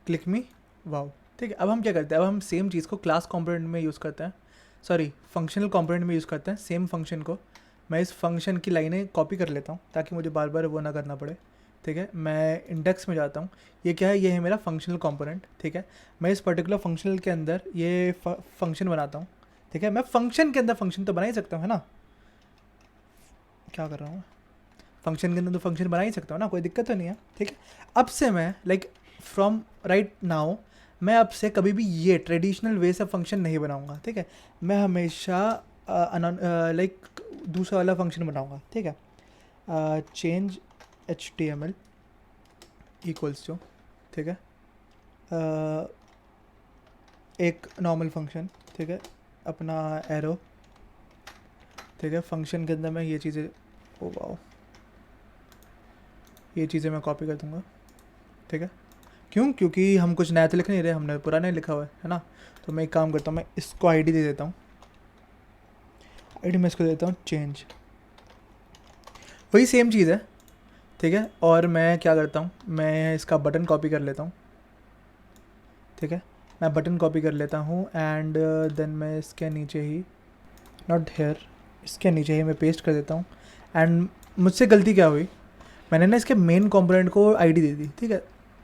क्लिक मी वाव, ठीक है। अब हम क्या करते हैं, अब हम सेम चीज़ को क्लास कंपोनेंट में यूज़ करते हैं, सॉरी फंक्शनल कंपोनेंट में यूज़ करते हैं। सेम फंक्शन को मैं इस फंक्शन की लाइनें कॉपी कर लेता हूँ ताकि मुझे बार बार वो ना करना पड़े, ठीक है। मैं इंडेक्स में जाता हूँ, ये क्या है, ये है मेरा फंक्शनल कंपोनेंट, ठीक है। मैं इस पर्टिकुलर फंक्शनल के अंदर ये फंक्शन बनाता हूँ, ठीक है। मैं फंक्शन के अंदर फंक्शन तो बना ही सकता हूँ, है ना, क्या कर रहा हूँ, फंक्शन के अंदर तो फंक्शन बना ही सकता हूँ ना, कोई दिक्कत तो नहीं है, ठीक है। अब से मैं फ्रॉम राइट नाउ मैं अब से कभी भी ये ट्रेडिशनल वे से फंक्शन नहीं बनाऊँगा, ठीक है। मैं हमेशा दूसरा वाला फंक्शन बनाऊँगा, ठीक है। चेंज HTML इक्वल्स टू, ठीक है, एक नॉर्मल फंक्शन, ठीक है, अपना एरो, ठीक है। फंक्शन के अंदर मैं ये चीज़ें, ओ वाओ, ये चीज़ें मैं कॉपी कर दूँगा, ठीक है। क्यों, क्योंकि हम कुछ नया तो लिख नहीं रहे, हमने पुराना लिखा हुआ है ना। तो मैं एक काम करता हूँ, मैं इसको आईडी दे देता हूँ, आईडी मैं इसको देता हूँ चेंज, वही सेम चीज़ है, ठीक है। और मैं क्या करता हूँ, मैं इसका बटन कॉपी कर लेता हूँ, ठीक है। मैं बटन कॉपी कर लेता हूँ एंड देन मैं इसके नीचे ही, नॉट हेयर, इसके नीचे ही मैं पेस्ट कर देता हूँ। एंड मुझसे गलती क्या हुई, मैंने ना इसके मेन कंपोनेंट को आईडी दे दी, ठीक है।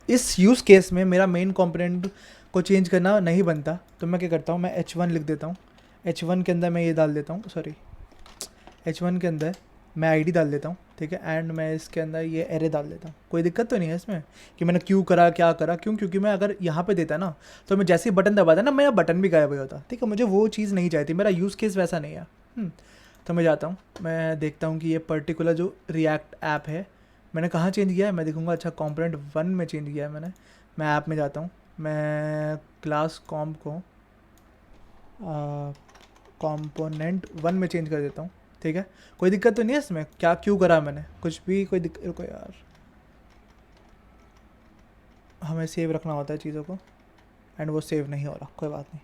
इस यूज़ केस में मेरा मेन कंपोनेंट को चेंज करना नहीं बनता, तो मैं क्या करता हूँ, मैं H1 लिख देता हूँ, H1 के अंदर मैं ये डाल देता हूँ, सॉरी H1 के अंदर मैं आईडी डाल देता हूँ, ठीक है। एंड मैं इसके अंदर ये एरे डाल देता हूँ, कोई दिक्कत तो नहीं है इसमें कि मैंने क्यों करा क्या करा, क्यों, क्योंकि मैं अगर यहाँ पे देता ना तो मैं जैसे ही बटन दबाता ना मेरा बटन भी गायब हो जाता, ठीक है। मुझे वो चीज़ नहीं चाहिए थी, मेरा यूज़ केस वैसा नहीं है। तो मैं जाता हूँ, मैं देखता हूँ कि ये पर्टिकुलर जो रिएक्ट ऐप है मैंने कहाँ चेंज किया है, मैं देखूँगा, अच्छा कंपोनेंट 1 में चेंज किया है मैंने। मैं ऐप में जाता हूँ, मैं क्लास कॉम्प को कंपोनेंट 1 में चेंज कर देता हूँ, ठीक है। कोई दिक्कत तो नहीं है इसमें, क्या क्यों करा मैंने, कुछ भी कोई दिक्कत, रुको यार, हमें सेव रखना होता है चीज़ों को एंड वो सेव नहीं हो रहा, कोई बात नहीं,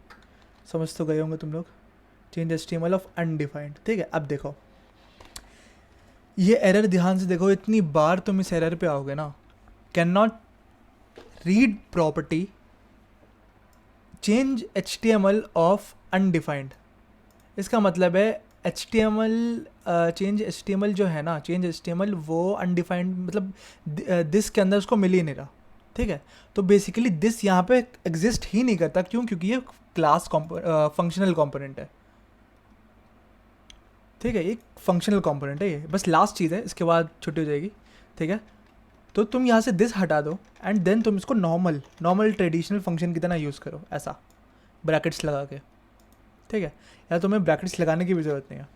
समझ तो गए होंगे तुम लोग। चेंज HTML ऑफ अनडिफाइंड, ठीक है। अब देखो ये एरर ध्यान से देखो, इतनी बार तुम इस एरर पे आओगे ना, can not read property change HTML of undefined. इसका मतलब है चेंज HTML जो है ना, चेंज HTML वो अनडिफाइंड मतलब दिस के अंदर उसको मिल ही नहीं रहा, ठीक है। तो बेसिकली दिस यहाँ पे एग्जिस्ट ही नहीं करता, क्यों? क्योंकि ये क्लास फंक्शनल कंपोनेंट है, ठीक है। ये फंक्शनल कंपोनेंट है ये, बस लास्ट चीज़ है, इसके बाद छुट्टी हो जाएगी, ठीक है। तो तुम यहाँ से दिस हटा दो एंड देन तुम इसको नॉर्मल ट्रेडिशनल फंक्शन की तरह यूज़ करो, ऐसा ब्रैकेट्स लगा के, ठीक है। या तुम्हें ब्रैकेट्स लगाने की भी ज़रूरत नहीं है,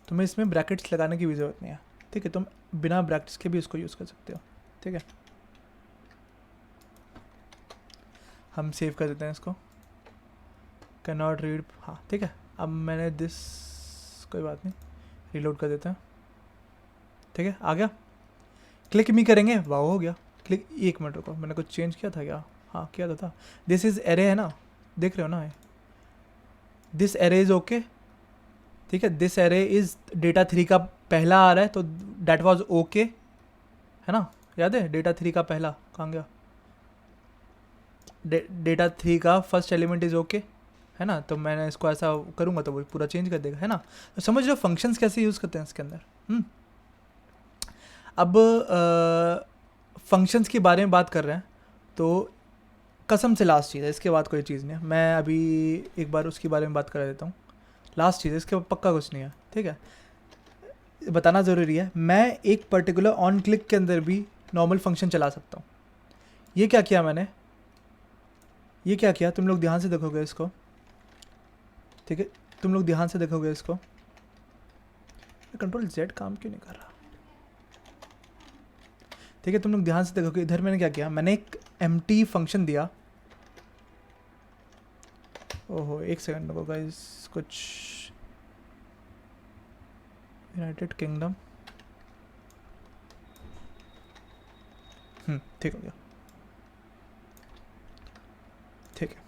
तुम्हें इसमें ब्रैकेट्स लगाने की भी ज़रूरत नहीं है, ठीक है। तुम बिना ब्रैकेट्स के भी इसको यूज़ कर सकते हो, ठीक है। हम सेव कर देते हैं इसको, कैन नॉट रीड, हाँ ठीक है। अब मैंने दिस, कोई बात नहीं, रीलोड कर देते हैं, ठीक है। आ गया, क्लिक मी करेंगे, वाह हो गया क्लिक। एक मिनट रुको, मैंने कुछ चेंज किया था क्या? हाँ किया तो था। दिस इज़ एरे है ना, देख रहे हो ना, दिस एरे इज़ ओके, ठीक है। दिस एरे इज़ डेटा 3 का पहला आ रहा है, तो डैट वाज ओके, है ना, याद है डेटा 3 का पहला कहाँ गया? डेटा 3 का फर्स्ट एलिमेंट इज़ ओके, है ना। तो मैंने इसको ऐसा करूँगा तो वो पूरा चेंज कर देगा, है ना। तो समझ लो फंक्शंस कैसे यूज़ करते हैं इसके अंदर। अब फंक्शंस के बारे में बात कर रहे हैं, तो कसम से लास्ट चीज़ है, इसके बाद कोई चीज़ नहीं है। मैं अभी एक बार उसके बारे में बात करा देता हूँ, लास्ट चीज़ है, इसके बाद पक्का कुछ नहीं है, ठीक है। बताना ज़रूरी है, मैं एक पर्टिकुलर ऑन क्लिक के अंदर भी नॉर्मल फंक्शन चला सकता हूँ। ये क्या किया मैंने, ये क्या किया, तुम लोग ध्यान से देखोगे इसको, ठीक है। तुम लोग ध्यान से देखोगे इसको, कंट्रोल Z काम क्यों नहीं कर रहा, ठीक है। तुम लोग ध्यान से देखोगे, इधर मैंने क्या किया, मैंने एक एम्प्टी फंक्शन दिया। ओहो एक सेकंड रुको गाइस, कुछ यूनाइटेड किंगडम, ठीक हो गया, ठीक है।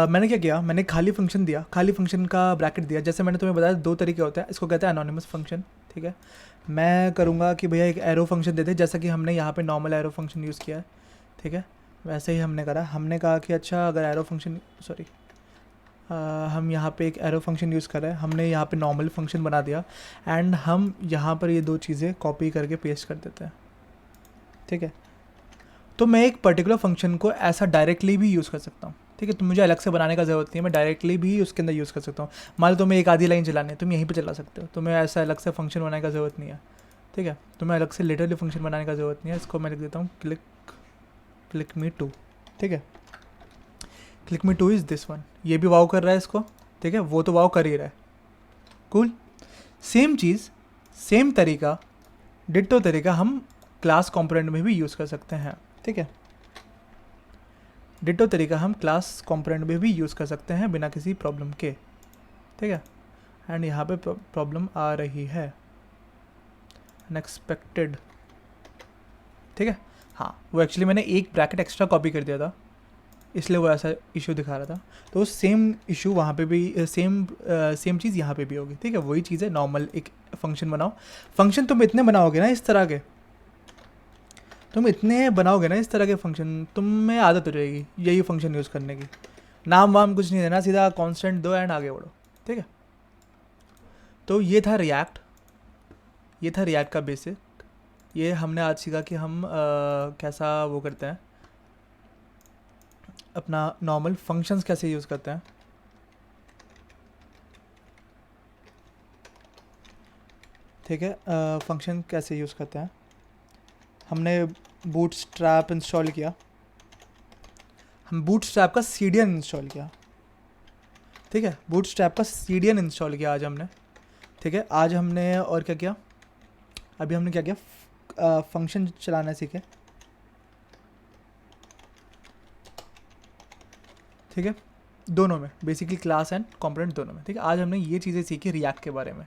मैंने क्या किया, मैंने खाली फंक्शन दिया, खाली फंक्शन का ब्रैकेट दिया। जैसे मैंने तुम्हें बताया 2 तरीके होते हैं, इसको कहते हैं एनोनिमस फंक्शन, ठीक है। मैं करूँगा कि भैया एक एरो फंक्शन दे दे, जैसा कि हमने यहाँ पे नॉर्मल एरो फंक्शन यूज़ किया है, ठीक है। वैसे ही हमने करा, हमने कहा कि अच्छा अगर एरो फंक्शन, सॉरी हम यहाँ पे एक एरो फंक्शन यूज़ कर रहे हैं, हमने यहाँ पे नॉर्मल फंक्शन बना दिया एंड हम यहाँ पर ये 2 चीज़ें कॉपी करके पेस्ट कर देते हैं, ठीक है। तो मैं एक पर्टिकुलर फंक्शन को ऐसा डायरेक्टली भी यूज़ कर सकता हूँ, ठीक है। तो मुझे अलग से बनाने का ज़रूरत नहीं है, मैं डायरेक्टली भी उसके अंदर यूज़ कर सकता हूँ। मान लो तुम्हें एक आधी लाइन चलानी है, तुम यहीं पे चला सकते हो, तुम्हें ऐसा अलग से फंक्शन बनाने का ज़रूरत नहीं है, ठीक है। तुम्हें अलग से लिटरली फंक्शन बनाने का ज़रूरत नहीं है। इसको मैं लिख देता हूँ क्लिक मी टू, ठीक है। Click me two is this one, ये भी वाव कर रहा है इसको, ठीक है, वो तो वाव कर ही रहा है, कूल। सेम चीज़, सेम तरीका, डिट्टो तरीका हम क्लास कंपोनेंट में भी यूज़ कर सकते हैं, ठीक है। डिट्टो तरीका हम क्लास कंपोनेंट में भी यूज़ कर सकते हैं बिना किसी प्रॉब्लम के, ठीक है। एंड यहाँ पे प्रॉब्लम आ रही है, अनएक्सपेक्टेड, ठीक है। हाँ वो एक्चुअली मैंने एक ब्रैकेट एक्स्ट्रा कॉपी कर दिया था, इसलिए वो ऐसा इशू दिखा रहा था। तो सेम इशू वहाँ पे भी, सेम चीज़ यहाँ पे भी होगी, ठीक है। वही चीज़ है, नॉर्मल एक फंक्शन बनाओ। फंक्शन तुम इतने बनाओगे ना इस तरह के, तुम इतने बनाओगे ना इस तरह के फंक्शन, तुम में आदत हो जाएगी यही फंक्शन यूज़ करने की। नाम वाम कुछ नहीं देना, सीधा कांस्टेंट दो एंड आगे बढ़ो, ठीक है। तो ये था रिएक्ट, ये था रिएक्ट का बेसिक। ये हमने आज सीखा कि हम कैसा वो करते हैं, अपना नॉर्मल फंक्शंस कैसे यूज़ करते हैं, ठीक है। फंक्शन कैसे यूज़ करते हैं, हमने बूटस्ट्रैप इंस्टॉल किया, हम बूटस्ट्रैप का CDN इंस्टॉल किया, ठीक है। बूटस्ट्रैप का CDN इंस्टॉल किया आज हमने, ठीक है। आज हमने और क्या किया, अभी हमने क्या किया, फंक्शन चलाना सीखे, ठीक है। दोनों में बेसिकली क्लास एंड कंपोनेंट दोनों में, ठीक है। आज हमने ये चीज़ें सीखी रिएक्ट के बारे में,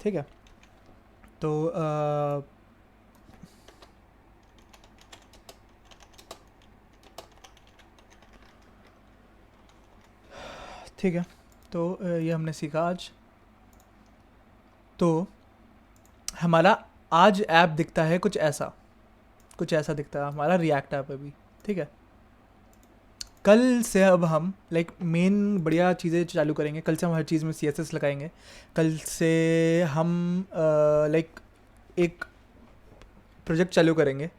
ठीक है। तो ठीक है, तो ये हमने सीखा आज। तो हमारा आज ऐप दिखता है कुछ ऐसा दिखता है हमारा रिएक्ट ऐप अभी, ठीक है। कल से अब हम लाइक मेन बढ़िया चीज़ें चालू करेंगे। कल से हम हर चीज़ में CSS लगाएंगे। कल से हम लाइक एक प्रोजेक्ट चालू करेंगे,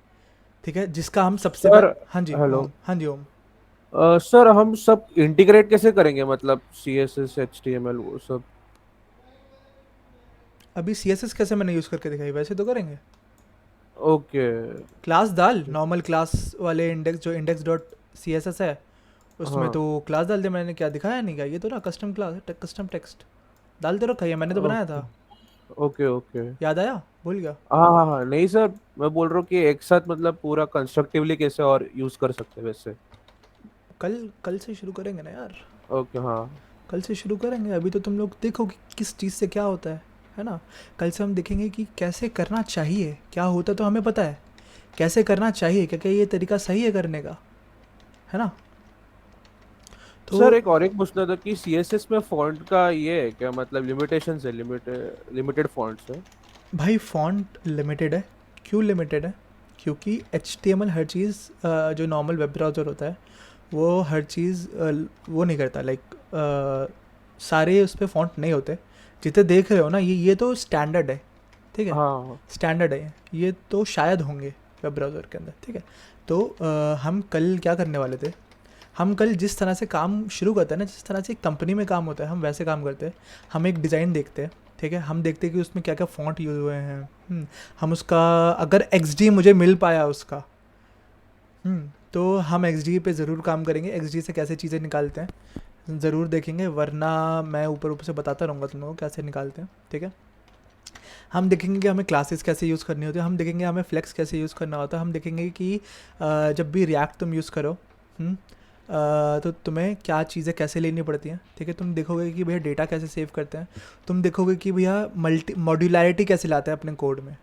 ठीक है, जिसका हम सबसे सर, हाँ जी हेलो। ओम, हाँ जी ओम। सर हम सब इंटीग्रेट कैसे करेंगे, मतलब CSS HTML वो सब? अभी CSS कैसे मैंने यूज़ करके दिखाई, वैसे तो करेंगे। ओके। क्लास डाल, नॉर्मल क्लास वाले इंडेक्स जो index.css है उसमें हाँ। तो क्लास डाल दे। मैंने क्या दिखाया नहीं क्या, ये तो ना कस्टम क्लास है, कस्टम टेक्स्ट डाल दे रखा है, मैंने तो बनाया था। Okay okay. याद आया, भूल गया। हाँ हाँ हाँ, नहीं सर, मैं बोल रहा हूँ कि एक साथ मतलब पूरा कंस्ट्रक्टिवली कैसे और यूज कर सकते हैं वैसे। कल से शुरू करेंगे ना यार, ओके हाँ। कल से शुरू करेंगे। अभी तो तुम लोग देखो कि किस चीज़ से क्या होता है ना। कल से हम देखेंगे कि कैसे करना चाहिए, क्या होता है तो हमें पता है कैसे करना चाहिए, क्या क्या ये तरीका सही है करने का, है ना। तो सर एक पूछना था कि CSS में फॉन्ट का ये है क्या, मतलब लिमिटेशंस है, लिमिटेड फॉन्ट्स है? भाई फॉन्ट लिमिटेड है, क्यों लिमिटेड है? क्योंकि HTML हर चीज़ जो नॉर्मल वेब ब्राउज़र होता है वो हर चीज़ वो नहीं करता, लाइक सारे उस पर फॉन्ट नहीं होते जितने देख रहे हो ना। ये तो स्टैंडर्ड है, ठीक है, हाँ। स्टैंडर्ड है, ये तो शायद होंगे वेब ब्राउज़र के अंदर, ठीक है। तो हम कल क्या करने वाले थे, हम कल जिस तरह से काम शुरू करते हैं ना, जिस तरह से एक कंपनी में काम होता है हम वैसे काम करते हैं। हम एक डिज़ाइन देखते हैं, ठीक है, हम देखते हैं कि उसमें क्या क्या फ़ॉन्ट यूज़ हुए हैं। हम उसका अगर XD मुझे मिल पाया उसका, तो हम XD पे ज़रूर काम करेंगे। XD से कैसे चीज़ें निकालते हैं ज़रूर देखेंगे, वरना मैं ऊपर से बताता रहूँगा तुम लोगों को कैसे निकालते हैं, ठीक है। हम देखेंगे कि हमें क्लासेस कैसे यूज़ करनी होती है, हम देखेंगे हमें फ्लेक्स कैसे यूज़ करना होता है, हम देखेंगे कि जब भी रिएक्ट तुम यूज़ करो तो तुम्हें क्या चीज़ें कैसे लेनी पड़ती हैं, ठीक है। तुम देखोगे कि भैया डेटा कैसे सेव करते हैं, तुम देखोगे कि भैया मॉड्यूलैरिटी कैसे लाते हैं अपने कोड में,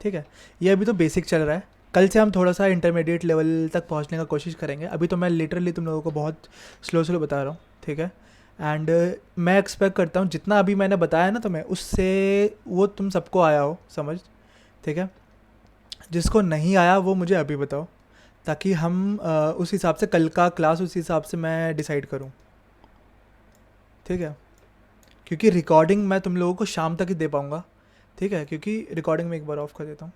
ठीक है। ये अभी तो बेसिक चल रहा है, कल से हम थोड़ा सा इंटरमीडिएट लेवल तक पहुंचने का कोशिश करेंगे। अभी तो मैं लिटरली तुम लोगों को बहुत स्लो बता रहा हूँ, ठीक है। एंड मैं एक्सपेक्ट करता हूँ जितना अभी मैंने बताया ना तुम्हें, उससे वो तुम सबको आया हो समझ, ठीक है। जिसको नहीं आया वो मुझे अभी बताओ, ताकि हम उस हिसाब से कल का क्लास उस हिसाब से मैं डिसाइड करूं, ठीक है। क्योंकि रिकॉर्डिंग मैं तुम लोगों को शाम तक ही दे पाऊँगा, ठीक है, क्योंकि रिकॉर्डिंग में एक बार ऑफ कर देता हूँ।